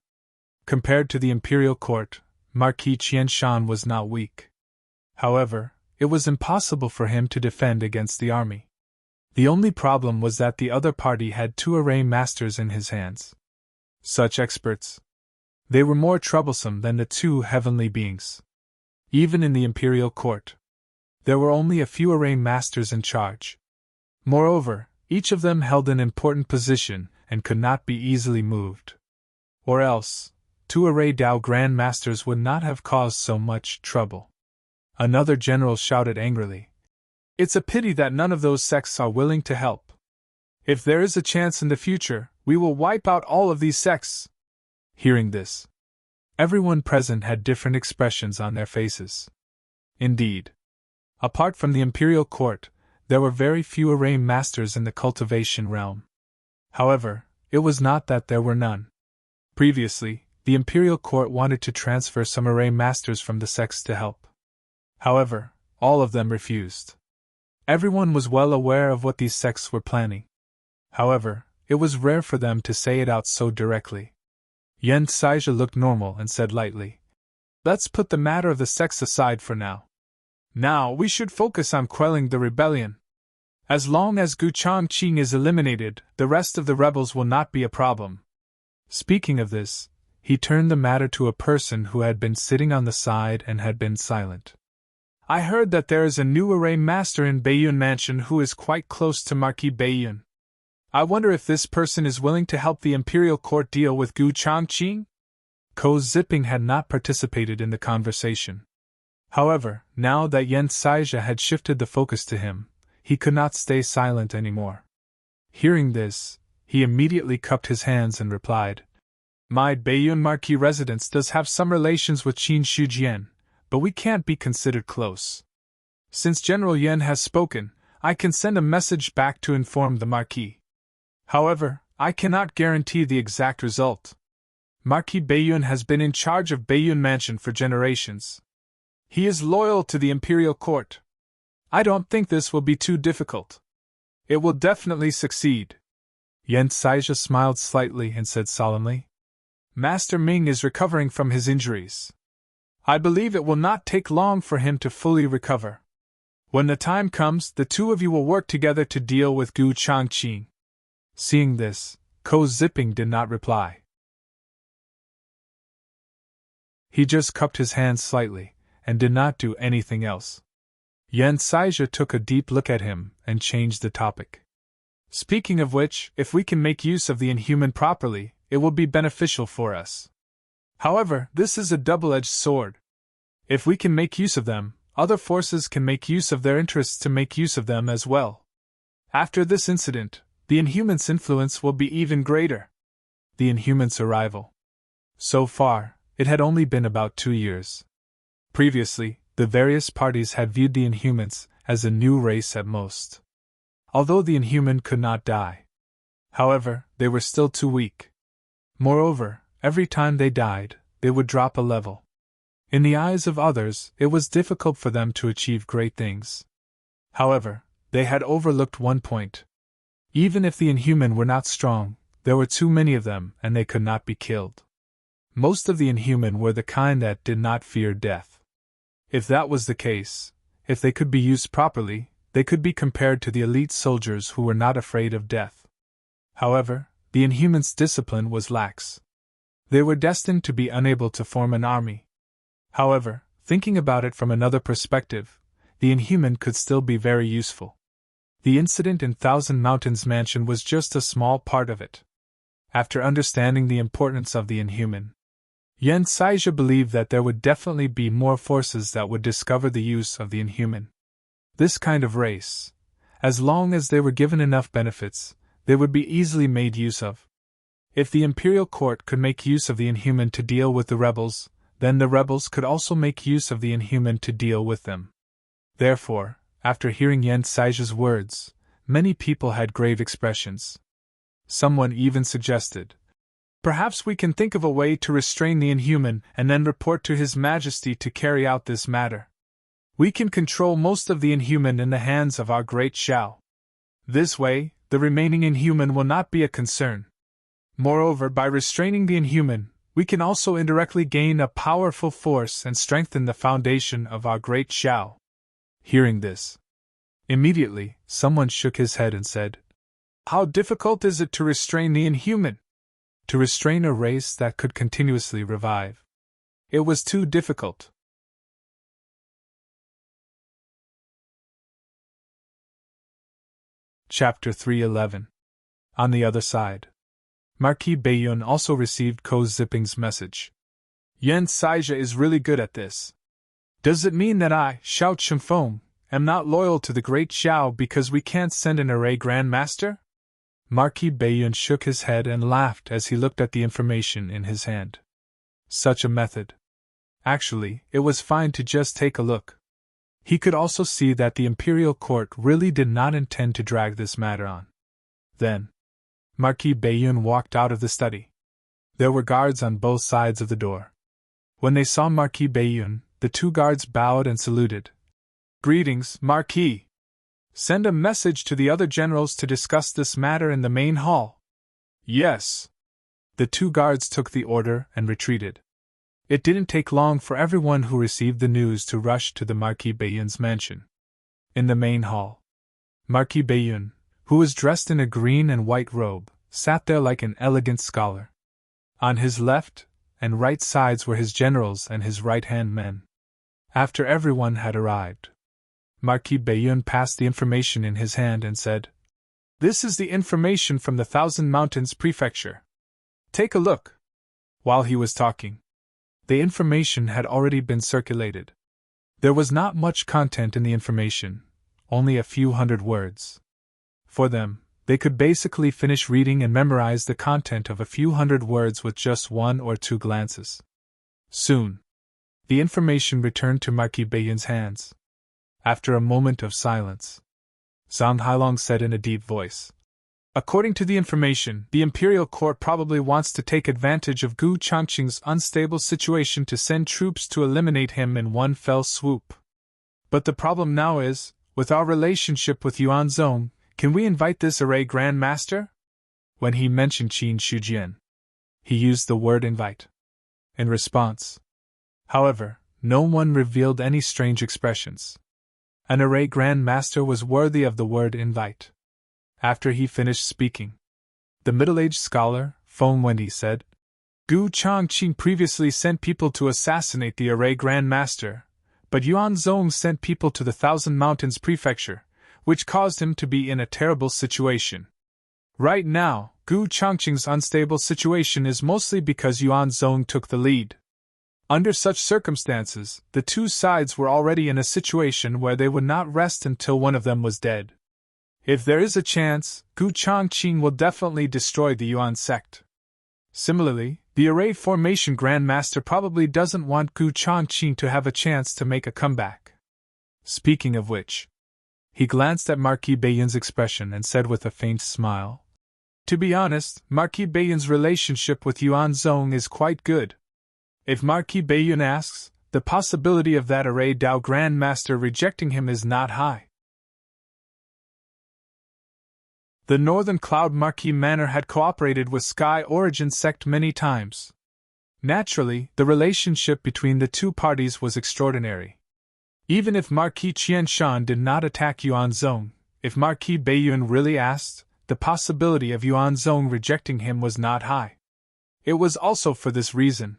Compared to the imperial court, Marquis Qianshan was not weak. However, it was impossible for him to defend against the army. The only problem was that the other party had two array masters in his hands. Such experts. They were more troublesome than the two heavenly beings. Even in the imperial court, there were only a few array masters in charge. Moreover, each of them held an important position and could not be easily moved. Or else, two array Dao Grand Masters would not have caused so much trouble. Another general shouted angrily, "It's a pity that none of those sects are willing to help. If there is a chance in the future, we will wipe out all of these sects." Hearing this, everyone present had different expressions on their faces. Indeed, apart from the imperial court, there were very few array masters in the cultivation realm. However, it was not that there were none. Previously, the imperial court wanted to transfer some array masters from the sects to help. However, all of them refused. Everyone was well aware of what these sects were planning. However, it was rare for them to say it out so directly. Yen Saija looked normal and said lightly, "Let's put the matter of the sects aside for now. Now we should focus on quelling the rebellion. As long as Gu Chongqing is eliminated, the rest of the rebels will not be a problem." Speaking of this, he turned the matter to a person who had been sitting on the side and had been silent. "I heard that there is a new array master in Baiyun Mansion who is quite close to Marquis Baiyun. I wonder if this person is willing to help the imperial court deal with Gu Chongqing?" Ko Zipping had not participated in the conversation. However, now that Yen Saija had shifted the focus to him, he could not stay silent anymore. Hearing this, he immediately cupped his hands and replied, "My Baiyun Marquis residence does have some relations with Qin Shujian, but we can't be considered close. Since General Yen has spoken, I can send a message back to inform the Marquis. However, I cannot guarantee the exact result. Marquis Baiyun has been in charge of Baiyun Mansion for generations. He is loyal to the imperial court. I don't think this will be too difficult. It will definitely succeed." Yen Saija smiled slightly and said solemnly, "Master Ming is recovering from his injuries. I believe it will not take long for him to fully recover. When the time comes, the two of you will work together to deal with Gu Chongqing." Seeing this, Ko Zipping did not reply. He just cupped his hands slightly, and did not do anything else. Yen Saija took a deep look at him and changed the topic. "Speaking of which, if we can make use of the inhuman properly, it will be beneficial for us. However, this is a double-edged sword. If we can make use of them, other forces can make use of their interests to make use of them as well. After this incident, the Inhumans' influence will be even greater." The Inhumans' arrival. So far, it had only been about 2 years. Previously, the various parties had viewed the Inhumans as a new race at most. Although the Inhuman could not die. However, they were still too weak. Moreover, every time they died, they would drop a level. In the eyes of others, it was difficult for them to achieve great things. However, they had overlooked one point. Even if the Inhuman were not strong, there were too many of them and they could not be killed. Most of the Inhuman were the kind that did not fear death. If that was the case, if they could be used properly, they could be compared to the elite soldiers who were not afraid of death. However, the Inhumans' discipline was lax. They were destined to be unable to form an army. However, thinking about it from another perspective, the Inhuman could still be very useful. The incident in Thousand Mountains Mansion was just a small part of it. After understanding the importance of the Inhuman, Yen Saija believed that there would definitely be more forces that would discover the use of the inhuman. This kind of race, as long as they were given enough benefits, they would be easily made use of. If the Imperial Court could make use of the inhuman to deal with the rebels, then the rebels could also make use of the inhuman to deal with them. Therefore, after hearing Yen Saija's words, many people had grave expressions. Someone even suggested, "Perhaps we can think of a way to restrain the inhuman and then report to His Majesty to carry out this matter. We can control most of the inhuman in the hands of our great Shao. This way, the remaining inhuman will not be a concern. Moreover, by restraining the inhuman, we can also indirectly gain a powerful force and strengthen the foundation of our great Shao." Hearing this, immediately, someone shook his head and said, "How difficult is it to restrain the inhuman? To restrain a race that could continuously revive. It was too difficult." Chapter 311. On the other side. Marquis Baiyun also received Ko Zipping's message. "Yen Saija is really good at this. Does it mean that I, Xiao Chengfeng, am not loyal to the great Xiao because we can't send an array Grand Master?" Marquis Baiyun shook his head and laughed as he looked at the information in his hand. Such a method. Actually, it was fine to just take a look. He could also see that the Imperial Court really did not intend to drag this matter on. Then, Marquis Baiyun walked out of the study. There were guards on both sides of the door. When they saw Marquis Baiyun, the two guards bowed and saluted. "Greetings, Marquis. Send a message to the other generals to discuss this matter in the main hall." "Yes." The two guards took the order and retreated. It didn't take long for everyone who received the news to rush to the Marquis Baiyun's mansion. In the main hall, Marquis Baiyun, who was dressed in a green and white robe, sat there like an elegant scholar. On his left and right sides were his generals and his right-hand men. After everyone had arrived, Marquis Baiyun passed the information in his hand and said, "This is the information from the Thousand Mountains Prefecture. Take a look." While he was talking, the information had already been circulated. There was not much content in the information, only a few hundred words. For them, they could basically finish reading and memorize the content of a few hundred words with just one or two glances. Soon, the information returned to Marquis Baiyun's hands. After a moment of silence, Zhang Hailong said in a deep voice, "According to the information, the Imperial Court probably wants to take advantage of Gu Changqing's unstable situation to send troops to eliminate him in one fell swoop. But the problem now is, with our relationship with Yuan Zong, can we invite this array Grand Master?" When he mentioned Qin Shujian, he used the word invite. In response, however, no one revealed any strange expressions. An array Grand Master was worthy of the word invite. After he finished speaking, the middle-aged scholar, Feng Wendy, said, "Gu Changqing previously sent people to assassinate the array Grand Master, but Yuan Zong sent people to the Thousand Mountains Prefecture, which caused him to be in a terrible situation. Right now, Gu Changqing's unstable situation is mostly because Yuan Zong took the lead. Under such circumstances, the two sides were already in a situation where they would not rest until one of them was dead. If there is a chance, Gu Changqing will definitely destroy the Yuan sect. Similarly, the array formation Grand Master probably doesn't want Gu Changqing to have a chance to make a comeback. Speaking of which," he glanced at Marquis Baiyun's expression and said with a faint smile, "To be honest, Marquis Baiyun's relationship with Yuan Zong is quite good. If Marquis Baiyun asks, the possibility of that array Dao Grand Master rejecting him is not high." The Northern Cloud Marquis Manor had cooperated with Sky Origin sect many times. Naturally, the relationship between the two parties was extraordinary. Even if Marquis Qianshan did not attack Yuan Zong, if Marquis Baiyun really asked, the possibility of Yuan Zong rejecting him was not high. It was also for this reason.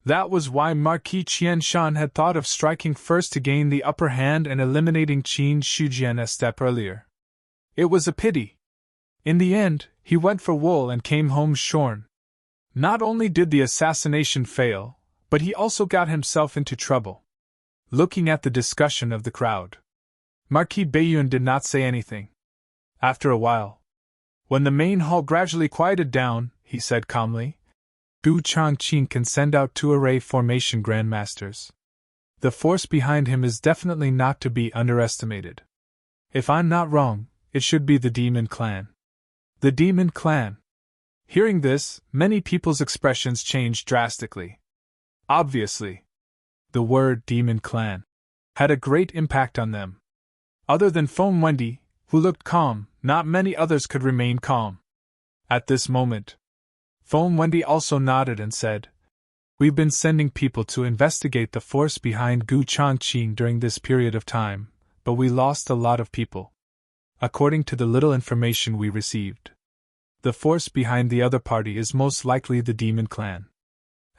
That was why Marquis Qianshan had thought of striking first to gain the upper hand and eliminating Qin Shujian a step earlier. It was a pity. In the end, he went for wool and came home shorn. Not only did the assassination fail, but he also got himself into trouble. Looking at the discussion of the crowd, Marquis Bayun did not say anything. After a while, when the main hall gradually quieted down, he said calmly, Gu Changqing can send out 2 array formation grandmasters. The force behind him is definitely not to be underestimated. If I'm not wrong, it should be the Demon Clan. The Demon Clan. Hearing this, many people's expressions changed drastically. Obviously, the word Demon Clan had a great impact on them. Other than Feng Wendy, who looked calm, not many others could remain calm. At this moment, Feng Wendy also nodded and said, We've been sending people to investigate the force behind Gu Changqing during this period of time, but we lost a lot of people. According to the little information we received, the force behind the other party is most likely the Demon Clan.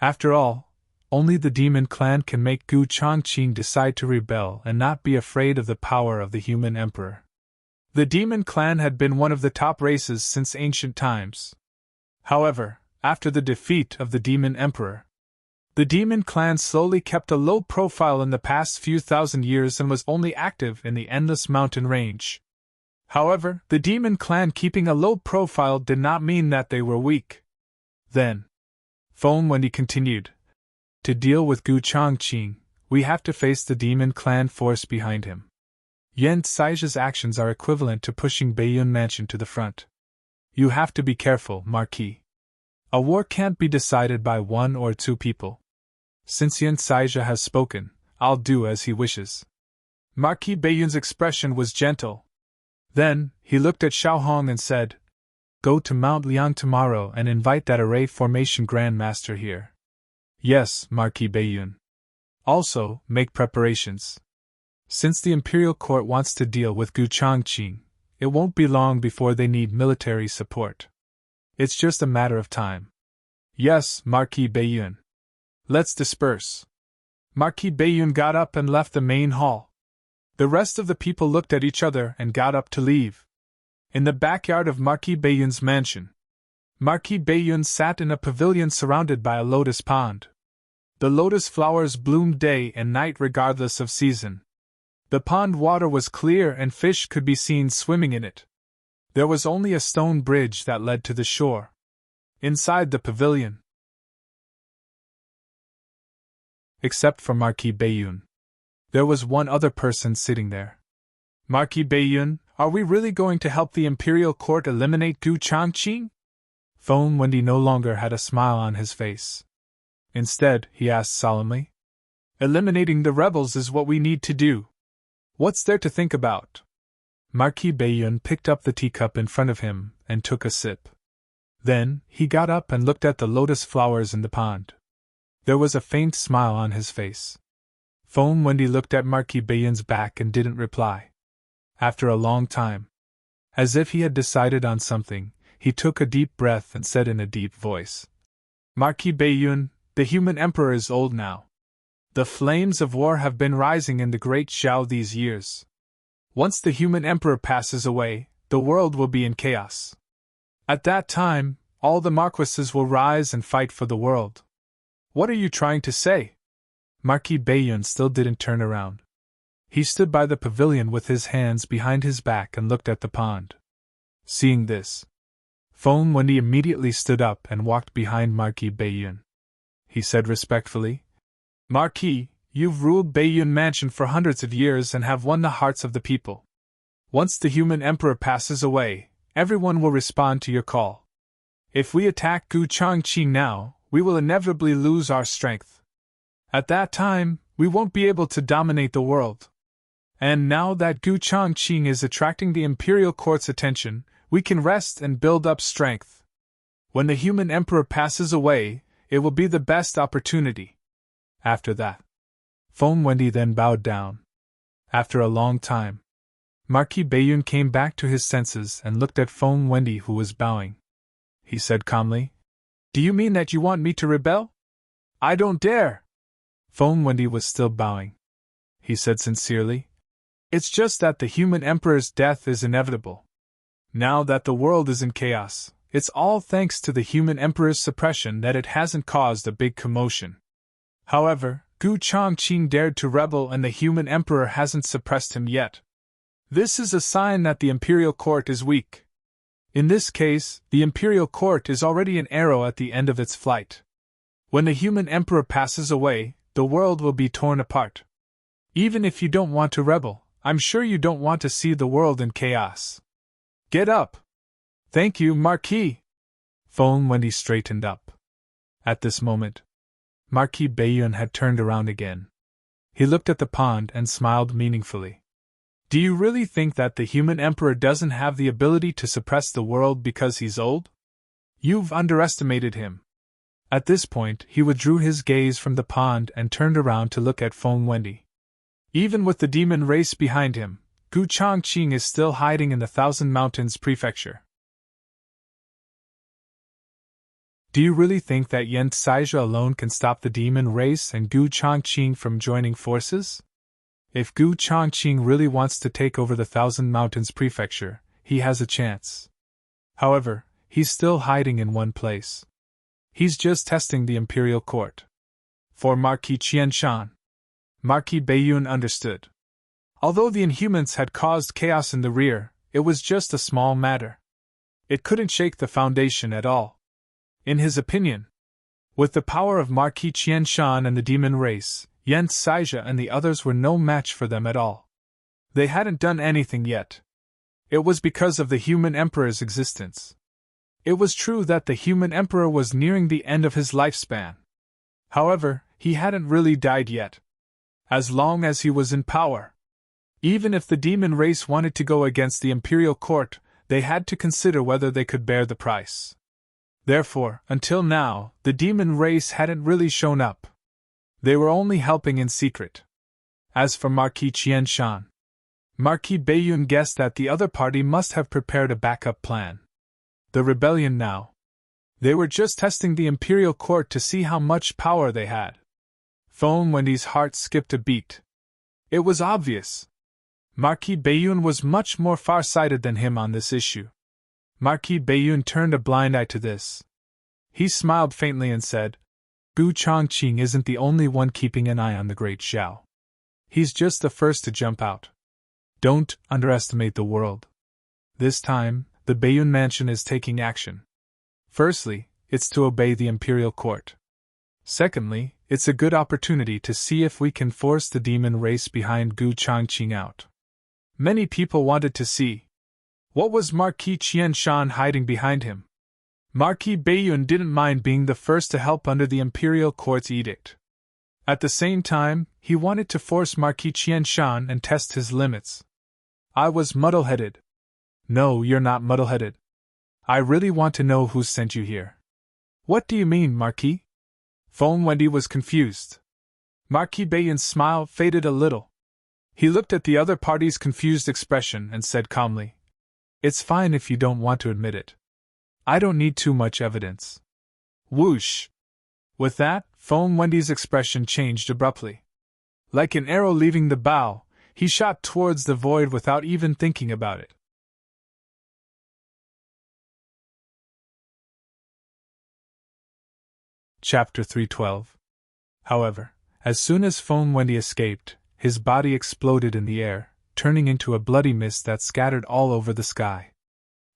After all, only the Demon Clan can make Gu Changqing decide to rebel and not be afraid of the power of the human emperor. The Demon Clan had been one of the top races since ancient times. However, after the defeat of the Demon Emperor, the Demon Clan slowly kept a low profile in the past few thousand years and was only active in the endless mountain range. However, the Demon Clan keeping a low profile did not mean that they were weak. Then, Feng Wendy continued, To deal with Gu Changqing, we have to face the Demon Clan force behind him. Yan Cai's actions are equivalent to pushing Bayun Mansion to the front. You have to be careful, Marquis. A war can't be decided by 1 or 2 people. Since Yan Cai has spoken, I'll do as he wishes. Marquis Bayun's expression was gentle. Then, he looked at Xiao Hong and said, Go to Mount Liang tomorrow and invite that array formation grandmaster here. Yes, Marquis Bayun. Also, make preparations. Since the Imperial Court wants to deal with Gu Changqing, it won't be long before they need military support. It's just a matter of time. Yes, Marquis Bayun. Let's disperse. Marquis Bayun got up and left the main hall. The rest of the people looked at each other and got up to leave. In the backyard of Marquis Bayun's mansion, Marquis Bayun sat in a pavilion surrounded by a lotus pond. The lotus flowers bloomed day and night regardless of season. The pond water was clear and fish could be seen swimming in it. There was only a stone bridge that led to the shore. Inside the pavilion, except for Marquis Bayun, there was one other person sitting there. Marquis Bayun, are we really going to help the Imperial Court eliminate Gu Changqing? Feng Wendy no longer had a smile on his face. Instead, he asked solemnly, Eliminating the rebels is what we need to do. What's there to think about? Marquis Bayun picked up the teacup in front of him and took a sip. Then, he got up and looked at the lotus flowers in the pond. There was a faint smile on his face. Feng Wendy looked at Marquis Bayun's back and didn't reply. After a long time, as if he had decided on something, he took a deep breath and said in a deep voice, Marquis Bayun, the human emperor is old now. The flames of war have been rising in the Great Xiao these years. Once the human emperor passes away, the world will be in chaos. At that time, all the marquises will rise and fight for the world. What are you trying to say? Marquis Bayun still didn't turn around. He stood by the pavilion with his hands behind his back and looked at the pond. Seeing this, Feng Wendy immediately stood up and walked behind Marquis Bayun. He said respectfully, Marquis, you've ruled Bayun Mansion for hundreds of years and have won the hearts of the people. Once the human emperor passes away, everyone will respond to your call. If we attack Gu Changqing now, we will inevitably lose our strength. At that time, we won't be able to dominate the world. And now that Gu Changqing is attracting the Imperial Court's attention, we can rest and build up strength. When the human emperor passes away, it will be the best opportunity. After that, Feng Wendy then bowed down. After a long time, Marquis Bayun came back to his senses and looked at Feng Wendy, who was bowing. He said calmly, Do you mean that you want me to rebel? I don't dare. Feng Wendy was still bowing. He said sincerely, It's just that the human emperor's death is inevitable. Now that the world is in chaos, it's all thanks to the human emperor's suppression that it hasn't caused a big commotion. However, Gu Chongqing dared to rebel and the human emperor hasn't suppressed him yet. This is a sign that the imperial court is weak. In this case, the imperial court is already an arrow at the end of its flight. When the human emperor passes away, the world will be torn apart. Even if you don't want to rebel, I'm sure you don't want to see the world in chaos. Get up! Thank you, Marquis! Feng Wendy straightened up. At this moment, Marquis Baiyun had turned around again. He looked at the pond and smiled meaningfully. Do you really think that the human emperor doesn't have the ability to suppress the world because he's old? You've underestimated him. At this point, he withdrew his gaze from the pond and turned around to look at Feng Wendy. Even with the demon race behind him, Gu Chongqing is still hiding in the Thousand Mountains Prefecture. Do you really think that Yen Saizha alone can stop the demon race and Gu Chongqing from joining forces? If Gu Chongqing really wants to take over the Thousand Mountains Prefecture, he has a chance. However, he's still hiding in one place. He's just testing the imperial court. For Marquis Qianshan, Marquis Baiyun understood. Although the Inhumans had caused chaos in the rear, it was just a small matter. It couldn't shake the foundation at all. In his opinion, with the power of Marquis Qianshan and the demon race, Yen Saizha and the others were no match for them at all. They hadn't done anything yet. It was because of the human emperor's existence. It was true that the human emperor was nearing the end of his lifespan. However, he hadn't really died yet. As long as he was in power. Even if the demon race wanted to go against the imperial court, they had to consider whether they could bear the price. Therefore, until now, the demon race hadn't really shown up. They were only helping in secret. As for Marquis Qianshan, Marquis Baiyun guessed that the other party must have prepared a backup plan. The rebellion now. They were just testing the imperial court to see how much power they had. Feng Wendy's heart skipped a beat. It was obvious. Marquis Baiyun was much more far-sighted than him on this issue. Marquis Baiyun turned a blind eye to this. He smiled faintly and said, Gu Chongqing isn't the only one keeping an eye on the Great Xiao. He's just the first to jump out. Don't underestimate the world. This time, the Baiyun mansion is taking action. Firstly, it's to obey the imperial court. Secondly, it's a good opportunity to see if we can force the demon race behind Gu Chongqing out. Many people wanted to see. What was Marquis Qianshan hiding behind him? Marquis Baiyun didn't mind being the first to help under the imperial court's edict. At the same time, he wanted to force Marquis Qianshan and test his limits. I was muddle-headed. No, you're not muddle-headed. I really want to know who sent you here. What do you mean, Marquis? Feng Wendy was confused. Marquis Baiyun's smile faded a little. He looked at the other party's confused expression and said calmly, It's fine if you don't want to admit it. I don't need too much evidence. Whoosh! With that, Feng Wendy's expression changed abruptly. Like an arrow leaving the bow, he shot towards the void without even thinking about it. Chapter 312. However, as soon as Feng Wendy escaped, his body exploded in the air, turning into a bloody mist that scattered all over the sky.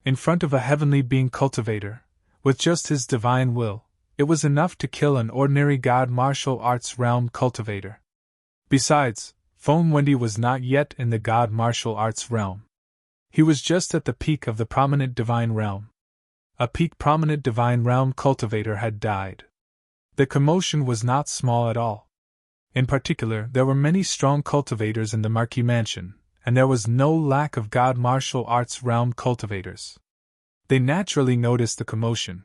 In front of a heavenly being cultivator, with just his divine will, it was enough to kill an ordinary god martial arts realm cultivator. Besides, Feng Wendy was not yet in the god martial arts realm. He was just at the peak of the prominent divine realm. A peak prominent divine realm cultivator had died. The commotion was not small at all. In particular, there were many strong cultivators in the Marquis Mansion, and there was no lack of god martial arts realm cultivators. They naturally noticed the commotion.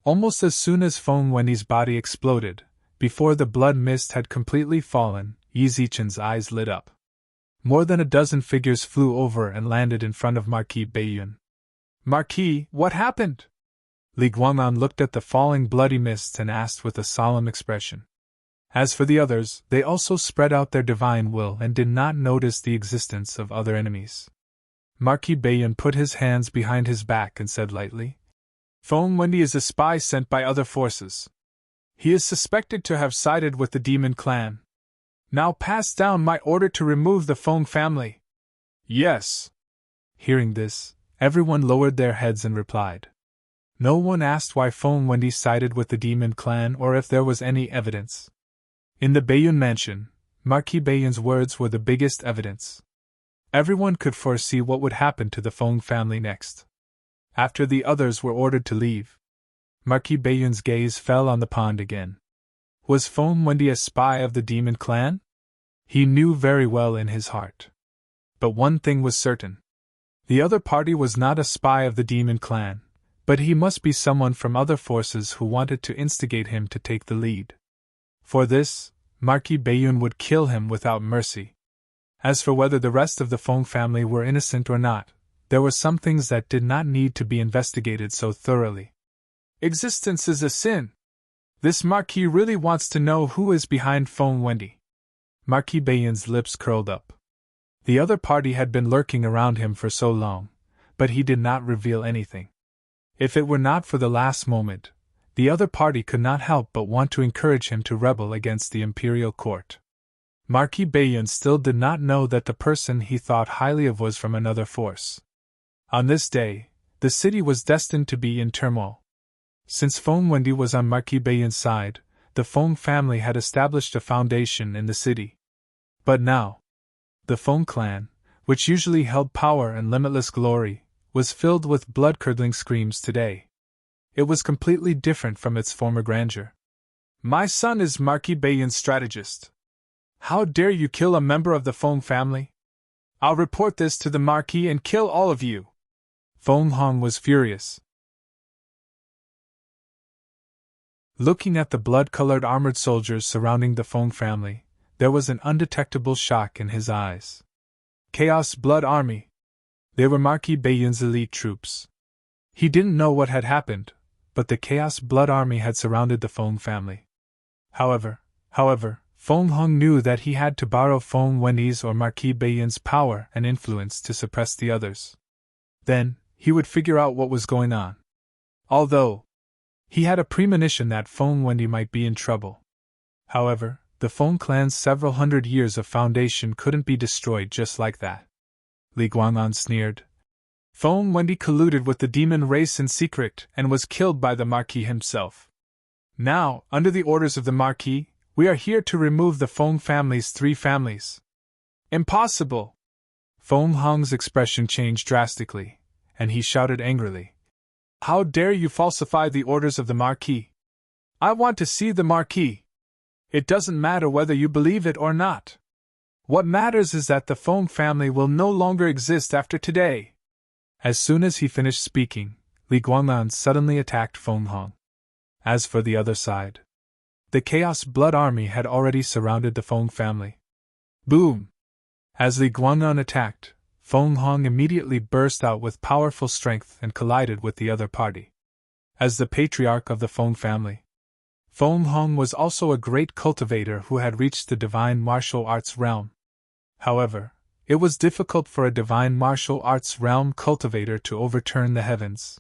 Almost as soon as Feng Wendy's body exploded, before the blood mist had completely fallen, Yi Zichen's eyes lit up. More than a dozen figures flew over and landed in front of Marquis Baiyun. Marquis, what happened? Li Guanglan looked at the falling bloody mists and asked with a solemn expression. As for the others, they also spread out their divine will and did not notice the existence of other enemies. Marquis Baiyun put his hands behind his back and said lightly, Feng Wendy is a spy sent by other forces. He is suspected to have sided with the demon clan. Now pass down my order to remove the Feng family. Yes. Hearing this, everyone lowered their heads and replied. No one asked why Feng Wendy sided with the demon clan or if there was any evidence. In the Bayun mansion, Marquis Bayun's words were the biggest evidence. Everyone could foresee what would happen to the Feng family next. After the others were ordered to leave, Marquis Bayun's gaze fell on the pond again. Was Feng Wendy a spy of the demon clan? He knew very well in his heart. But one thing was certain. The other party was not a spy of the demon clan, but he must be someone from other forces who wanted to instigate him to take the lead. For this, Marquis Bayun would kill him without mercy. As for whether the rest of the Feng family were innocent or not, there were some things that did not need to be investigated so thoroughly. Existence is a sin. This Marquis really wants to know who is behind Feng Wendy. Marquis Bayun's lips curled up. The other party had been lurking around him for so long, but he did not reveal anything. If it were not for the last moment, the other party could not help but want to encourage him to rebel against the imperial court. Marquis Bayun still did not know that the person he thought highly of was from another force. On this day, the city was destined to be in turmoil. Since Feng Wendy was on Marquis Bayun's side, the Feng family had established a foundation in the city. But now, the Feng clan, which usually held power and limitless glory, was filled with blood-curdling screams today. It was completely different from its former grandeur. My son is Marquis Bayun's strategist. How dare you kill a member of the Feng family? I'll report this to the Marquis and kill all of you. Feng Hong was furious. Looking at the blood-colored armored soldiers surrounding the Feng family, there was an undetectable shock in his eyes. Chaos Blood Army. They were Marquis Bayun's elite troops. He didn't know what had happened, but the Chaos Blood Army had surrounded the Feng family. However, Feng Hong knew that he had to borrow Feng Wendy's or Marquis Bayun's power and influence to suppress the others. Then, he would figure out what was going on. Although, he had a premonition that Feng Wendy might be in trouble. However, the Feng clan's several hundred years of foundation couldn't be destroyed just like that. Li Guang'an sneered. Feng Wendy colluded with the demon race in secret and was killed by the Marquis himself. Now, under the orders of the Marquis, we are here to remove the Feng family's 3 families. Impossible! Feng Hong's expression changed drastically, and he shouted angrily. How dare you falsify the orders of the Marquis? I want to see the Marquis. It doesn't matter whether you believe it or not. What matters is that the Feng family will no longer exist after today. As soon as he finished speaking, Li Guang'an suddenly attacked Feng Hong. As for the other side, the Chaos Blood Army had already surrounded the Feng family. Boom! As Li Guang'an attacked, Feng Hong immediately burst out with powerful strength and collided with the other party. As the patriarch of the Feng family, Feng Hong was also a great cultivator who had reached the divine martial arts realm. However, it was difficult for a divine martial arts realm cultivator to overturn the heavens.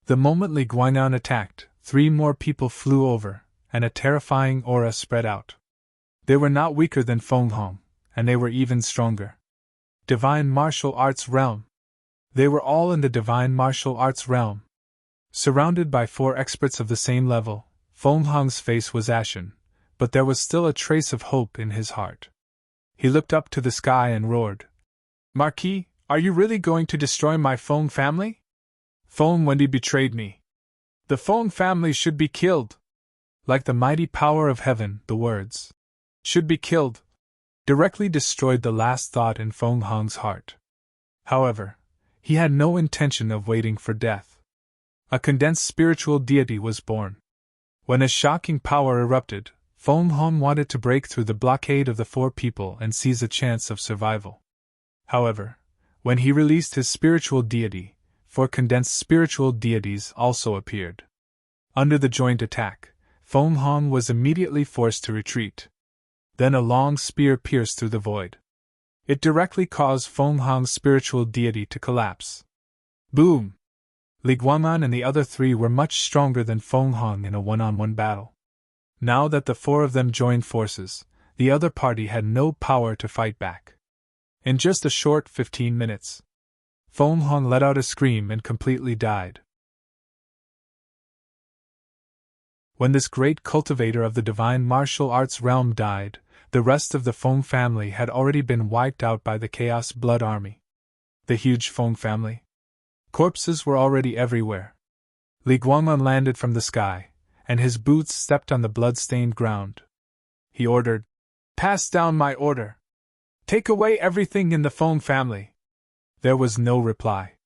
The moment Li Guang'an attacked, 3 more people flew over, and a terrifying aura spread out. They were not weaker than Feng Hong, and they were even stronger. Divine martial arts realm. They were all in the divine martial arts realm. Surrounded by 4 experts of the same level, Feng Hong's face was ashen, but there was still a trace of hope in his heart. He looked up to the sky and roared. Marquis, are you really going to destroy my Feng family? Feng Wendy betrayed me. The Feng family should be killed. Like the mighty power of heaven, the words, should be killed, directly destroyed the last thought in Feng Hong's heart. However, he had no intention of waiting for death. A condensed spiritual deity was born. When a shocking power erupted, Feng Hong wanted to break through the blockade of the 4 people and seize a chance of survival. However, when he released his spiritual deity, 4 condensed spiritual deities also appeared. Under the joint attack, Feng Hong was immediately forced to retreat. Then a long spear pierced through the void. It directly caused Feng Hong's spiritual deity to collapse. Boom! Li Guang'an and the other three were much stronger than Feng Hong in a one-on-one battle. Now that the four of them joined forces, the other party had no power to fight back. In just a short 15 minutes, Feng Hong let out a scream and completely died. When this great cultivator of the divine martial arts realm died, the rest of the Feng family had already been wiped out by the Chaos Blood Army. The huge Feng family. Corpses were already everywhere. Li Guang'an landed from the sky, and his boots stepped on the blood-stained ground. He ordered, "Pass down my order. Take away everything in the Feng family." There was no reply.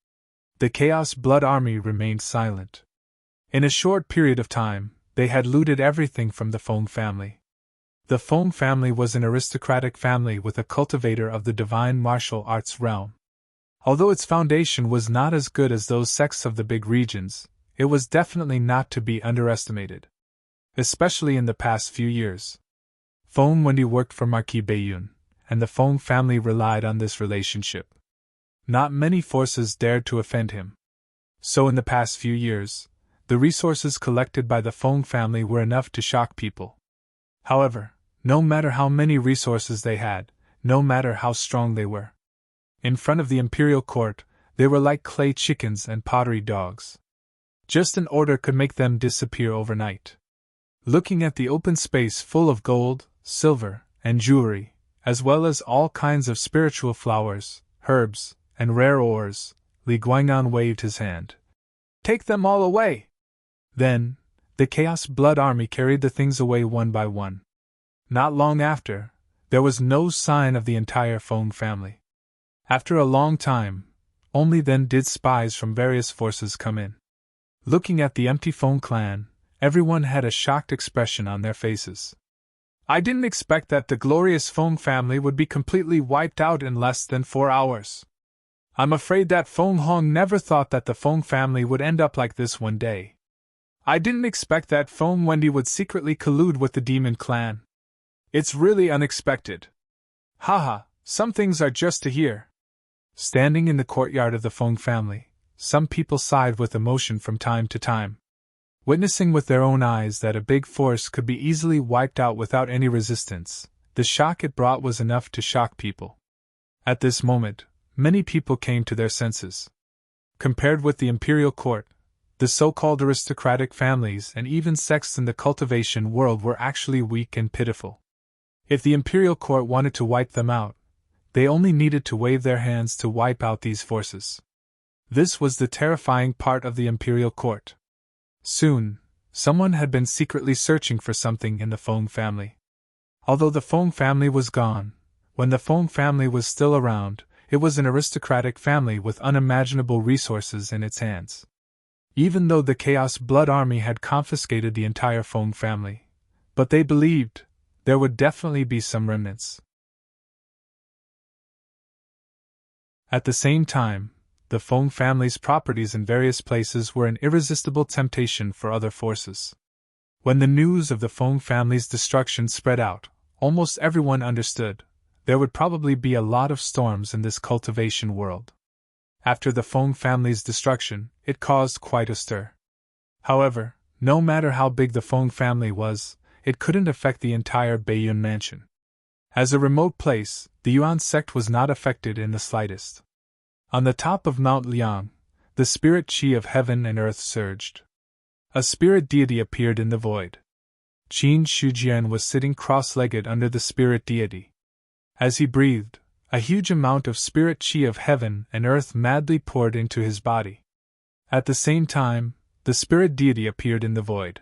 The Chaos Blood Army remained silent. In a short period of time, they had looted everything from the Feng family. The Feng family was an aristocratic family with a cultivator of the divine martial arts realm. Although its foundation was not as good as those sects of the big regions, it was definitely not to be underestimated. Especially in the past few years. Feng Wendy worked for Marquis Baiyun, and the Feng family relied on this relationship. Not many forces dared to offend him. So in the past few years, the resources collected by the Feng family were enough to shock people. However, no matter how many resources they had, no matter how strong they were, in front of the imperial court, they were like clay chickens and pottery dogs. Just an order could make them disappear overnight. Looking at the open space full of gold, silver, and jewelry, as well as all kinds of spiritual flowers, herbs, and rare ores, Li Guang'an waved his hand. "Take them all away!" Then, the Chaos Blood Army carried the things away one by one. Not long after, there was no sign of the entire Feng family. After a long time, only then did spies from various forces come in. Looking at the empty Feng clan, everyone had a shocked expression on their faces. "I didn't expect that the glorious Feng family would be completely wiped out in less than 4 hours. I'm afraid that Feng Hong never thought that the Feng family would end up like this one day. I didn't expect that Feng Wendy would secretly collude with the demon clan. It's really unexpected. Haha, some things are just to hear." Standing in the courtyard of the Feng family, some people sighed with emotion from time to time. Witnessing with their own eyes that a big force could be easily wiped out without any resistance, the shock it brought was enough to shock people. At this moment, many people came to their senses. Compared with the imperial court, the so-called aristocratic families and even sects in the cultivation world were actually weak and pitiful. If the imperial court wanted to wipe them out, they only needed to wave their hands to wipe out these forces. This was the terrifying part of the imperial court. Soon, someone had been secretly searching for something in the Feng family. Although the Feng family was gone, when the Feng family was still around, it was an aristocratic family with unimaginable resources in its hands. Even though the Chaos Blood Army had confiscated the entire Feng family, but they believed there would definitely be some remnants. At the same time, the Feng family's properties in various places were an irresistible temptation for other forces. When the news of the Feng family's destruction spread out, almost everyone understood there would probably be a lot of storms in this cultivation world. After the Feng family's destruction, it caused quite a stir. However, no matter how big the Feng family was, it couldn't affect the entire Baiyun mansion. As a remote place, the Yuan sect was not affected in the slightest. On the top of Mount Liang, the spirit qi of heaven and earth surged. A spirit deity appeared in the void. Qin Shujian was sitting cross-legged under the spirit deity. As he breathed, a huge amount of spirit qi of heaven and earth madly poured into his body. At the same time, the spirit deity appeared in the void.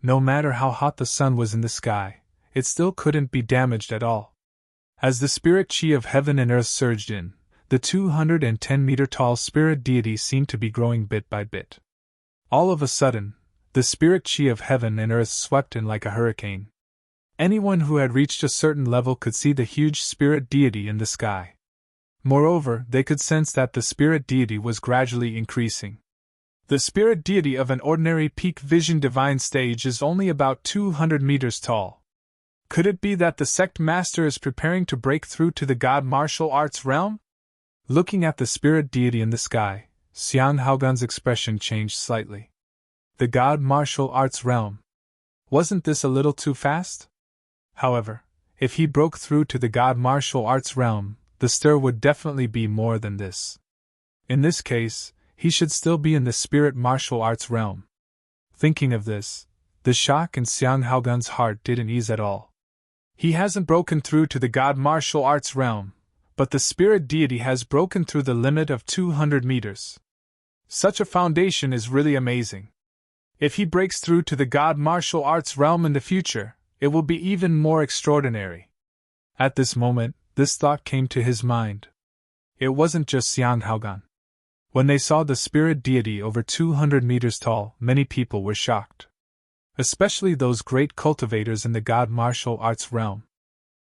No matter how hot the sun was in the sky, it still couldn't be damaged at all. As the spirit qi of heaven and earth surged in, the 210-meter-tall spirit deity seemed to be growing bit by bit. All of a sudden, the spirit qi of heaven and earth swept in like a hurricane. Anyone who had reached a certain level could see the huge spirit deity in the sky. Moreover, they could sense that the spirit deity was gradually increasing. The spirit deity of an ordinary peak vision divine stage is only about 200 meters tall. Could it be that the sect master is preparing to break through to the god martial arts realm? Looking at the spirit deity in the sky, Xiang Haogan's expression changed slightly. The God martial arts realm. Wasn't this a little too fast? However, if he broke through to the God martial arts realm, the stir would definitely be more than this. In this case, he should still be in the spirit martial arts realm. Thinking of this, the shock in Xiang Haogan's heart didn't ease at all. He hasn't broken through to the God martial arts realm, but the spirit deity has broken through the limit of 200 meters. Such a foundation is really amazing. If he breaks through to the God martial arts realm in the future, it will be even more extraordinary. At this moment, this thought came to his mind. It wasn't just Xiang Haogan. When they saw the spirit deity over 200 meters tall, many people were shocked. Especially those great cultivators in the God martial arts realm.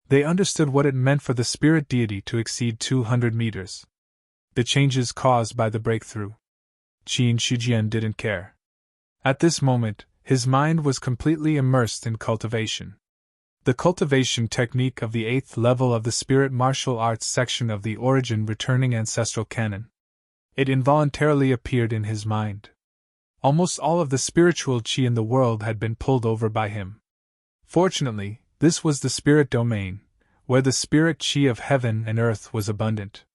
They understood what it meant for the spirit deity to exceed 200 meters. The changes caused by the breakthrough. Qin Shijian didn't care. At this moment, his mind was completely immersed in cultivation. The cultivation technique of the 8th level of the spirit martial arts section of the origin returning ancestral canon. It involuntarily appeared in his mind. Almost all of the spiritual qi in the world had been pulled over by him. Fortunately, this was the spirit domain, where the spirit qi of heaven and earth was abundant.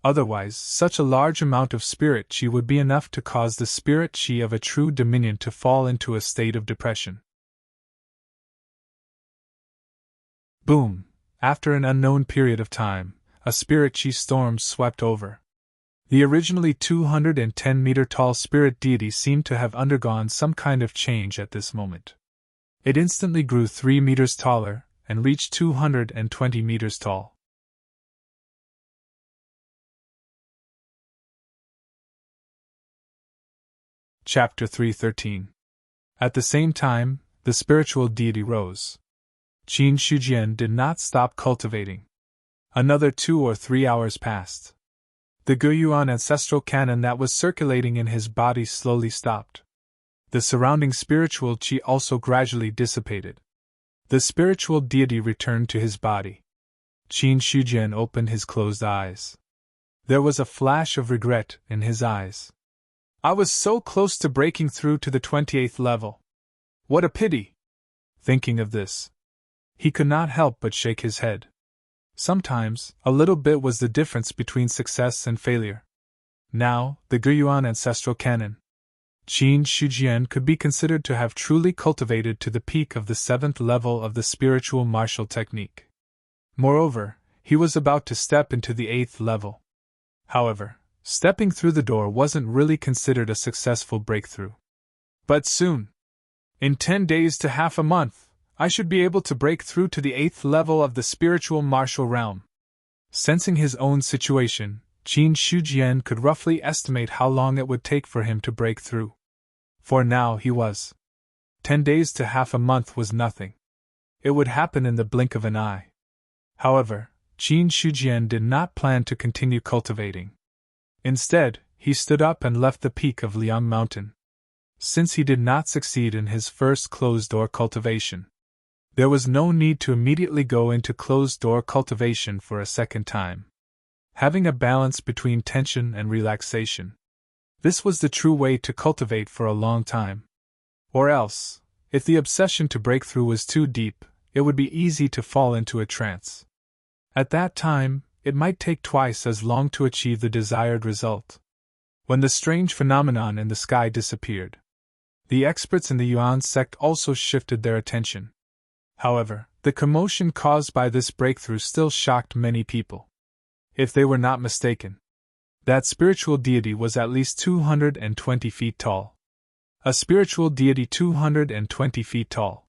Otherwise, such a large amount of spirit qi would be enough to cause the spirit qi of a true dominion to fall into a state of depression. Boom! After an unknown period of time, a spirit qi storm swept over. The originally 210-meter tall spirit deity seemed to have undergone some kind of change at this moment. It instantly grew 3 meters taller and reached 220 meters tall. Chapter 3:13. At the same time, the spiritual deity rose. Qin Shijian did not stop cultivating. Another 2 or 3 hours passed. The Guyuan ancestral canon that was circulating in his body slowly stopped. The surrounding spiritual qi also gradually dissipated. The spiritual deity returned to his body. Qin Shijian opened his closed eyes. There was a flash of regret in his eyes. I was so close to breaking through to the 28th level. What a pity! Thinking of this, he could not help but shake his head. Sometimes, a little bit was the difference between success and failure. Now, the Guyuan ancestral canon. Qin Shijian could be considered to have truly cultivated to the peak of the 7th level of the spiritual martial technique. Moreover, he was about to step into the 8th level. However, stepping through the door wasn't really considered a successful breakthrough. But soon, in 10 days to half a month, I should be able to break through to the 8th level of the spiritual martial realm. Sensing his own situation, Qin Shijian could roughly estimate how long it would take for him to break through. For now he was. 10 days to half a month was nothing. It would happen in the blink of an eye. However, Qin Shijian did not plan to continue cultivating. Instead, he stood up and left the peak of Liang Mountain. Since he did not succeed in his first closed-door cultivation, there was no need to immediately go into closed-door cultivation for a second time. Having a balance between tension and relaxation. This was the true way to cultivate for a long time. Or else, if the obsession to break through was too deep, it would be easy to fall into a trance. At that time, it might take twice as long to achieve the desired result. When the strange phenomenon in the sky disappeared, the experts in the Yuan sect also shifted their attention. However, the commotion caused by this breakthrough still shocked many people. If they were not mistaken, that spiritual deity was at least 220 feet tall. A spiritual deity 220 feet tall.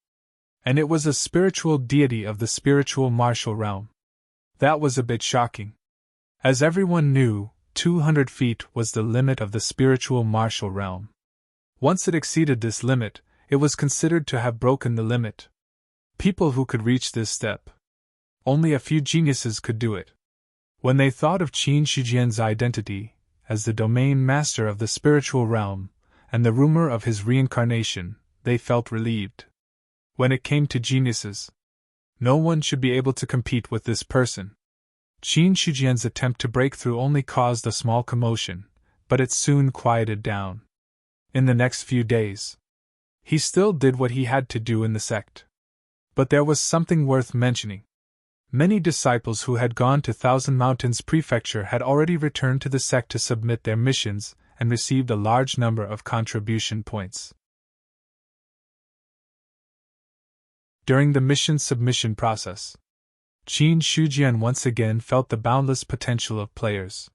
And it was a spiritual deity of the spiritual martial realm. That was a bit shocking. As everyone knew, 200 feet was the limit of the spiritual martial realm. Once it exceeded this limit, it was considered to have broken the limit. People who could reach this step. Only a few geniuses could do it. When they thought of Qin Shijian's identity as the domain master of the spiritual realm, and the rumor of his reincarnation, they felt relieved. When it came to geniuses, no one should be able to compete with this person. Qin Shijian's attempt to break through only caused a small commotion, but it soon quieted down. In the next few days, he still did what he had to do in the sect. But there was something worth mentioning. Many disciples who had gone to Thousand Mountains Prefecture had already returned to the sect to submit their missions and received a large number of contribution points. During the mission submission process, Qin Shujian once again felt the boundless potential of players.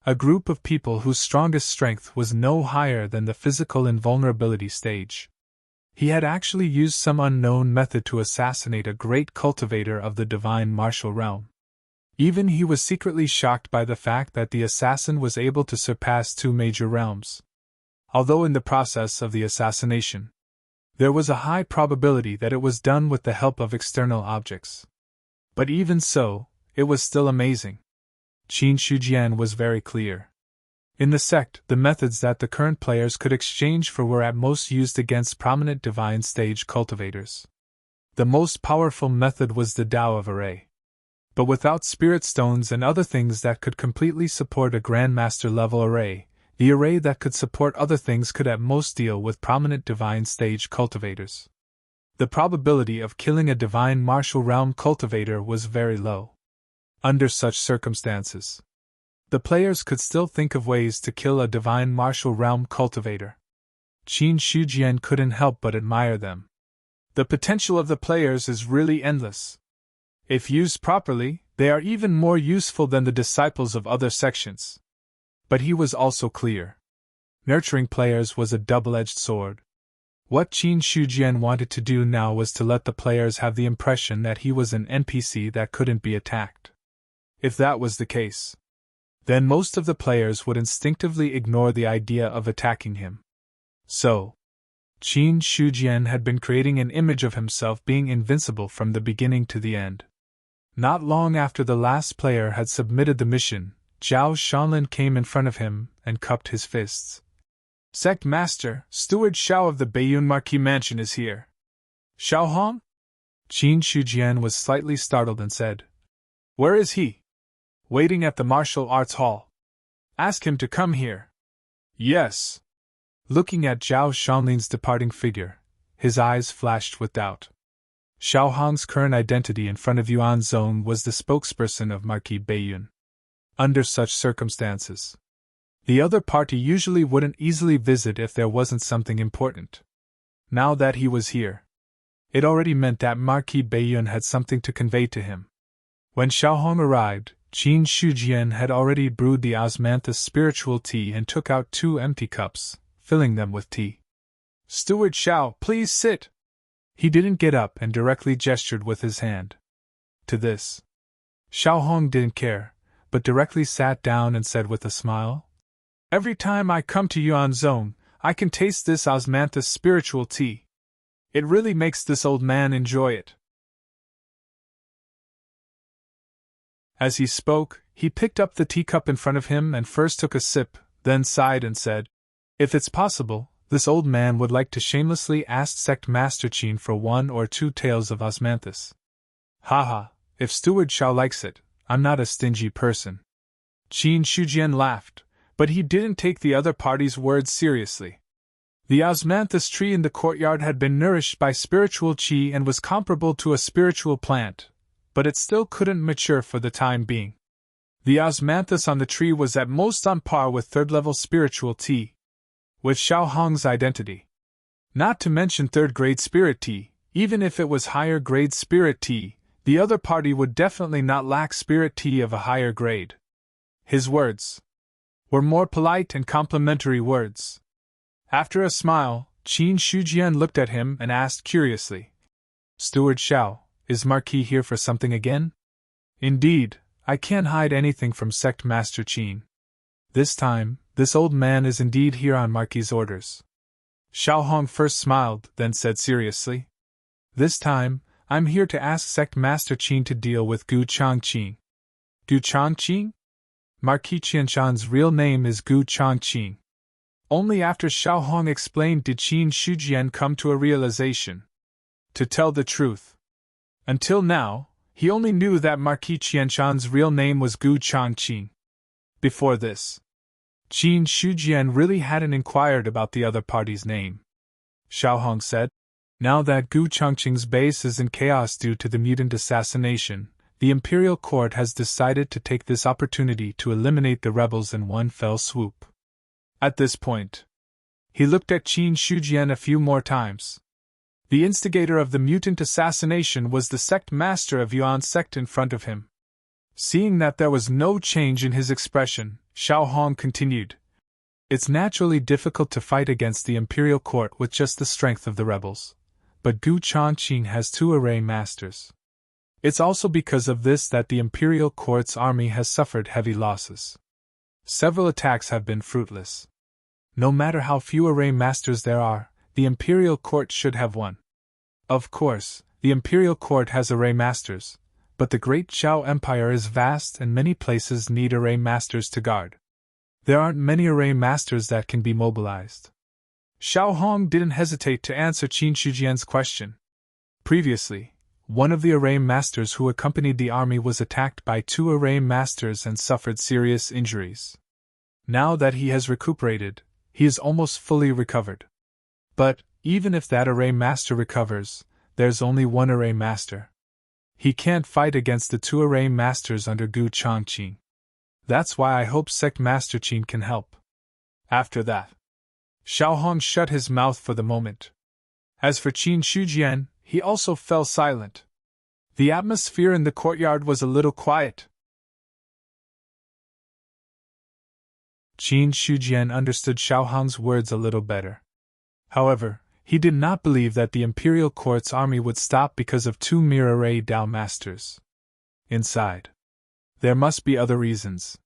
A group of people whose strongest strength was no higher than the physical invulnerability stage. He had actually used some unknown method to assassinate a great cultivator of the divine martial realm. Even he was secretly shocked by the fact that the assassin was able to surpass 2 major realms. Although in the process of the assassination, there was a high probability that it was done with the help of external objects. But even so, it was still amazing. Qin Shujian was very clear. In the sect, the methods that the current players could exchange for were at most used against prominent divine stage cultivators. The most powerful method was the Tao of Array. But without spirit stones and other things that could completely support a Grandmaster level array, the array that could support other things could at most deal with prominent divine stage cultivators. The probability of killing a divine martial realm cultivator was very low. Under such circumstances, the players could still think of ways to kill a divine martial realm cultivator. Qin Shujian couldn't help but admire them. The potential of the players is really endless. If used properly, they are even more useful than the disciples of other sections. But he was also clear. Nurturing players was a double-edged sword. What Qin Shujian wanted to do now was to let the players have the impression that he was an NPC that couldn't be attacked. If that was the case, then most of the players would instinctively ignore the idea of attacking him. So, Qin Shujian had been creating an image of himself being invincible from the beginning to the end. Not long after the last player had submitted the mission, Zhao Shanlin came in front of him and cupped his fists. "Sect Master, Steward Xiao of the Baiyun Marquis Mansion is here." "Xiao Hong?" Qin Shujian was slightly startled and said, "Where is he?" "Waiting at the Martial Arts Hall." "Ask him to come here." "Yes." Looking at Zhao Shanlin's departing figure, his eyes flashed with doubt. Xiao Hong's current identity in front of Yuan Zone was the spokesperson of Marquis Baiyun. Under such circumstances, the other party usually wouldn't easily visit if there wasn't something important. Now that he was here, it already meant that Marquis Baiyun had something to convey to him. When Xiao Hong arrived, Qin Shujian had already brewed the osmanthus spiritual tea and took out 2 empty cups, filling them with tea. "Steward Xiao, please sit." He didn't get up and directly gestured with his hand. To this, Xiao Hong didn't care, but directly sat down and said with a smile, "Every time I come to Yuan Zone, I can taste this osmanthus spiritual tea. It really makes this old man enjoy it." As he spoke, he picked up the teacup in front of him and first took a sip, then sighed and said, "If it's possible, this old man would like to shamelessly ask Sect Master Qin for 1 or 2 taels of osmanthus." "Haha, if Steward Xiao likes it, I'm not a stingy person." Qin Shujian laughed, but he didn't take the other party's words seriously. The osmanthus tree in the courtyard had been nourished by spiritual qi and was comparable to a spiritual plant, but it still couldn't mature for the time being. The osmanthus on the tree was at most on par with 3rd-level spiritual tea, with Xiao Hong's identity. Not to mention 3rd-grade spirit tea, even if it was higher-grade spirit tea, the other party would definitely not lack spirit tea of a higher grade. His words were more polite and complimentary words. After a smile, Qin Shujian looked at him and asked curiously, "Steward Xiao, is Marquis here for something again?" "Indeed, I can't hide anything from Sect Master Qin. This time, this old man is indeed here on Marquis' orders." Xiao Hong first smiled, then said seriously, "This time, I'm here to ask Sect Master Qin to deal with Gu Changqing." "Gu Changqing?" Marquis Qianshan's real name is Gu Changqing. Only after Xiao Hong explained did Qin Shujian come to a realization. To tell the truth, until now, he only knew that Marquis Qianshan's real name was Gu Changqing. Before this, Qin Shujian really hadn't inquired about the other party's name. Xiao Hong said. Now that Gu Chongqing's base is in chaos due to the mutant assassination, the Imperial Court has decided to take this opportunity to eliminate the rebels in one fell swoop. At this point, he looked at Qin Shujian a few more times. The instigator of the mutant assassination was the sect master of Yuan sect in front of him. Seeing that there was no change in his expression, Xiao Hong continued. It's naturally difficult to fight against the Imperial Court with just the strength of the rebels. But Gu Chongqing has 2 array masters. It's also because of this that the Imperial Court's army has suffered heavy losses. Several attacks have been fruitless. No matter how few array masters there are, the Imperial Court should have won. Of course, the Imperial Court has array masters, but the Great Zhao Empire is vast and many places need array masters to guard. There aren't many array masters that can be mobilized. Xiao Hong didn't hesitate to answer Qin Shujian's question. Previously, one of the array masters who accompanied the army was attacked by 2 array masters and suffered serious injuries. Now that he has recuperated, he is almost fully recovered. But, even if that array master recovers, there's only one array master. He can't fight against the 2 array masters under Gu Chongqing. That's why I hope Sect Master Qin can help. After that, Xiao Hong shut his mouth for the moment. As for Qin Shujian, he also fell silent. The atmosphere in the courtyard was a little quiet. Qin Shujian understood Xiao Hong's words a little better. However, he did not believe that the Imperial Court's army would stop because of 2 mere array Dao masters. Inside, there must be other reasons.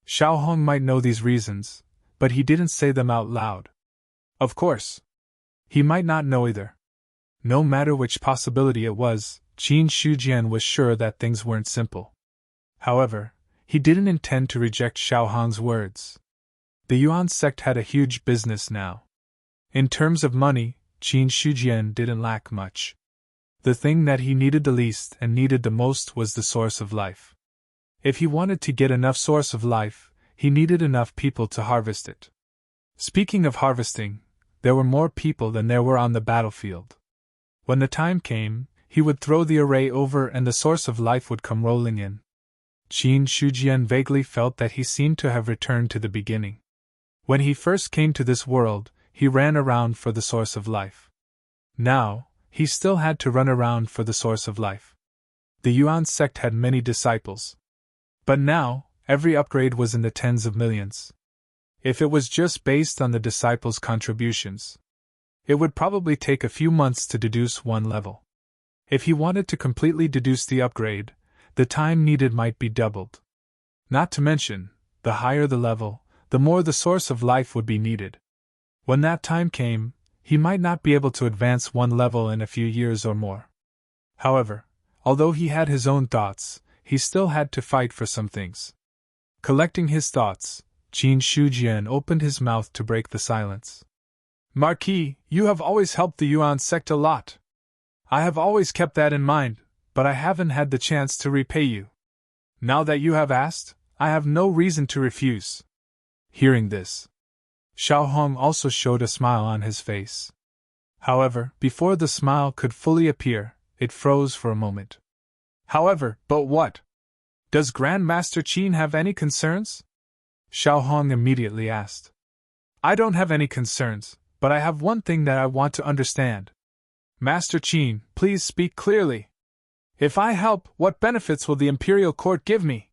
Xiao Hong might know these reasons, but he didn't say them out loud. Of course, he might not know either. No matter which possibility it was, Qin Shujian was sure that things weren't simple. However, he didn't intend to reject Xiao Hong's words. The Yuan sect had a huge business now. In terms of money, Qin Shujian didn't lack much. The thing that he needed the least and needed the most was the source of life. If he wanted to get enough source of life, he needed enough people to harvest it. Speaking of harvesting, there were more people than there were on the battlefield. When the time came, he would throw the array over and the source of life would come rolling in. Qin Shujian vaguely felt that he seemed to have returned to the beginning. When he first came to this world, he ran around for the source of life. Now, he still had to run around for the source of life. The Yuan sect had many disciples. But now, every upgrade was in the tens of millions. If it was just based on the disciples' contributions, it would probably take a few months to deduce one level. If he wanted to completely deduce the upgrade, the time needed might be doubled. Not to mention, the higher the level, the more the source of life would be needed. When that time came, he might not be able to advance one level in a few years or more. However, although he had his own thoughts, he still had to fight for some things. Collecting his thoughts, Qin Shujian opened his mouth to break the silence. Marquis, you have always helped the Yuan sect a lot. I have always kept that in mind, but I haven't had the chance to repay you. Now that you have asked, I have no reason to refuse. Hearing this, Xiao Hong also showed a smile on his face. However, before the smile could fully appear, it froze for a moment. However, but what? Does Grandmaster Qin have any concerns? Xiao Hong immediately asked. I don't have any concerns, but I have one thing that I want to understand. Master Qin, please speak clearly. If I help, what benefits will the Imperial Court give me?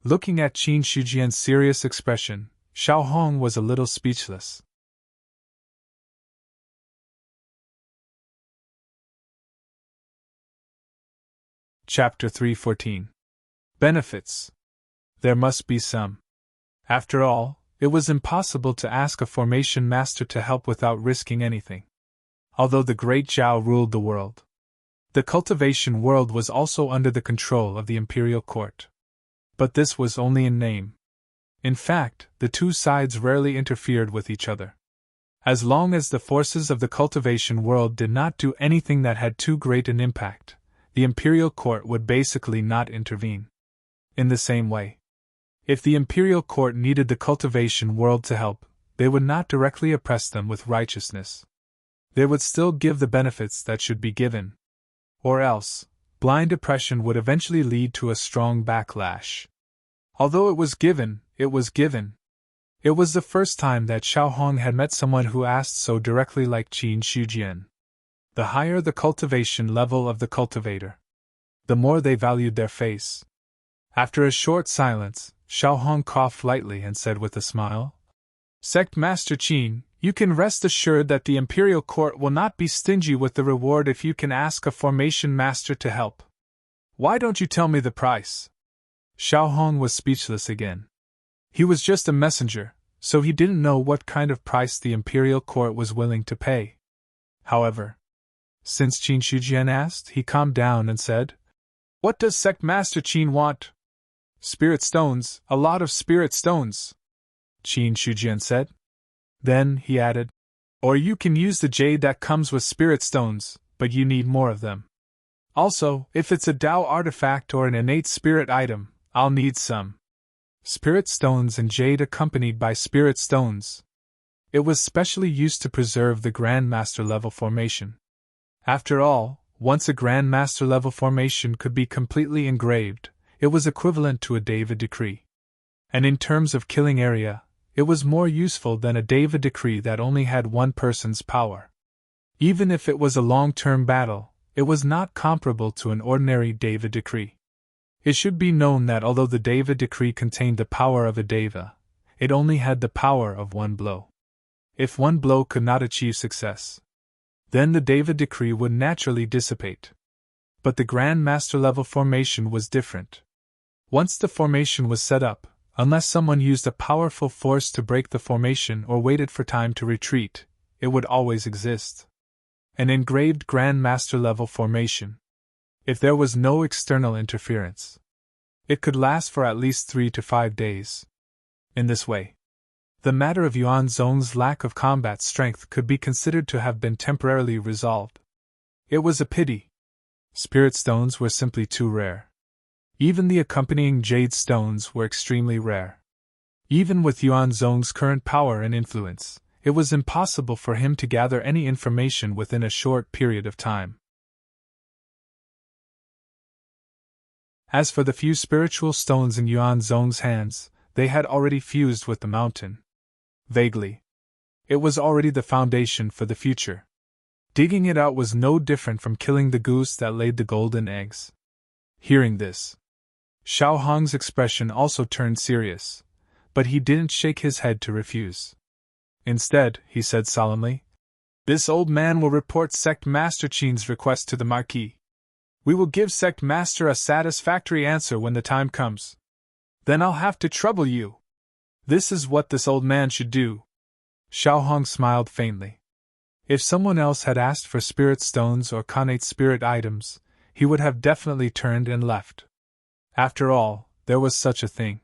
Looking at Qin Shujian's serious expression, Xiao Hong was a little speechless. Chapter 314. Benefits. There must be some. After all, it was impossible to ask a formation master to help without risking anything. Although the Great Zhao ruled the world, the cultivation world was also under the control of the Imperial Court. But this was only in name. In fact, the two sides rarely interfered with each other. As long as the forces of the cultivation world did not do anything that had too great an impact, the Imperial Court would basically not intervene. In the same way, If the imperial court needed the cultivation world to help, they would not directly oppress them with righteousness. They would still give the benefits that should be given. Or else, blind oppression would eventually lead to a strong backlash. Although it was given, it was given. It was the first time that Xiaohong had met someone who asked so directly like Qin Shujian. The higher the cultivation level of the cultivator, the more they valued their face. After a short silence, Xiaohong coughed lightly and said with a smile, "Sect Master Qin, you can rest assured that the Imperial Court will not be stingy with the reward if you can ask a formation master to help. Why don't you tell me the price?" Xiaohong was speechless again. He was just a messenger, so he didn't know what kind of price the Imperial Court was willing to pay. However, since Qin Shujian asked, he calmed down and said, "What does Sect Master Qin want?" "Spirit stones, a lot of spirit stones," Qin Shujian said. Then, he added, "Or you can use the jade that comes with spirit stones, but you need more of them. Also, if it's a Tao artifact or an innate spirit item, I'll need some. Spirit stones and jade accompanied by spirit stones." It was specially used to preserve the Grand Master level formation. After all, once a Grand Master level formation could be completely engraved, it was equivalent to a David decree. And in terms of killing area, it was more useful than a David decree that only had one person's power. Even if it was a long-term battle, it was not comparable to an ordinary David decree. It should be known that although the David decree contained the power of a Deva, it only had the power of one blow. If one blow could not achieve success, then the David decree would naturally dissipate. But the Grand Master level formation was different. Once the formation was set up, unless someone used a powerful force to break the formation or waited for time to retreat, it would always exist. An engraved Grand Master level formation. If there was no external interference, it could last for at least 3 to 5 days. In this way, the matter of Yuan Zhong's lack of combat strength could be considered to have been temporarily resolved. It was a pity. Spirit stones were simply too rare. Even the accompanying jade stones were extremely rare. Even with Yuan Zhong's current power and influence, it was impossible for him to gather any information within a short period of time. As for the few spiritual stones in Yuan Zhong's hands, they had already fused with the mountain. Vaguely, it was already the foundation for the future. Digging it out was no different from killing the goose that laid the golden eggs. Hearing this, Xiaohong's expression also turned serious, but he didn't shake his head to refuse. Instead, he said solemnly, "This old man will report Sect Master Qin's request to the Marquis. We will give Sect Master a satisfactory answer when the time comes. Then I'll have to trouble you. This is what this old man should do." Xiaohong smiled faintly. If someone else had asked for spirit stones or connate spirit items, he would have definitely turned and left. After all, there was such a thing.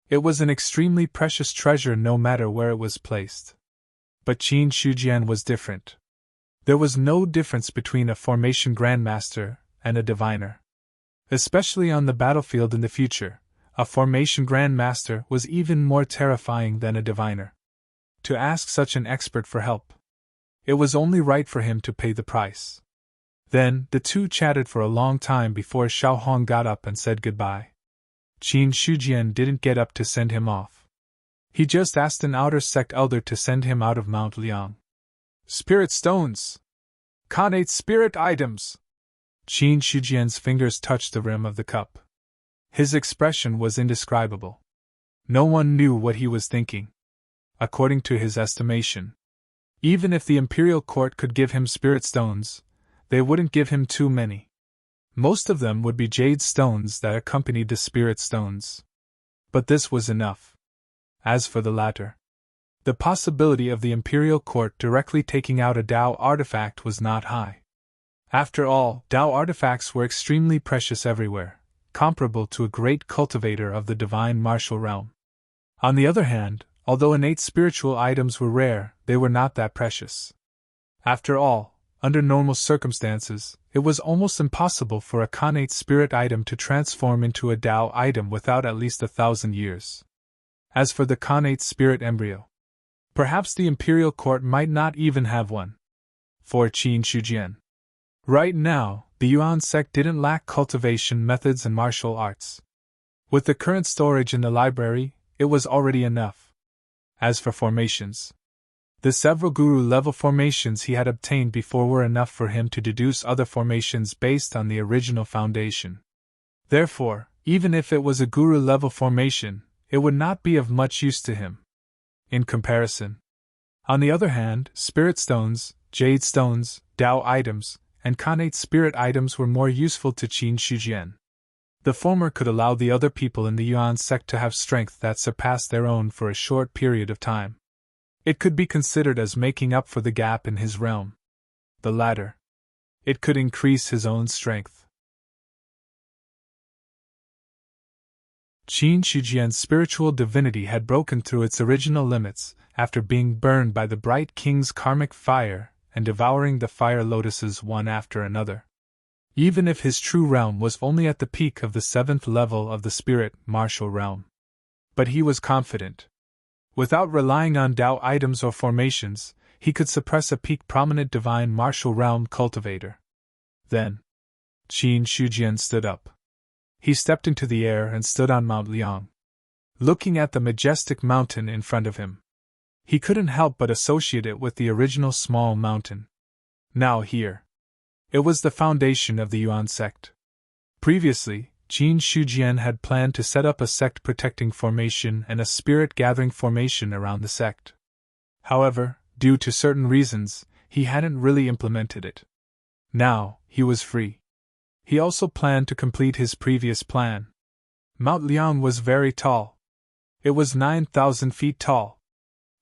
It was an extremely precious treasure no matter where it was placed. But Qin Shujian was different. There was no difference between a formation grandmaster and a diviner. Especially on the battlefield in the future, a formation grandmaster was even more terrifying than a diviner. To ask such an expert for help, it was only right for him to pay the price. Then, the two chatted for a long time before Xiaohong got up and said goodbye. Qin Shujian didn't get up to send him off. He just asked an outer sect elder to send him out of Mount Liang. "Spirit stones! Connate spirit items!" Qin Shujian's fingers touched the rim of the cup. His expression was indescribable. No one knew what he was thinking. According to his estimation, even if the Imperial Court could give him spirit stones, they wouldn't give him too many. Most of them would be jade stones that accompanied the spirit stones. But this was enough. As for the latter, the possibility of the Imperial Court directly taking out a Tao artifact was not high. After all, Tao artifacts were extremely precious everywhere, comparable to a great cultivator of the divine martial realm. On the other hand, although innate spiritual items were rare, they were not that precious. After all, under normal circumstances, it was almost impossible for a connate spirit item to transform into a Tao item without at least 1,000 years. As for the connate spirit embryo, perhaps the imperial court might not even have one. For Qin Shujian. Right now, the Yuan sect didn't lack cultivation methods and martial arts. With the current storage in the library, it was already enough. As for formations, the several guru-level formations he had obtained before were enough for him to deduce other formations based on the original foundation. Therefore, even if it was a guru-level formation, it would not be of much use to him. In comparison, on the other hand, spirit stones, jade stones, Tao items, and connate spirit items were more useful to Qin Shujian. The former could allow the other people in the Yuan sect to have strength that surpassed their own for a short period of time. It could be considered as making up for the gap in his realm. The latter, it could increase his own strength. Qin Shujian's spiritual divinity had broken through its original limits after being burned by the Bright King's karmic fire and devouring the fire lotuses one after another. Even if his true realm was only at the peak of the 7th level of the spirit martial realm. But he was confident. Without relying on Tao items or formations, he could suppress a peak prominent divine martial realm cultivator. Then, Qin Shujian stood up. He stepped into the air and stood on Mount Liang. Looking at the majestic mountain in front of him, he couldn't help but associate it with the original small mountain. Now here, it was the foundation of the Yuan sect. Previously, Qin Shujian had planned to set up a sect protecting formation and a spirit-gathering formation around the sect. However, due to certain reasons, he hadn't really implemented it. Now, he was free. He also planned to complete his previous plan. Mount Liang was very tall. It was 9,000 feet tall.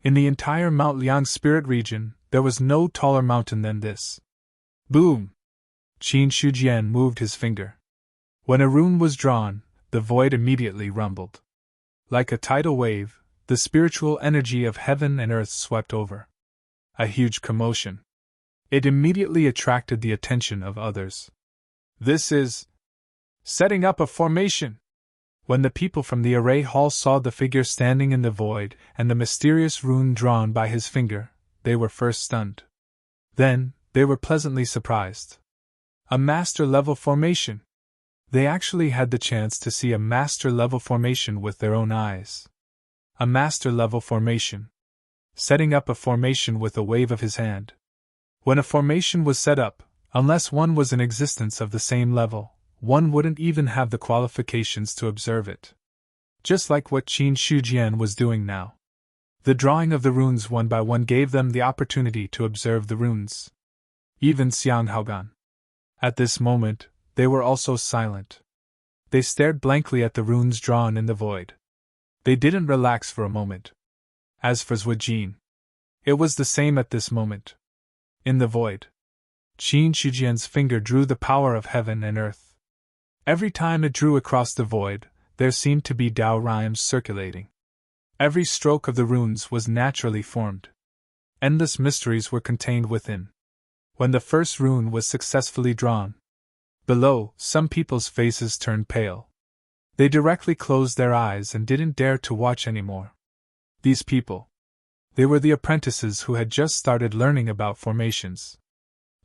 In the entire Mount Liang spirit region, there was no taller mountain than this. Boom! Qin Shujian moved his finger. When a rune was drawn, the void immediately rumbled. Like a tidal wave, the spiritual energy of heaven and earth swept over. A huge commotion. It immediately attracted the attention of others. This is setting up a formation. When the people from the array hall saw the figure standing in the void and the mysterious rune drawn by his finger, they were first stunned. Then, they were pleasantly surprised. A master-level formation. They actually had the chance to see a master-level formation with their own eyes. A master-level formation. Setting up a formation with a wave of his hand. When a formation was set up, unless one was in existence of the same level, one wouldn't even have the qualifications to observe it. Just like what Qin Shujian was doing now. The drawing of the runes one by one gave them the opportunity to observe the runes. Even Xiang Haogan. At this moment, they were also silent. They stared blankly at the runes drawn in the void. They didn't relax for a moment. As for Zhuo Jin, it was the same at this moment. In the void, Qin Shujian's finger drew the power of heaven and earth. Every time it drew across the void, there seemed to be Tao rhymes circulating. Every stroke of the runes was naturally formed. Endless mysteries were contained within. When the first rune was successfully drawn, below, some people's faces turned pale. They directly closed their eyes and didn't dare to watch anymore. These people. They were the apprentices who had just started learning about formations.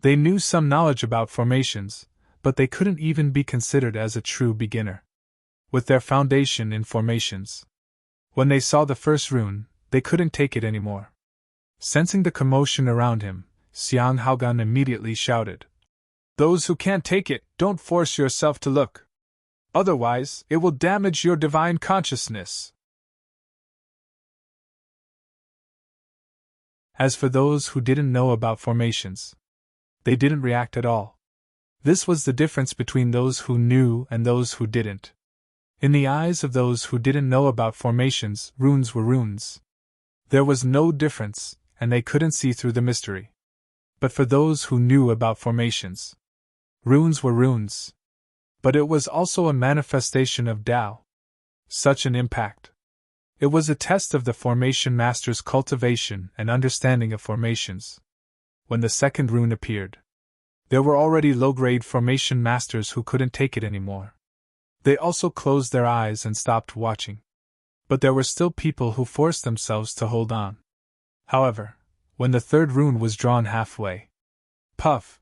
They knew some knowledge about formations, but they couldn't even be considered as a true beginner. With their foundation in formations. When they saw the first rune, they couldn't take it anymore. Sensing the commotion around him, Xiang Haogan immediately shouted, "Those who can't take it, don't force yourself to look. Otherwise, it will damage your divine consciousness." As for those who didn't know about formations, they didn't react at all. This was the difference between those who knew and those who didn't. In the eyes of those who didn't know about formations, runes were runes. There was no difference, and they couldn't see through the mystery. But for those who knew about formations, runes were runes. But it was also a manifestation of Tao. Such an impact. It was a test of the formation master's cultivation and understanding of formations. When the second rune appeared, there were already low-grade formation masters who couldn't take it anymore. They also closed their eyes and stopped watching. But there were still people who forced themselves to hold on. However, when the third rune was drawn halfway, puff!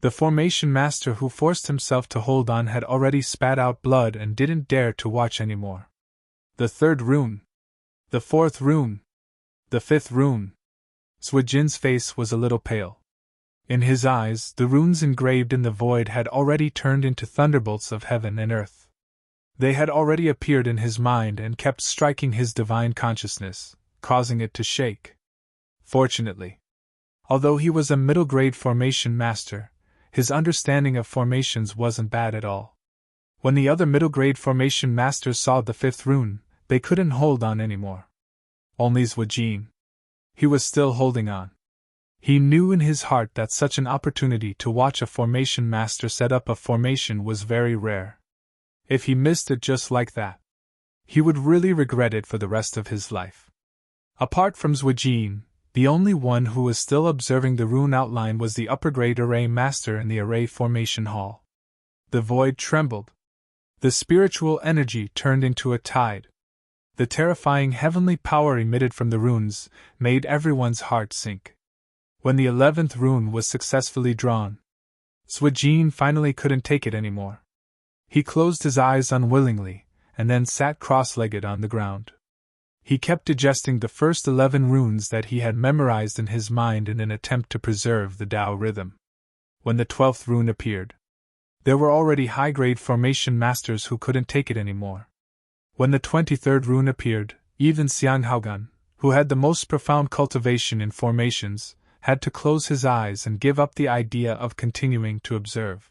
The formation master who forced himself to hold on had already spat out blood and didn't dare to watch anymore. The third rune. The fourth rune. The fifth rune. Swajin's face was a little pale. In his eyes, the runes engraved in the void had already turned into thunderbolts of heaven and earth. They had already appeared in his mind and kept striking his divine consciousness, causing it to shake. Fortunately, although he was a middle-grade formation master, his understanding of formations wasn't bad at all. When the other middle-grade formation masters saw the fifth rune, they couldn't hold on anymore. Only Zwajin. He was still holding on. He knew in his heart that such an opportunity to watch a formation master set up a formation was very rare. If he missed it just like that, he would really regret it for the rest of his life. Apart from Zwajin, the only one who was still observing the rune outline was the upper-grade array master in the array formation hall. The void trembled. The spiritual energy turned into a tide. The terrifying heavenly power emitted from the runes made everyone's heart sink. When the 11th rune was successfully drawn, Zwajin finally couldn't take it anymore. He closed his eyes unwillingly, and then sat cross-legged on the ground. He kept digesting the first 11 runes that he had memorized in his mind in an attempt to preserve the Tao rhythm. When the 12th rune appeared, there were already high-grade formation masters who couldn't take it anymore. When the 23rd rune appeared, even Xiang Haogan, who had the most profound cultivation in formations, had to close his eyes and give up the idea of continuing to observe.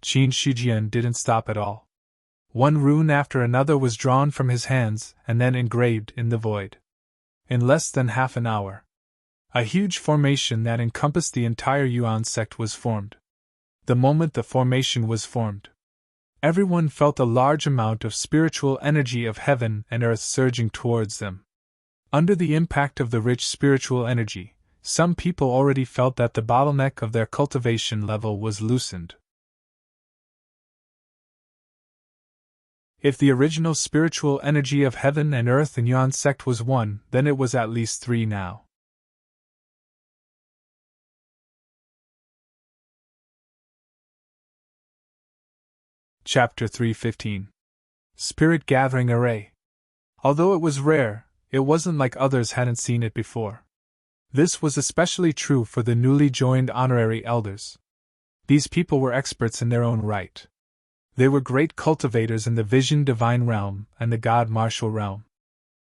Qin Shijian didn't stop at all. One rune after another was drawn from his hands and then engraved in the void. In less than half an hour, a huge formation that encompassed the entire Yuan sect was formed. The moment the formation was formed, everyone felt a large amount of spiritual energy of heaven and earth surging towards them. Under the impact of the rich spiritual energy, some people already felt that the bottleneck of their cultivation level was loosened. If the original spiritual energy of heaven and earth in Yuan sect was 1, then it was at least 3 now. Chapter 3:15. Spirit Gathering Array. Although it was rare, it wasn't like others hadn't seen it before. This was especially true for the newly joined honorary elders. These people were experts in their own right. They were great cultivators in the Vision Divine realm and the God Martial realm.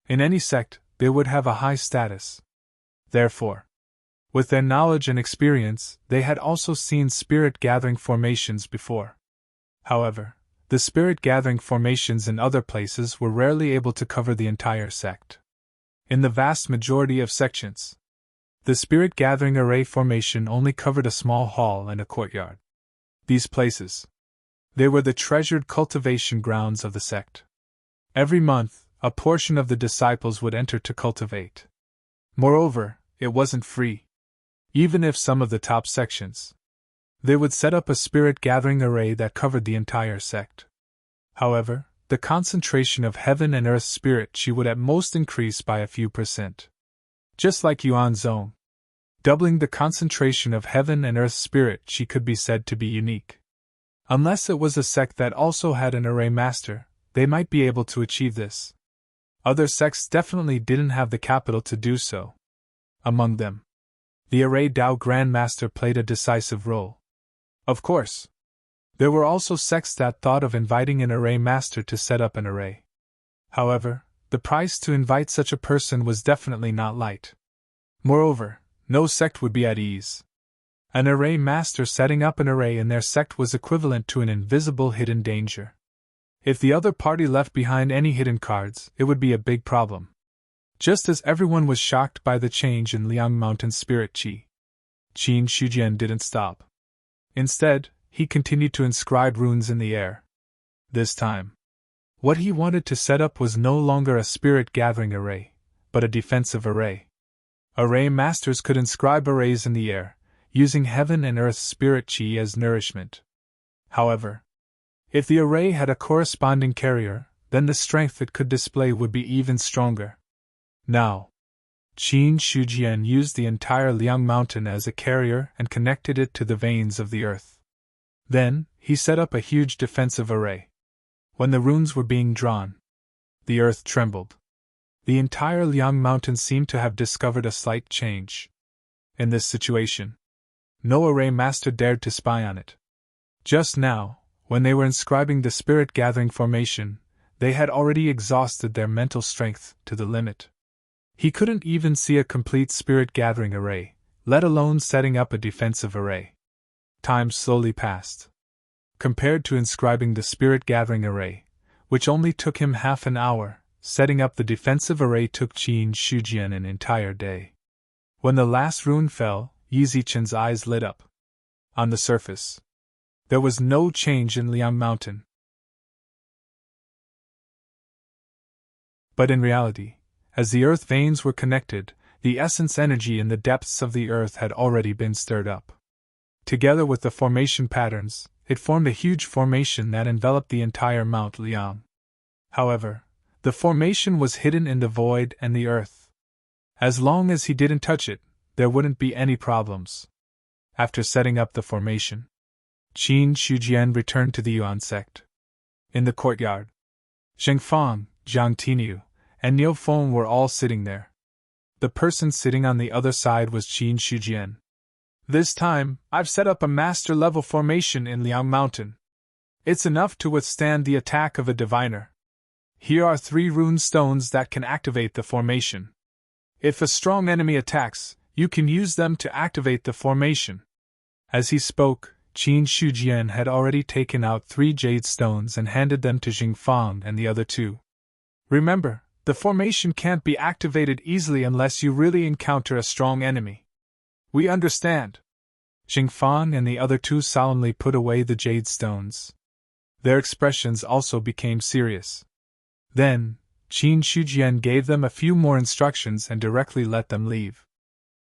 In any sect, they would have a high status. Therefore, with their knowledge and experience, they had also seen spirit-gathering formations before. However, the spirit-gathering formations in other places were rarely able to cover the entire sect. In the vast majority of sections, the spirit-gathering array formation only covered a small hall and a courtyard. These places, they were the treasured cultivation grounds of the sect. Every month, a portion of the disciples would enter to cultivate. Moreover, it wasn't free. Even if some of the top sections, they would set up a spirit-gathering array that covered the entire sect. However, the concentration of heaven and earth spirit chi would at most increase by a few %. Just like Yuan Zone, doubling the concentration of heaven and earth spirit chi could be said to be unique. Unless it was a sect that also had an array master, they might be able to achieve this. Other sects definitely didn't have the capital to do so. Among them, the array Dao Grand Master played a decisive role. Of course, there were also sects that thought of inviting an array master to set up an array. However, the price to invite such a person was definitely not light. Moreover, no sect would be at ease. An array master setting up an array in their sect was equivalent to an invisible hidden danger. If the other party left behind any hidden cards, it would be a big problem. Just as everyone was shocked by the change in Liang Mountain spirit chi, Qin Shijian didn't stop. Instead, he continued to inscribe runes in the air. This time, what he wanted to set up was no longer a spirit-gathering array, but a defensive array. Array masters could inscribe arrays in the air, using heaven and earth's spirit chi as nourishment. However, if the array had a corresponding carrier, then the strength it could display would be even stronger. Now, Qin Shujian used the entire Liang Mountain as a carrier and connected it to the veins of the earth. Then, he set up a huge defensive array. When the runes were being drawn, the earth trembled. The entire Liang Mountain seemed to have discovered a slight change. In this situation, no array master dared to spy on it. Just now, when they were inscribing the spirit-gathering formation, they had already exhausted their mental strength to the limit. He couldn't even see a complete spirit-gathering array, let alone setting up a defensive array. Time slowly passed. Compared to inscribing the spirit-gathering array, which only took him half an hour, setting up the defensive array took Qin Shujian an entire day. When the last rune fell, Yi Zichen's eyes lit up. On the surface, there was no change in Liang Mountain. But in reality, as the earth veins were connected, the essence energy in the depths of the earth had already been stirred up. Together with the formation patterns, it formed a huge formation that enveloped the entire Mount Liang. However, the formation was hidden in the void and the earth. As long as he didn't touch it, there wouldn't be any problems. After setting up the formation, Qin Shujian returned to the Yuan sect. In the courtyard, Zheng Fang, Jiang Tinu, and Niu Feng were all sitting there. The person sitting on the other side was Qin Shujian. This time, I've set up a master-level formation in Liang Mountain. It's enough to withstand the attack of a diviner. Here are 3 rune stones that can activate the formation. If a strong enemy attacks, you can use them to activate the formation. As he spoke, Qin Shujian had already taken out 3 jade stones and handed them to Zheng Fang and the other 2. Remember, the formation can't be activated easily unless you really encounter a strong enemy. We understand. Zheng Fang and the other 2 solemnly put away the jade stones. Their expressions also became serious. Then, Qin Shujian gave them a few more instructions and directly let them leave.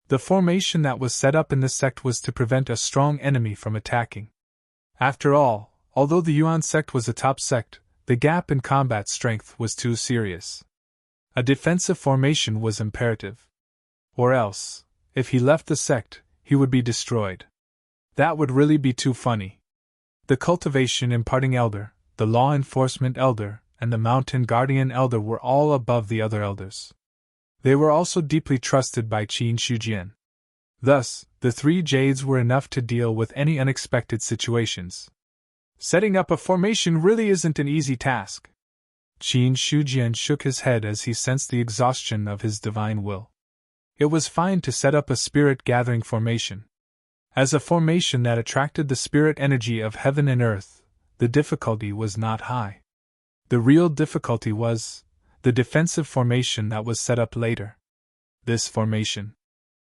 The formation that was set up in the sect was to prevent a strong enemy from attacking. After all, although the Yuan sect was a top sect, the gap in combat strength was too serious. A defensive formation was imperative. Or else, if he left the sect, he would be destroyed. That would really be too funny. The cultivation imparting elder, the law enforcement elder, and the mountain guardian elder were all above the other elders. They were also deeply trusted by Qin Shujian. Thus, the 3 jades were enough to deal with any unexpected situations. Setting up a formation really isn't an easy task. Qin Shujian shook his head as he sensed the exhaustion of his divine will. It was fine to set up a spirit-gathering formation. As a formation that attracted the spirit energy of heaven and earth, the difficulty was not high. The real difficulty was the defensive formation that was set up later. This formation.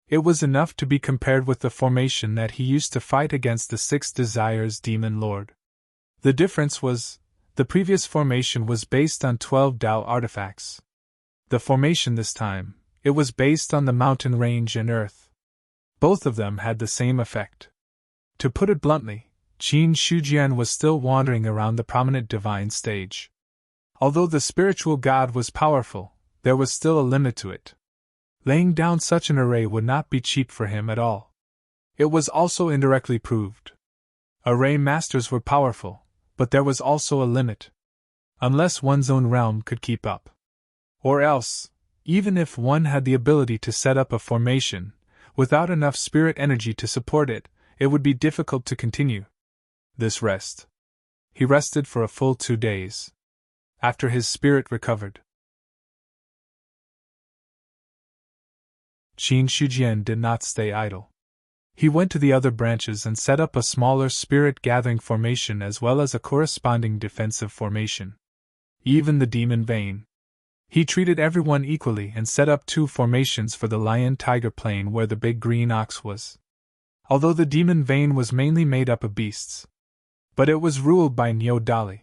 It was enough to be compared with the formation that he used to fight against the 6 Desires Demon Lord. The difference was, the previous formation was based on 12 Tao artifacts. The formation this time, it was based on the mountain range and earth. Both of them had the same effect. To put it bluntly, Qin Shujian was still wandering around the prominent divine stage. Although the spiritual god was powerful, there was still a limit to it. Laying down such an array would not be cheap for him at all. It was also indirectly proved. Array masters were powerful, but there was also a limit. Unless one's own realm could keep up. Or else, even if one had the ability to set up a formation, without enough spirit energy to support it, it would be difficult to continue. This rest. He rested for a full 2 days. After his spirit recovered, Qin Shujian did not stay idle. He went to the other branches and set up a smaller spirit-gathering formation as well as a corresponding defensive formation. Even the demon vein. He treated everyone equally and set up 2 formations for the lion-tiger plain where the big green ox was. Although the demon vein was mainly made up of beasts, but it was ruled by Neo Dali.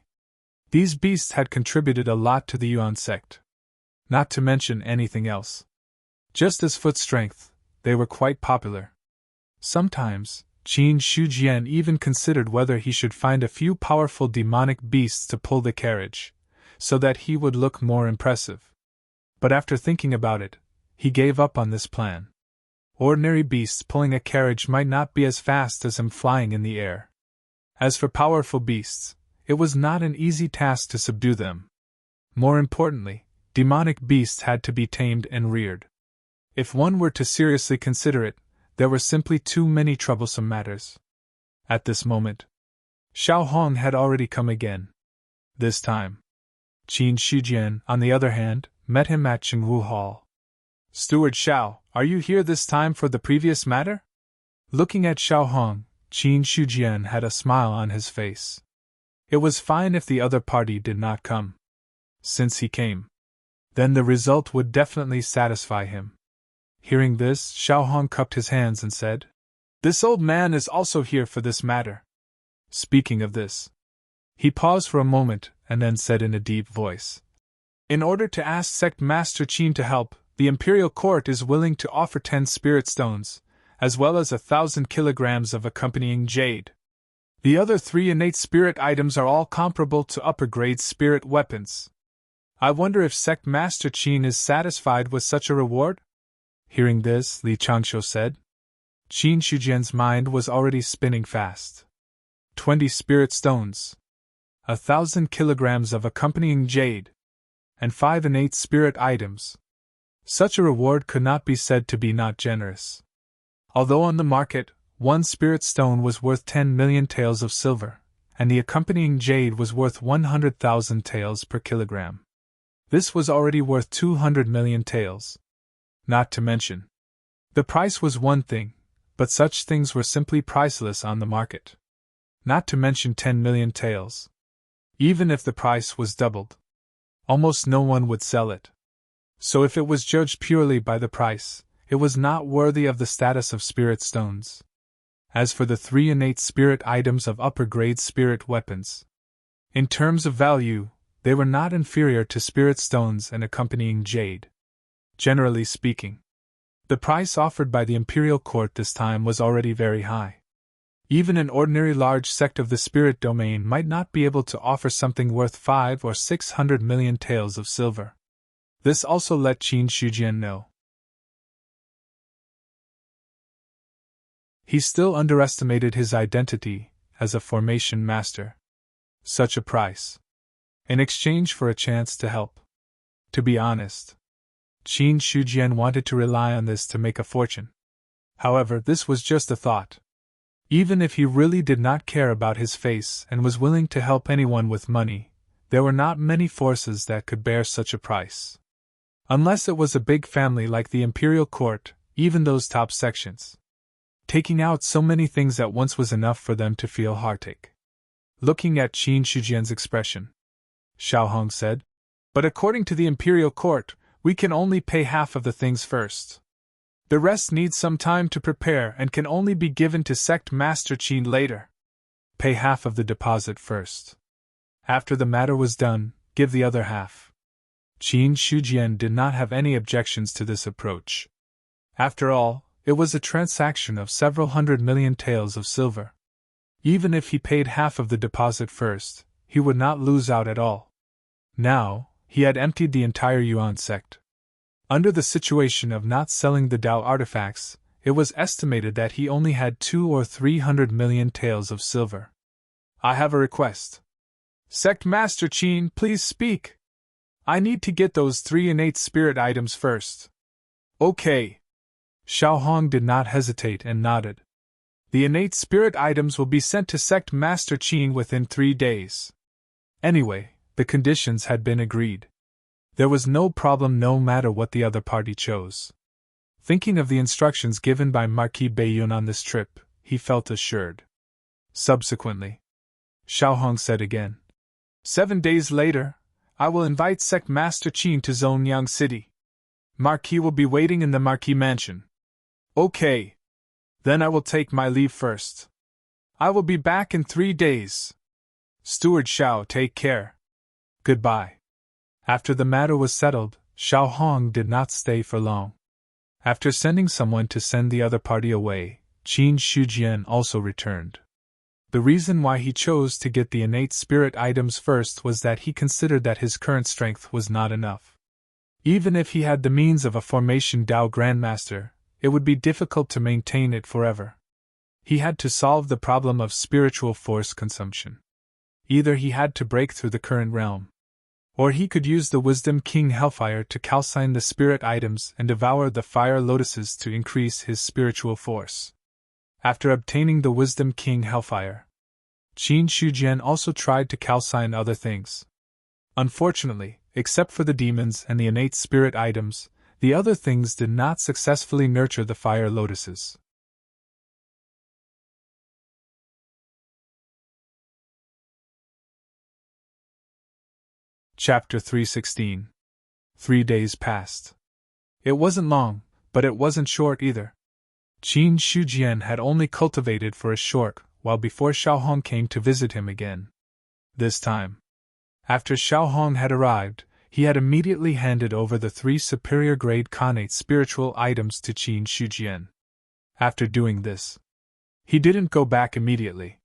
These beasts had contributed a lot to the Yuan sect. Not to mention anything else. Just as foot strength, they were quite popular. Sometimes, Qin Shujian even considered whether he should find a few powerful demonic beasts to pull the carriage, so that he would look more impressive. But after thinking about it, he gave up on this plan. Ordinary beasts pulling a carriage might not be as fast as him flying in the air. As for powerful beasts, it was not an easy task to subdue them. More importantly, demonic beasts had to be tamed and reared. If one were to seriously consider it, there were simply too many troublesome matters. At this moment, Xiao Hong had already come again. This time, Qin Shujian, on the other hand, met him at Chengwu Hall. "Steward Xiao, are you here this time for the previous matter?" Looking at Xiao Hong, Qin Shujian had a smile on his face. It was fine if the other party did not come. Since he came, then the result would definitely satisfy him. Hearing this, Xiao Hong cupped his hands and said, "This old man is also here for this matter." Speaking of this, he paused for a moment and then said in a deep voice, "In order to ask Sect Master Qin to help, the Imperial Court is willing to offer 10 spirit stones, as well as 1,000 kilograms of accompanying jade. The other 3 innate spirit items are all comparable to upper-grade spirit weapons. I wonder if Sect Master Qin is satisfied with such a reward?" Hearing this, Li Changshu said. Qin Shujian's mind was already spinning fast. 20 spirit stones, 1,000 kilograms of accompanying jade, and 5 innate spirit items. Such a reward could not be said to be not generous. Although on the market, 1 spirit stone was worth 10 million taels of silver, and the accompanying jade was worth 100,000 taels per kilogram. This was already worth 200 million taels. Not to mention, the price was one thing, but such things were simply priceless on the market. Not to mention 10 million taels. Even if the price was doubled, almost no one would sell it. So if it was judged purely by the price, it was not worthy of the status of spirit stones. As for the 3 innate spirit items of upper-grade spirit weapons, in terms of value, they were not inferior to spirit stones and accompanying jade. Generally speaking, the price offered by the Imperial Court this time was already very high. Even an ordinary large sect of the spirit domain might not be able to offer something worth 500 or 600 million taels of silver. This also let Qin Shujian know. He still underestimated his identity as a formation master. Such a price, in exchange for a chance to help. To be honest, Qin Shujian wanted to rely on this to make a fortune. However, this was just a thought. Even if he really did not care about his face and was willing to help anyone with money, there were not many forces that could bear such a price. Unless it was a big family like the Imperial Court, even those top sections. Taking out so many things at once was enough for them to feel heartache. Looking at Qin Shujian's expression, Xiao Hong said, "But according to the Imperial Court, we can only pay half of the things first. The rest needs some time to prepare and can only be given to Sect Master Qin later. Pay half of the deposit first. After the matter was done, give the other half." Qin Shujian did not have any objections to this approach. After all, it was a transaction of several 100 million taels of silver. Even if he paid half of the deposit first, he would not lose out at all. Now, he had emptied the entire Yuan sect. Under the situation of not selling the Dao artifacts, it was estimated that he only had 200 or 300 million taels of silver. "I have a request. Sect Master Qin, please speak. I need to get those 3 innate spirit items first." "Okay." Xiao Hong did not hesitate and nodded. "The innate spirit items will be sent to Sect Master Qin within 3 days. Anyway, the conditions had been agreed. There was no problem no matter what the other party chose. Thinking of the instructions given by Marquis Baiyun on this trip, he felt assured. Subsequently, Xiao Hong said again, 7 days later, I will invite Sect Master Qin to Zhongyang City. Marquis will be waiting in the Marquis Mansion. Okay. Then I will take my leave first. I will be back in 3 days. Steward Xiao, take care. Goodbye. After the matter was settled, Xiao Hong did not stay for long. After sending someone to send the other party away, Qin Shujian also returned. The reason why he chose to get the innate spirit items first was that he considered that his current strength was not enough. Even if he had the means of a formation Dao Grandmaster, it would be difficult to maintain it forever. He had to solve the problem of spiritual force consumption. Either he had to break through the current realm, or he could use the Wisdom King Hellfire to calcine the spirit items and devour the fire lotuses to increase his spiritual force. After obtaining the Wisdom King Hellfire, Qin Shujian also tried to calcine other things. Unfortunately, except for the demons and the innate spirit items, the other things did not successfully nurture the fire lotuses. Chapter 316. 3 days passed. It wasn't long, but it wasn't short either. Qin Shujian had only cultivated for a short while before Xiaohong came to visit him again. This time, after Xiaohong had arrived, he had immediately handed over the 3 superior-grade connate spiritual items to Qin Shujian. After doing this, he didn't go back immediately.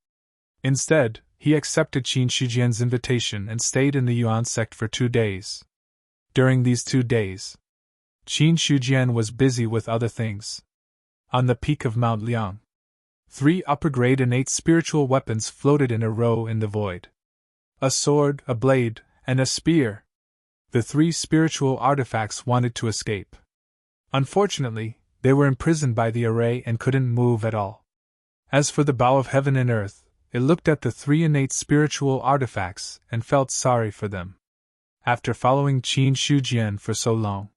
Instead, he accepted Qin Shujian's invitation and stayed in the Yuan sect for 2 days. During these 2 days, Qin Shujian was busy with other things. On the peak of Mount Liang, 3 upper-grade innate spiritual weapons floated in a row in the void. A sword, a blade, and a spear. The 3 spiritual artifacts wanted to escape. Unfortunately, they were imprisoned by the array and couldn't move at all. As for the bow of heaven and earth, it looked at the 3 innate spiritual artifacts and felt sorry for them. After following Qin Shujian for so long,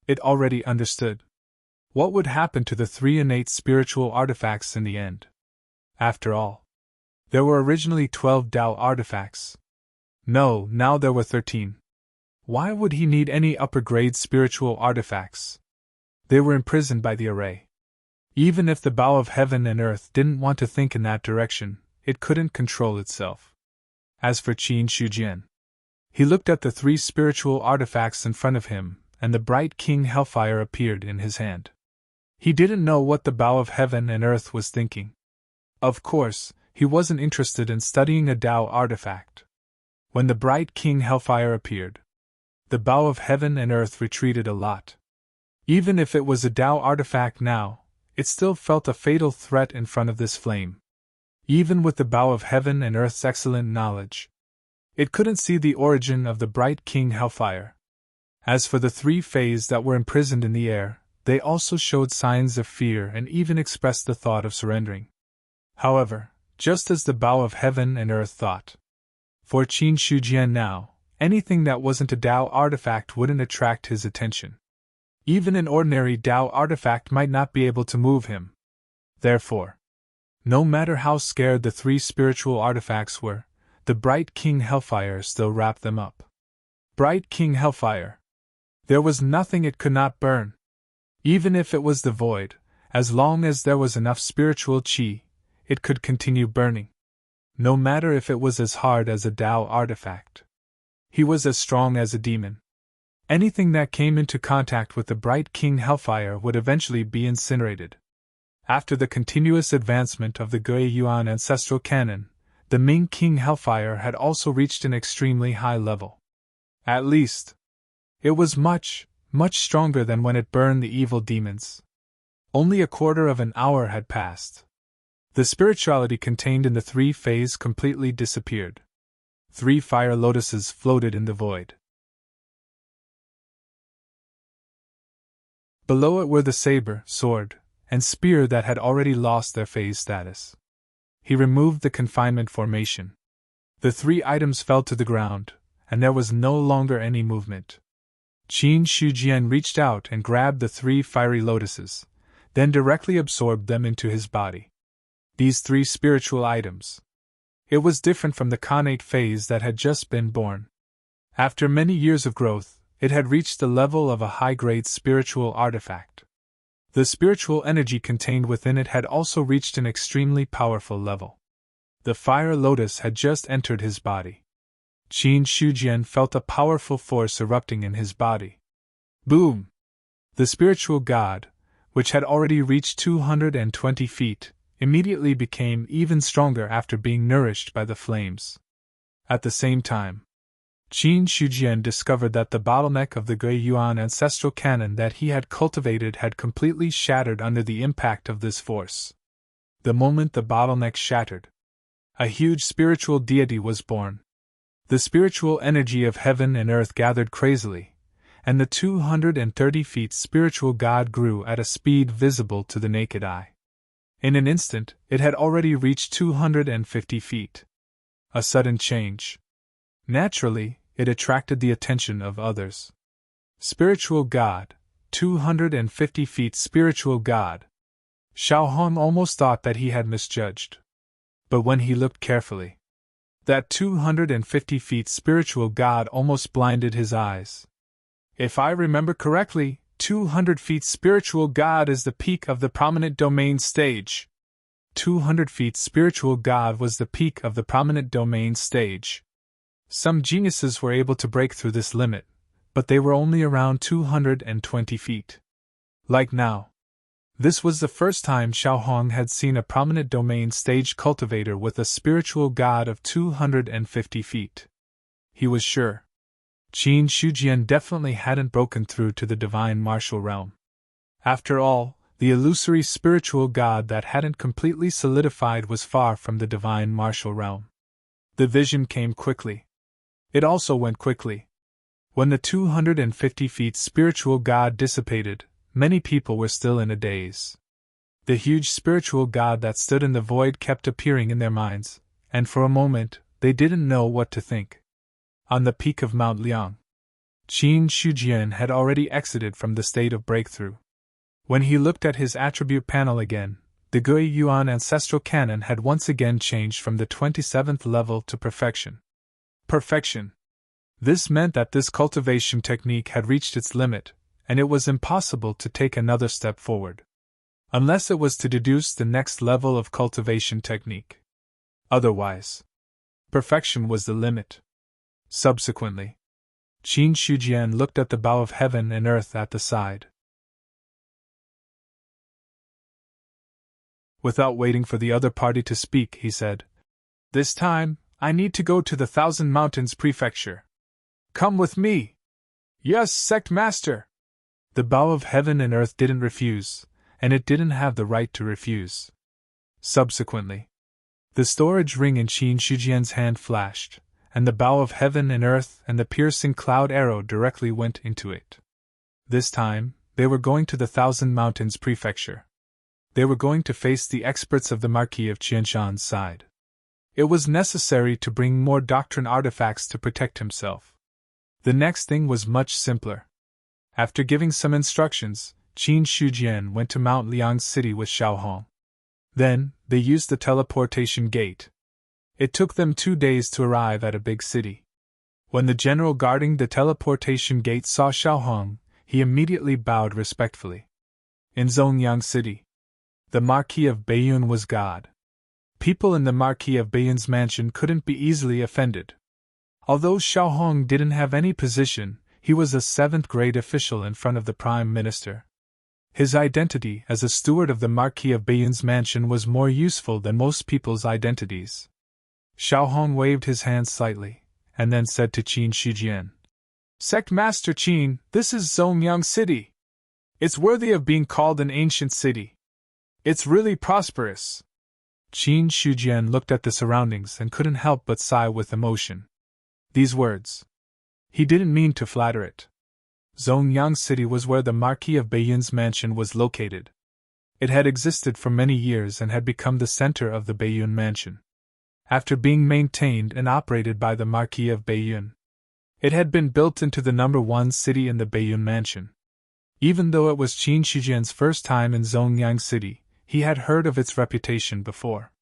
it already understood what would happen to the 3 innate spiritual artifacts in the end. After all, there were originally 12 Dao artifacts. No, now there were 13. Why would he need any upper-grade spiritual artifacts? They were imprisoned by the array. Even if the bow of heaven and earth didn't want to think in that direction, it couldn't control itself. As for Qin Shujian, he looked at the 3 spiritual artifacts in front of him, and the bright King Hellfire appeared in his hand. He didn't know what the bow of heaven and earth was thinking. Of course, he wasn't interested in studying a Dao artifact. When the bright King Hellfire appeared, the bow of heaven and earth retreated a lot. Even if it was a Dao artifact now, it still felt a fatal threat in front of this flame. Even with the bow of heaven and earth's excellent knowledge, it couldn't see the origin of the bright King Hellfire. As for the 3 fays that were imprisoned in the air, they also showed signs of fear and even expressed the thought of surrendering. However, just as the bow of heaven and earth thought, for Qin Shujian now, anything that wasn't a Dao artifact wouldn't attract his attention. Even an ordinary Dao artifact might not be able to move him. Therefore, no matter how scared the 3 spiritual artifacts were, the bright King Hellfire still wrapped them up. Bright King Hellfire. There was nothing it could not burn. Even if it was the void, as long as there was enough spiritual qi, it could continue burning. No matter if it was as hard as a Dao artifact. He was as strong as a demon. Anything that came into contact with the bright King Hellfire would eventually be incinerated. After the continuous advancement of the Gui Yuan ancestral canon, the Ming King Hellfire had also reached an extremely high level. At least, it was much stronger than when it burned the evil demons. Only a quarter of an hour had passed. The spirituality contained in the 3 fays completely disappeared. 3 fire lotuses floated in the void. Below it were the saber, sword, and spear that had already lost their phase status. He removed the confinement formation. The 3 items fell to the ground, and there was no longer any movement. Qin Shujian reached out and grabbed the 3 fiery lotuses, then directly absorbed them into his body. These 3 spiritual items. It was different from the connate phase that had just been born. After many years of growth, it had reached the level of a high-grade spiritual artifact. The spiritual energy contained within it had also reached an extremely powerful level. The fire lotus had just entered his body. Qin Shujian felt a powerful force erupting in his body. Boom! The spiritual god, which had already reached 220 feet, immediately became even stronger after being nourished by the flames. At the same time, Qin Shujian discovered that the bottleneck of the Gui Yuan ancestral cannon that he had cultivated had completely shattered under the impact of this force. The moment the bottleneck shattered, a huge spiritual deity was born. The spiritual energy of heaven and earth gathered crazily, and the 230 feet spiritual god grew at a speed visible to the naked eye. In an instant, it had already reached 250 feet. A sudden change. Naturally, it attracted the attention of others. Spiritual God, 250 feet spiritual God. Xiaohong almost thought that he had misjudged. But when he looked carefully, that 250 feet spiritual God almost blinded his eyes. If I remember correctly, 200 feet spiritual God is the peak of the prominent domain stage. 200 feet spiritual God was the peak of the prominent domain stage. Some geniuses were able to break through this limit, but they were only around 220 feet. Like now. This was the first time Xiaohong had seen a prominent domain stage cultivator with a spiritual god of 250 feet. He was sure Qin Shujian definitely hadn't broken through to the divine martial realm. After all, the illusory spiritual god that hadn't completely solidified was far from the divine martial realm. The vision came quickly. It also went quickly. When the 250 feet spiritual god dissipated, many people were still in a daze. The huge spiritual god that stood in the void kept appearing in their minds, and for a moment, they didn't know what to think. On the peak of Mount Liang, Qin Shujian had already exited from the state of breakthrough. When he looked at his attribute panel again, the Gui Yuan ancestral cannon had once again changed from the 27th level to perfection. Perfection. This meant that this cultivation technique had reached its limit, and it was impossible to take another step forward. Unless it was to deduce the next level of cultivation technique. Otherwise, perfection was the limit. Subsequently, Qin Shujian looked at the bow of heaven and earth at the side. Without waiting for the other party to speak, he said, "This time, I need to go to the Thousand Mountains Prefecture. Come with me." "Yes, Sect Master." The bow of heaven and earth didn't refuse, and it didn't have the right to refuse. Subsequently, the storage ring in Qin Shujian's hand flashed, and the bow of heaven and earth and the piercing cloud arrow directly went into it. This time, they were going to the Thousand Mountains Prefecture. They were going to face the experts of the Marquis of Qianshan's side. It was necessary to bring more doctrine artifacts to protect himself. The next thing was much simpler. After giving some instructions, Qin Shujian went to Mount Liang City with Xiaohong. Then, they used the teleportation gate. It took them 2 days to arrive at a big city. When the general guarding the teleportation gate saw Xiaohong, he immediately bowed respectfully. In Zongyang City, the Marquis of Baiyun was God. People in the Marquis of Baiyun's mansion couldn't be easily offended. Although Xiaohong didn't have any position, he was a 7th-grade official in front of the Prime Minister. His identity as a steward of the Marquis of Baiyun's mansion was more useful than most people's identities. Xiaohong waved his hand slightly, and then said to Qin Shujian, "Sect Master Qin, this is Zongyang City. It's worthy of being called an ancient city. It's really prosperous." Qin Shujian looked at the surroundings and couldn't help but sigh with emotion. These words. He didn't mean to flatter it. Zongyang City was where the Marquis of Baiyun's mansion was located. It had existed for many years and had become the center of the Baiyun mansion. After being maintained and operated by the Marquis of Baiyun, it had been built into the #1 city in the Baiyun mansion. Even though it was Qin Shujian's first time in Zongyang City, he had heard of its reputation before.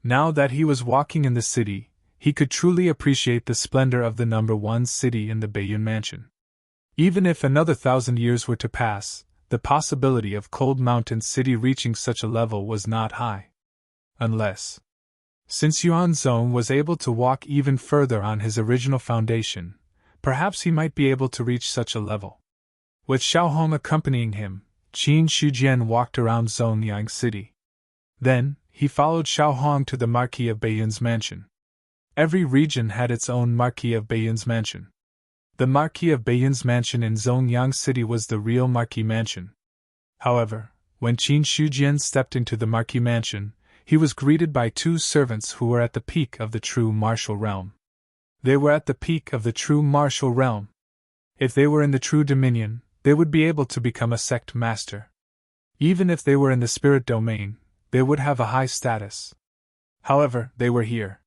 Now that he was walking in the city, he could truly appreciate the splendor of the #1 city in the Baiyun mansion. Even if another 1,000 years were to pass, the possibility of Cold Mountain City reaching such a level was not high. Unless, since Yuanzong was able to walk even further on his original foundation, perhaps he might be able to reach such a level. With Xiaohong accompanying him, Qin Shujian walked around Zongyang City. Then, he followed Xiao Hong to the Marquis of Bayun's mansion. Every region had its own Marquis of Bayun's mansion. The Marquis of Bayun's mansion in Zongyang City was the real Marquis mansion. However, when Qin Shujian stepped into the Marquis mansion, he was greeted by two servants who were at the peak of the true martial realm. They were at the peak of the true martial realm. If they were in the true dominion, they would be able to become a sect master. Even if they were in the spirit domain, they would have a high status. However, they were here.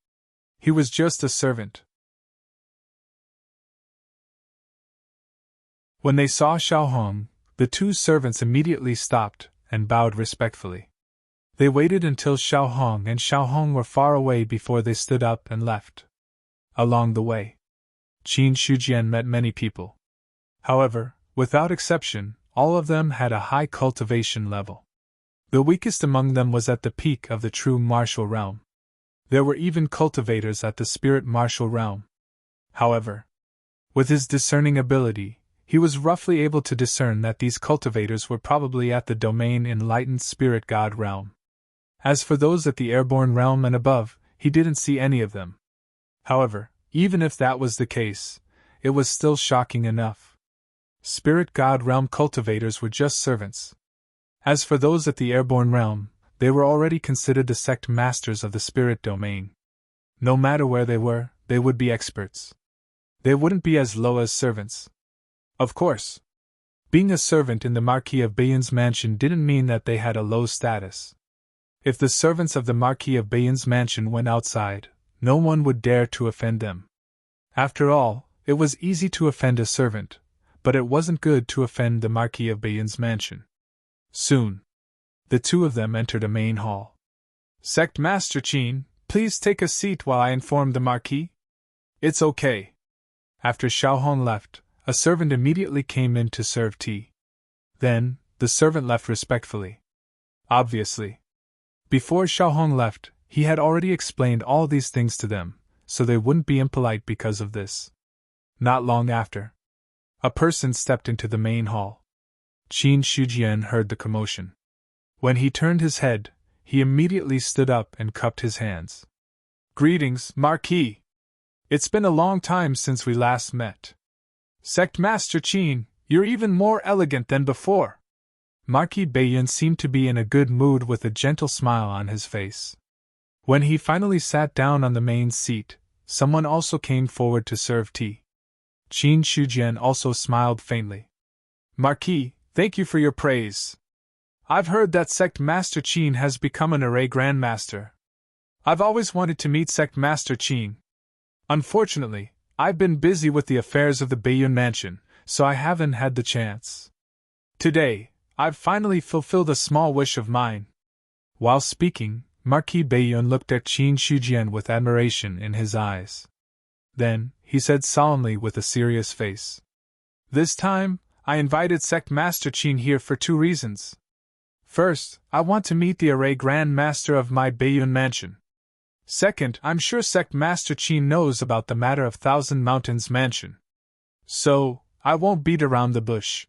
He was just a servant. When they saw Xiao Hong, the two servants immediately stopped and bowed respectfully. They waited until Xiao Hong and Xiao Hong were far away before they stood up and left. Along the way, Qin Shujian met many people. However, without exception, all of them had a high cultivation level. The weakest among them was at the peak of the true martial realm. There were even cultivators at the spirit martial realm. However, with his discerning ability, he was roughly able to discern that these cultivators were probably at the domain enlightened spirit god realm. As for those at the airborne realm and above, he didn't see any of them. However, even if that was the case, it was still shocking enough. Spirit god realm cultivators were just servants. As for those at the airborne realm, they were already considered the sect masters of the spirit domain. No matter where they were, they would be experts. They wouldn't be as low as servants. Of course, being a servant in the Marquis of Bayun's mansion didn't mean that they had a low status. If the servants of the Marquis of Bayun's mansion went outside, no one would dare to offend them. After all, it was easy to offend a servant, but it wasn't good to offend the Marquis of Bayun's mansion. Soon, the two of them entered a main hall. Sect Master Qin, please take a seat while I inform the Marquis. It's okay. After Xiao Hong left, a servant immediately came in to serve tea. Then, the servant left respectfully. Obviously, before Xiao Hong left, he had already explained all these things to them, so they wouldn't be impolite because of this. Not long after, a person stepped into the main hall. Qin Shujian heard the commotion. When he turned his head, he immediately stood up and cupped his hands. Greetings, Marquis. It's been a long time since we last met. Sect Master Qin, you're even more elegant than before. Marquis Bayun seemed to be in a good mood with a gentle smile on his face. When he finally sat down on the main seat, someone also came forward to serve tea. Qin Shujian also smiled faintly. Marquis, thank you for your praise. I've heard that Sect Master Qin has become an array grandmaster. I've always wanted to meet Sect Master Qin. Unfortunately, I've been busy with the affairs of the Bayun mansion, so I haven't had the chance. Today, I've finally fulfilled a small wish of mine. While speaking, Marquis Bayun looked at Qin Shujian with admiration in his eyes. Then, he said solemnly with a serious face. This time, I invited Sect Master Qin here for two reasons. First, I want to meet the array Grand Master of my Bayun mansion. Second, I'm sure Sect Master Qin knows about the matter of Thousand Mountains mansion. So, I won't beat around the bush.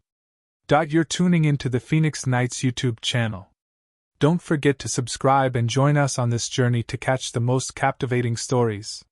You're tuning into the Phoenix Knights YouTube channel. Don't forget to subscribe and join us on this journey to catch the most captivating stories.